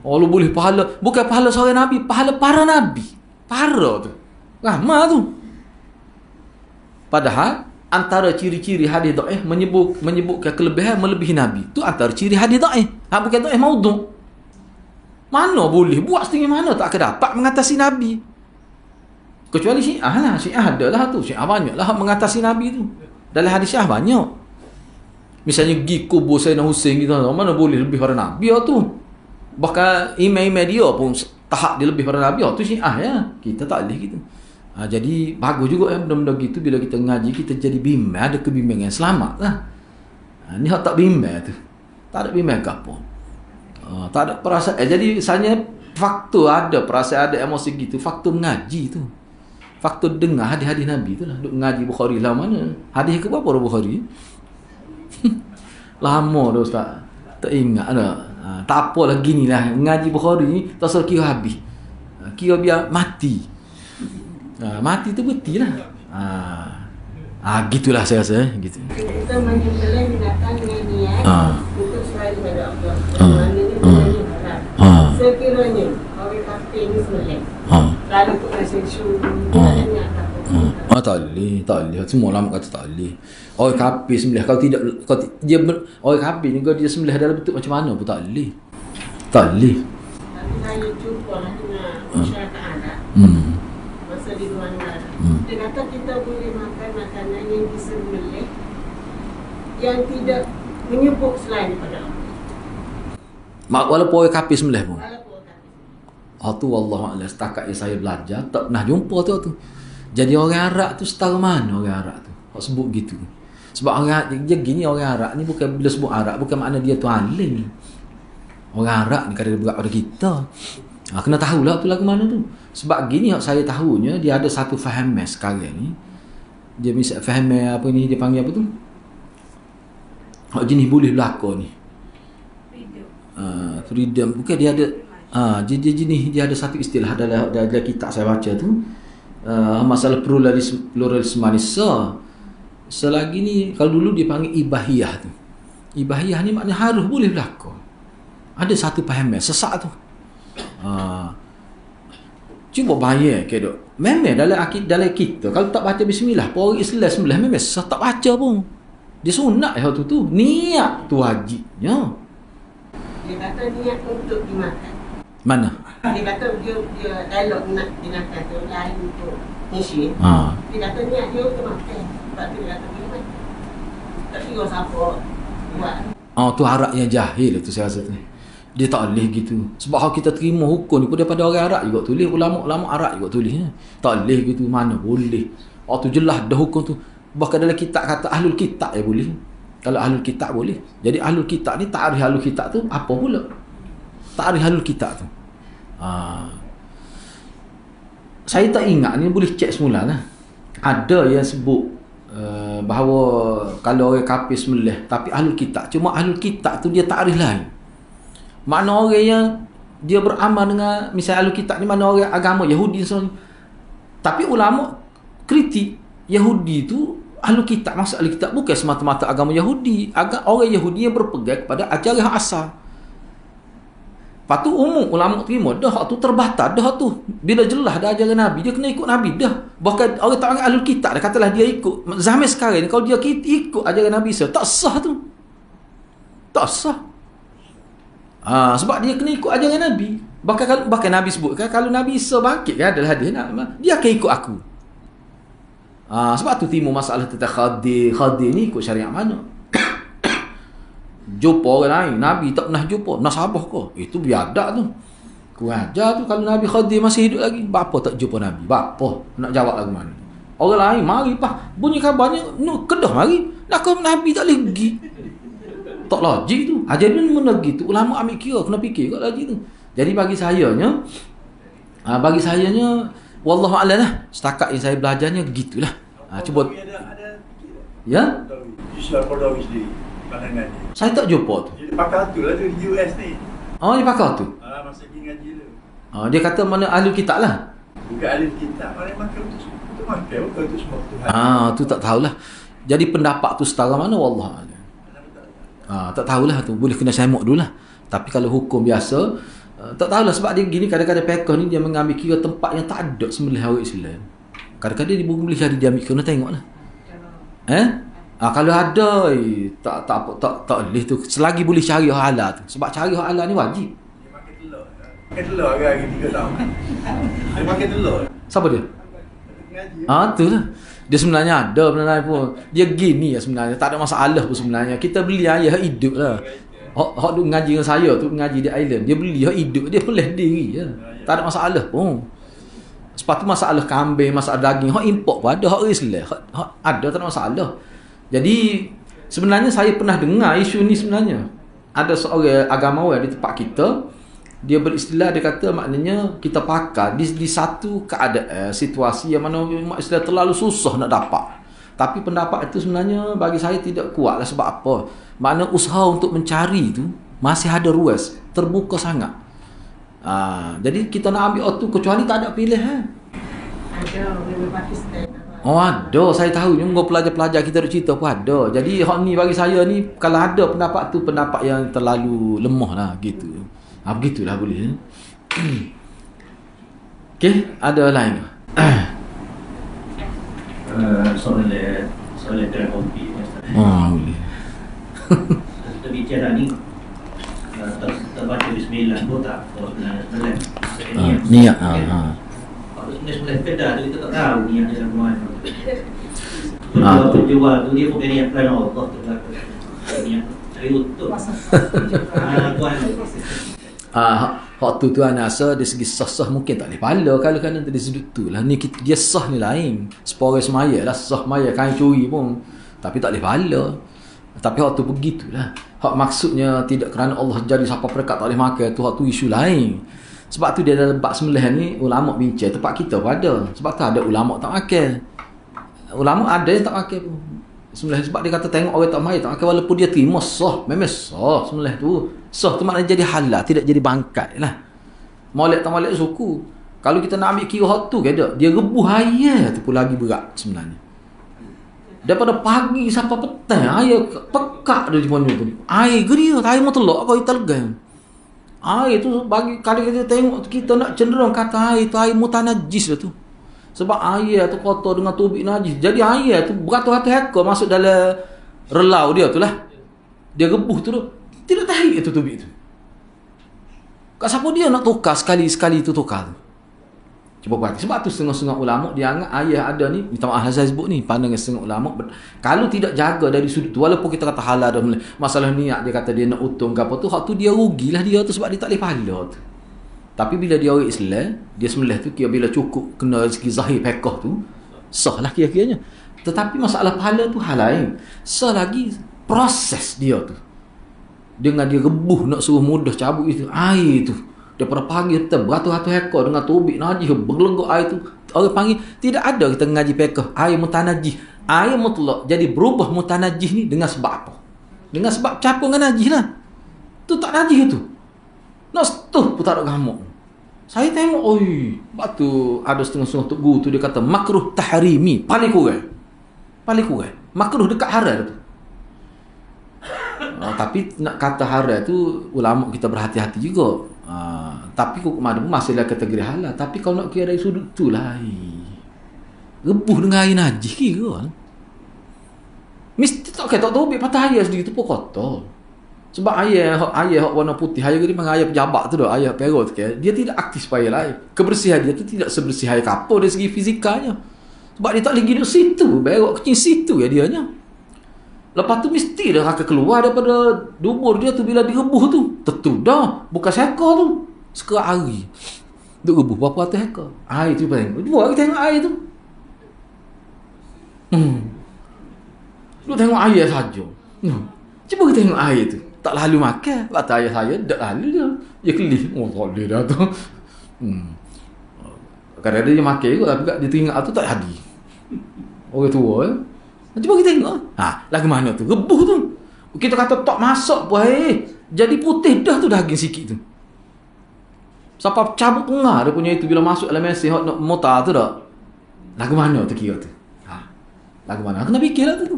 Allah boleh pahala. Bukan pahala seorang Nabi, pahala para Nabi. Para tu. Ramah tu. Padahal antara ciri-ciri hadis dhaif menyebutkan kelebihan melebihi Nabi. Tu antara ciri hadis dhaif. Bukan dhaif maudhu'. Mana boleh buat setinggi mana tak akan dapat mengatasi Nabi. Kecuali Syiah lah. Syiah adalah tu. Syiah banyak lah mengatasi Nabi tu. Dalam hadis Syiah banyak. Misalnya pergi kubur Sayyidina Husain kita mana boleh lebih pada Nabi tu. Bahkan imam-imam dia pun tahap dia lebih pada Nabi tu Syiah ya. Kita tak boleh gitu. Jadi bagus juga benda-benda gitu bila kita ngaji kita jadi bimbang, ada kebimbangan selamat lah. Ni hak tak bimbang tu. Tak ada bimbang ke apa. Tak ada perasaan. Jadi misalnya faktor ada perasaan ada emosi gitu, faktor mengaji tu. Faktor dengar hadis-hadis Nabi tu lah. Duk ngaji Bukhari lah mana. Hadis ke berapa Bukhari? Lama dah Ustaz. Tak ingat dah. Tak apalah gini lah. Ngaji Bukhari ni tak suruh kira habis. Kira biar mati. Mati tu betul lah. Gitulah saya rasa gitu. Kita menyembelih binatang dengan niat untuk selain pada Allah. Maknanya sekiranya orang kafir ni sembelih. Lalu untuk rasa syukur niat tak boleh. Semua ulama kata tak boleh. Orang kafir sembelih kalau tidak dia orang kafir juga dia sembelih dalam bentuk macam mana pun tak boleh. Tak boleh. Tapi saya jumpa dengan masyarakat Arab. Masa di luar negara. Dia kata kita boleh makan makanan yang disembelih yang tidak menyebut selain daripada Allah. Walaupun orang kafir sembelih pun. Tu wallahualam setakat yang saya belajar tak pernah jumpa tu. Jadi orang Arab tu setara mana orang Arab tu? Hak sebut gitu. Sebab orang dia gini orang Arab ni bukan bila sebut Arab bukan makna dia tu alim. Orang Arab ni kadang berat pada kita. Kena tahulah tu lagu mana tu. Sebab gini saya tahunya dia ada satu faham sekarang ni. Dia misal faham apa ni dia panggil apa tu? Hak jenis boleh berlaku ni. Freedom. Bukan dia ada jenis dia ada satu istilah dalam kitab saya baca tu. Masalah pluralisme manusia. Selagi ni kalau dulu dia panggil ibahiyah tu. Ibahiyah ni maknanya harus boleh berlaku. Ada satu faham sesak tu. Cuba bayar ke dok. Memang dalam kita kalau tak baca bismillah, orang Islam sembelah memang tak baca pun. Dia sunat tu. Niat tu wajibnya. Dia kata niat untuk dimakan. Mana? Dia kata dia dialog nak dimakan tu lain untuk ngisi. Dia kata niat dia untuk makan. Sebab tu dia kata dia makan. Tak kira siapa buat. Tu Arabnya jahil tu saya rasa tu. Dia tak boleh gitu. Sebab kalau kita terima hukum ni pun daripada orang Arab juga tulis, ulama-ulama Arab juga tulis. Tak boleh gitu, mana boleh. Tu jelas dah hukum tu. Bahkan dalam kitab kata ahlul kitab boleh. Kalau ahlul kitab boleh. Jadi ahlul kitab ni takrif ahlul kitab tu apa pula? Takrif ahlul kitab tu. Saya tak ingat ni, boleh cek semula lah. Ada yang sebut bahawa kalau orang kafir sembelih tapi ahlul kitab, cuma ahlul kitab tu dia takrif lain. Mana orang yang dia beramal dengan misalnya ahlul kitab ni mana orang agama Yahudi misalnya. Tapi ulama kritik Yahudi tu ahlul kitab, maksud ahlul kitab bukan semata-mata agama Yahudi, orang Yahudi yang berpegang kepada ajaran asal. Lepas tu umum ulama terima dah hak tu terbatas dah tu. Bila jelas dah ajaran Nabi, dia kena ikut Nabi dah. Bahkan orang tak panggil ahlul kitab dah katalah dia ikut. Zaman sekarang ni kalau dia ikut ajaran Nabi tak sah tu. Tak sah. Sebab dia kena ikut ajaran Nabi. Bahkan Nabi sebut kalau Nabi Isa bangkit kan adalah dia akan ikut aku. Sebab tu timbul masalah tentang khadir ni ikut syariat mana. Jumpa orang lain, Nabi tak pernah jumpa, nasabah kau. Itu biadab tu. Kurang ajar tu kalau Nabi Khadir masih hidup lagi. Bapa tak jumpa Nabi? Bapa nak jawab lagu mana? Orang lain mari bunyi khabarnya Kedah mari. Lah kau Nabi tak boleh pergi. Tak logik tu. Jadi mana gitu ulama ambil kira, kena fikir kat logik tu. Jadi bagi sayanya wallahu a'lam lah. Setakat yang saya belajarnya gitulah. Cuba ya? Islam Qadawi sendiri pandangan dia. Saya tak jumpa tu. Dia pakar tu lah tu di US ni. Dia pakar tu. Masa pergi ngaji tu. Dia kata mana ahlul kitab lah. Bukan ahlul kitab, mana makan untuk makan bukan untuk semua Tuhan. Tu tak tahulah. Jadi pendapat tu setara mana wallah a'lam. Tak tahulah tu, boleh kena semok dulu lah. Tapi kalau hukum biasa tak tahulah sebab dia gini kadang-kadang pekah ni dia mengambil kira tempat yang tak ada sembelih orang Islam. Kadang-kadang dia boleh cari dia ambil kena tengoklah. Kalau ada tak boleh tu selagi boleh cari halal tu. Sebab cari halal ni wajib. Dia makan telur. Makan telur hari 3 tahun. Dia makan telur. Siapa dia? Tu lah. Dia sebenarnya ada benar pun. Dia gini sebenarnya. Tak ada masalah pun sebenarnya. Kita beli ayah hidup lah. Hak tu ngaji dengan saya tu, ngaji di Island. Dia beli hak hidup. Dia pelih diri je. Tak ada masalah pun. Sebab tu masalah kambing, masalah daging. Hak import pun ada. Hak Islam. Hak ada, tak ada masalah. Jadi sebenarnya saya pernah dengar isu ni sebenarnya. Ada seorang agamawan di tempat kita. Dia beristilah, dia kata maknanya kita pakai di satu keadaan situasi yang mana umat Islam terlalu susah nak dapat. Tapi pendapat itu sebenarnya bagi saya tidak kuat lah. Sebab apa? Makna usaha untuk mencari tu masih ada ruas, terbuka sangat. Jadi kita nak ambil tu kecuali tak ada pilihan. Ada orang Pakistan. Ada, saya tahu juga pelajar-pelajar kita duk cerita pun ada. Jadi hak ni bagi saya ni kalau ada pendapat tu pendapat yang terlalu lemah lah gitu. Begitulah boleh. Okey, ada lain ke? Soal kopi. Boleh. Kita bicara ni terbaca bismillah pun tak boleh. Niat. Kalau bismillah beda tu kita tak tahu niat dia macam mana. Kalau penjual tu dia bukan niat kerana Allah tu lah. Niat cari untung. Hak tu anak rasa dari segi sah mungkin tak boleh pahala kalau kan dari sudut tu lah. Ni dia sah ni lain. Separa semaya lah sah maya kain curi pun. Tapi tak boleh pahala. Tapi hak tu begitulah. Hak maksudnya tidak kerana Allah jadi siapa perekat tak boleh makan tu hak tu isu lain. Sebab tu dia dalam bab sembelihan ni ulama bincang, tempat kita pun ada. Sebab tu ada ulama tak makan. Ulama ada yang tak makan pun. Sembelihan sebab dia kata tengok orang tak mai tak makan walaupun dia terima sah, memang sah sembelihan tu. Sah tu maknanya jadi halal, tidak jadi bangkai lah. Molek tak molek suku. Kalau kita nak ambil kira hak tu ke dia rebuh air tu pun lagi berat sebenarnya. Daripada pagi sampai petang air pekak dia macam tu. Air geria, air mau telak apa kita legang. Air tu bagi kalau kita tengok kita nak cenderung kata air tu air mutanajis dah tu. Sebab air tu kotor dengan tubik najis. Jadi air tu beratus-ratus ekor masuk dalam relau dia tu lah. Dia rebuh tu tidak tarik tu tubik tu. Kat siapa dia nak tukar sekali-sekali tu tukar tu. Cuba perhati. Sebab tu setengah-setengah ulama dia anggap ayah ada ni, minta maaf saya sebut ni, pandangan setengah ulama kalau tidak jaga dari sudut tu, walaupun kita kata halal dah mulai masalah niat, dia kata dia nak untung ke apa tu, hak tu dia rugilah dia tu sebab dia tak boleh pahala tu. Tapi bila dia orang Islam, dia sembelih tu kira bila cukup kena rezeki zahir fiqh tu sah lah kira-kiranya. Tetapi masalah pahala tu hal lain. Sah lagi proses dia tu. Dengan dia rebuh nak suruh mudah cabut itu air tu daripada pagi kita beratus-ratus ekor dengan tubik najis berlenggok air tu. Orang panggil tidak ada kita ngaji fiqh air mutanajis, air mutlak jadi berubah mutanajis ni dengan sebab apa? Dengan sebab campur dengan najis lah. Tu tak najis tu. Nak setuh pun tak ada gamuk. Saya tengok sebab tu ada setengah-setengah tok guru tu dia kata makruh tahrimi paling kurang makruh dekat haram tu. Tapi nak kata haram tu ulama kita berhati-hati juga. Tapi mana pun masih dalam kategori halal. Tapi kalau nak kira dari sudut tu lah rebuh dengan air najis kira mesti tak kata tubik patah air sedikit tu pun kotor. Sebab air hak warna putih air dia panggil air pejabat tu dah, air perut ke dia tidak aktif supaya lain. Kebersihan dia tu tidak sebersih air kapur dari segi fizikalnya. Sebab dia tak lagi duduk situ, berok kecil situ ya dianya. Lepas tu mesti dah akan keluar daripada dubur dia tu bila direbuh tu. Tentu dah. Bukan seekor tu. Sekerat hari. Duk rebuh berapa ratus ekor. Air tu tengok. Dua kita tengok air tu. Duk tengok air saja. Cuba kita tengok air tu. Tak lalu makan. Kata ayah saya, tak lalu dia. Dia kelih. Tak boleh dah tu. Kadang-kadang dia makan juga. Tapi dia teringat tu tak hadi. Orang tua cuba kita tengok. Lagu mana tu? Rebuh tu. Kita kata tak masak pun jadi putih dah tu daging sikit tu. Sampai cabut tengah dia punya itu bila masuk dalam mesin hot nak motor tu dah. Lagu mana tu kira tu? Lagu mana? Kena fikirlah tu.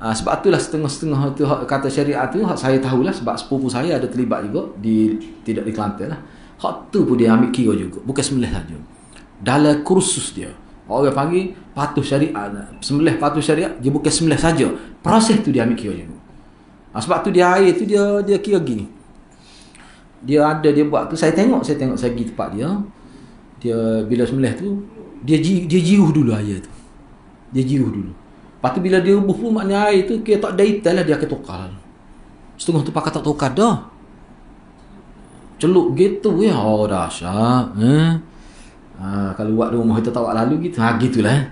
Sebab itulah setengah-setengah tu kata syariat tu hak saya tahulah sebab sepupu saya ada terlibat juga tidak di Kelantan lah. Hak tu pun dia ambil kira juga. Bukan sembelih saja. Dalam kursus dia orang panggil patuh syariat. Sembelih patuh syariat dia bukan sembelih saja. Proses tu dia ambil kira juga. Sebab tu dia air tu dia kira gini. Dia buat tu saya tengok saya pergi tempat dia. Dia bila sembelih tu dia jiruh dulu air tu. Dia jiruh dulu. Lepas tu bila dia rebuh pun maknanya air tu kira tak detail lah dia akan tukar. Setengah tu pakai tak tukar dah. Celup gitu ya. Dahsyat. Kalau buat di rumah kita tak buat lalu gitu. Gitulah.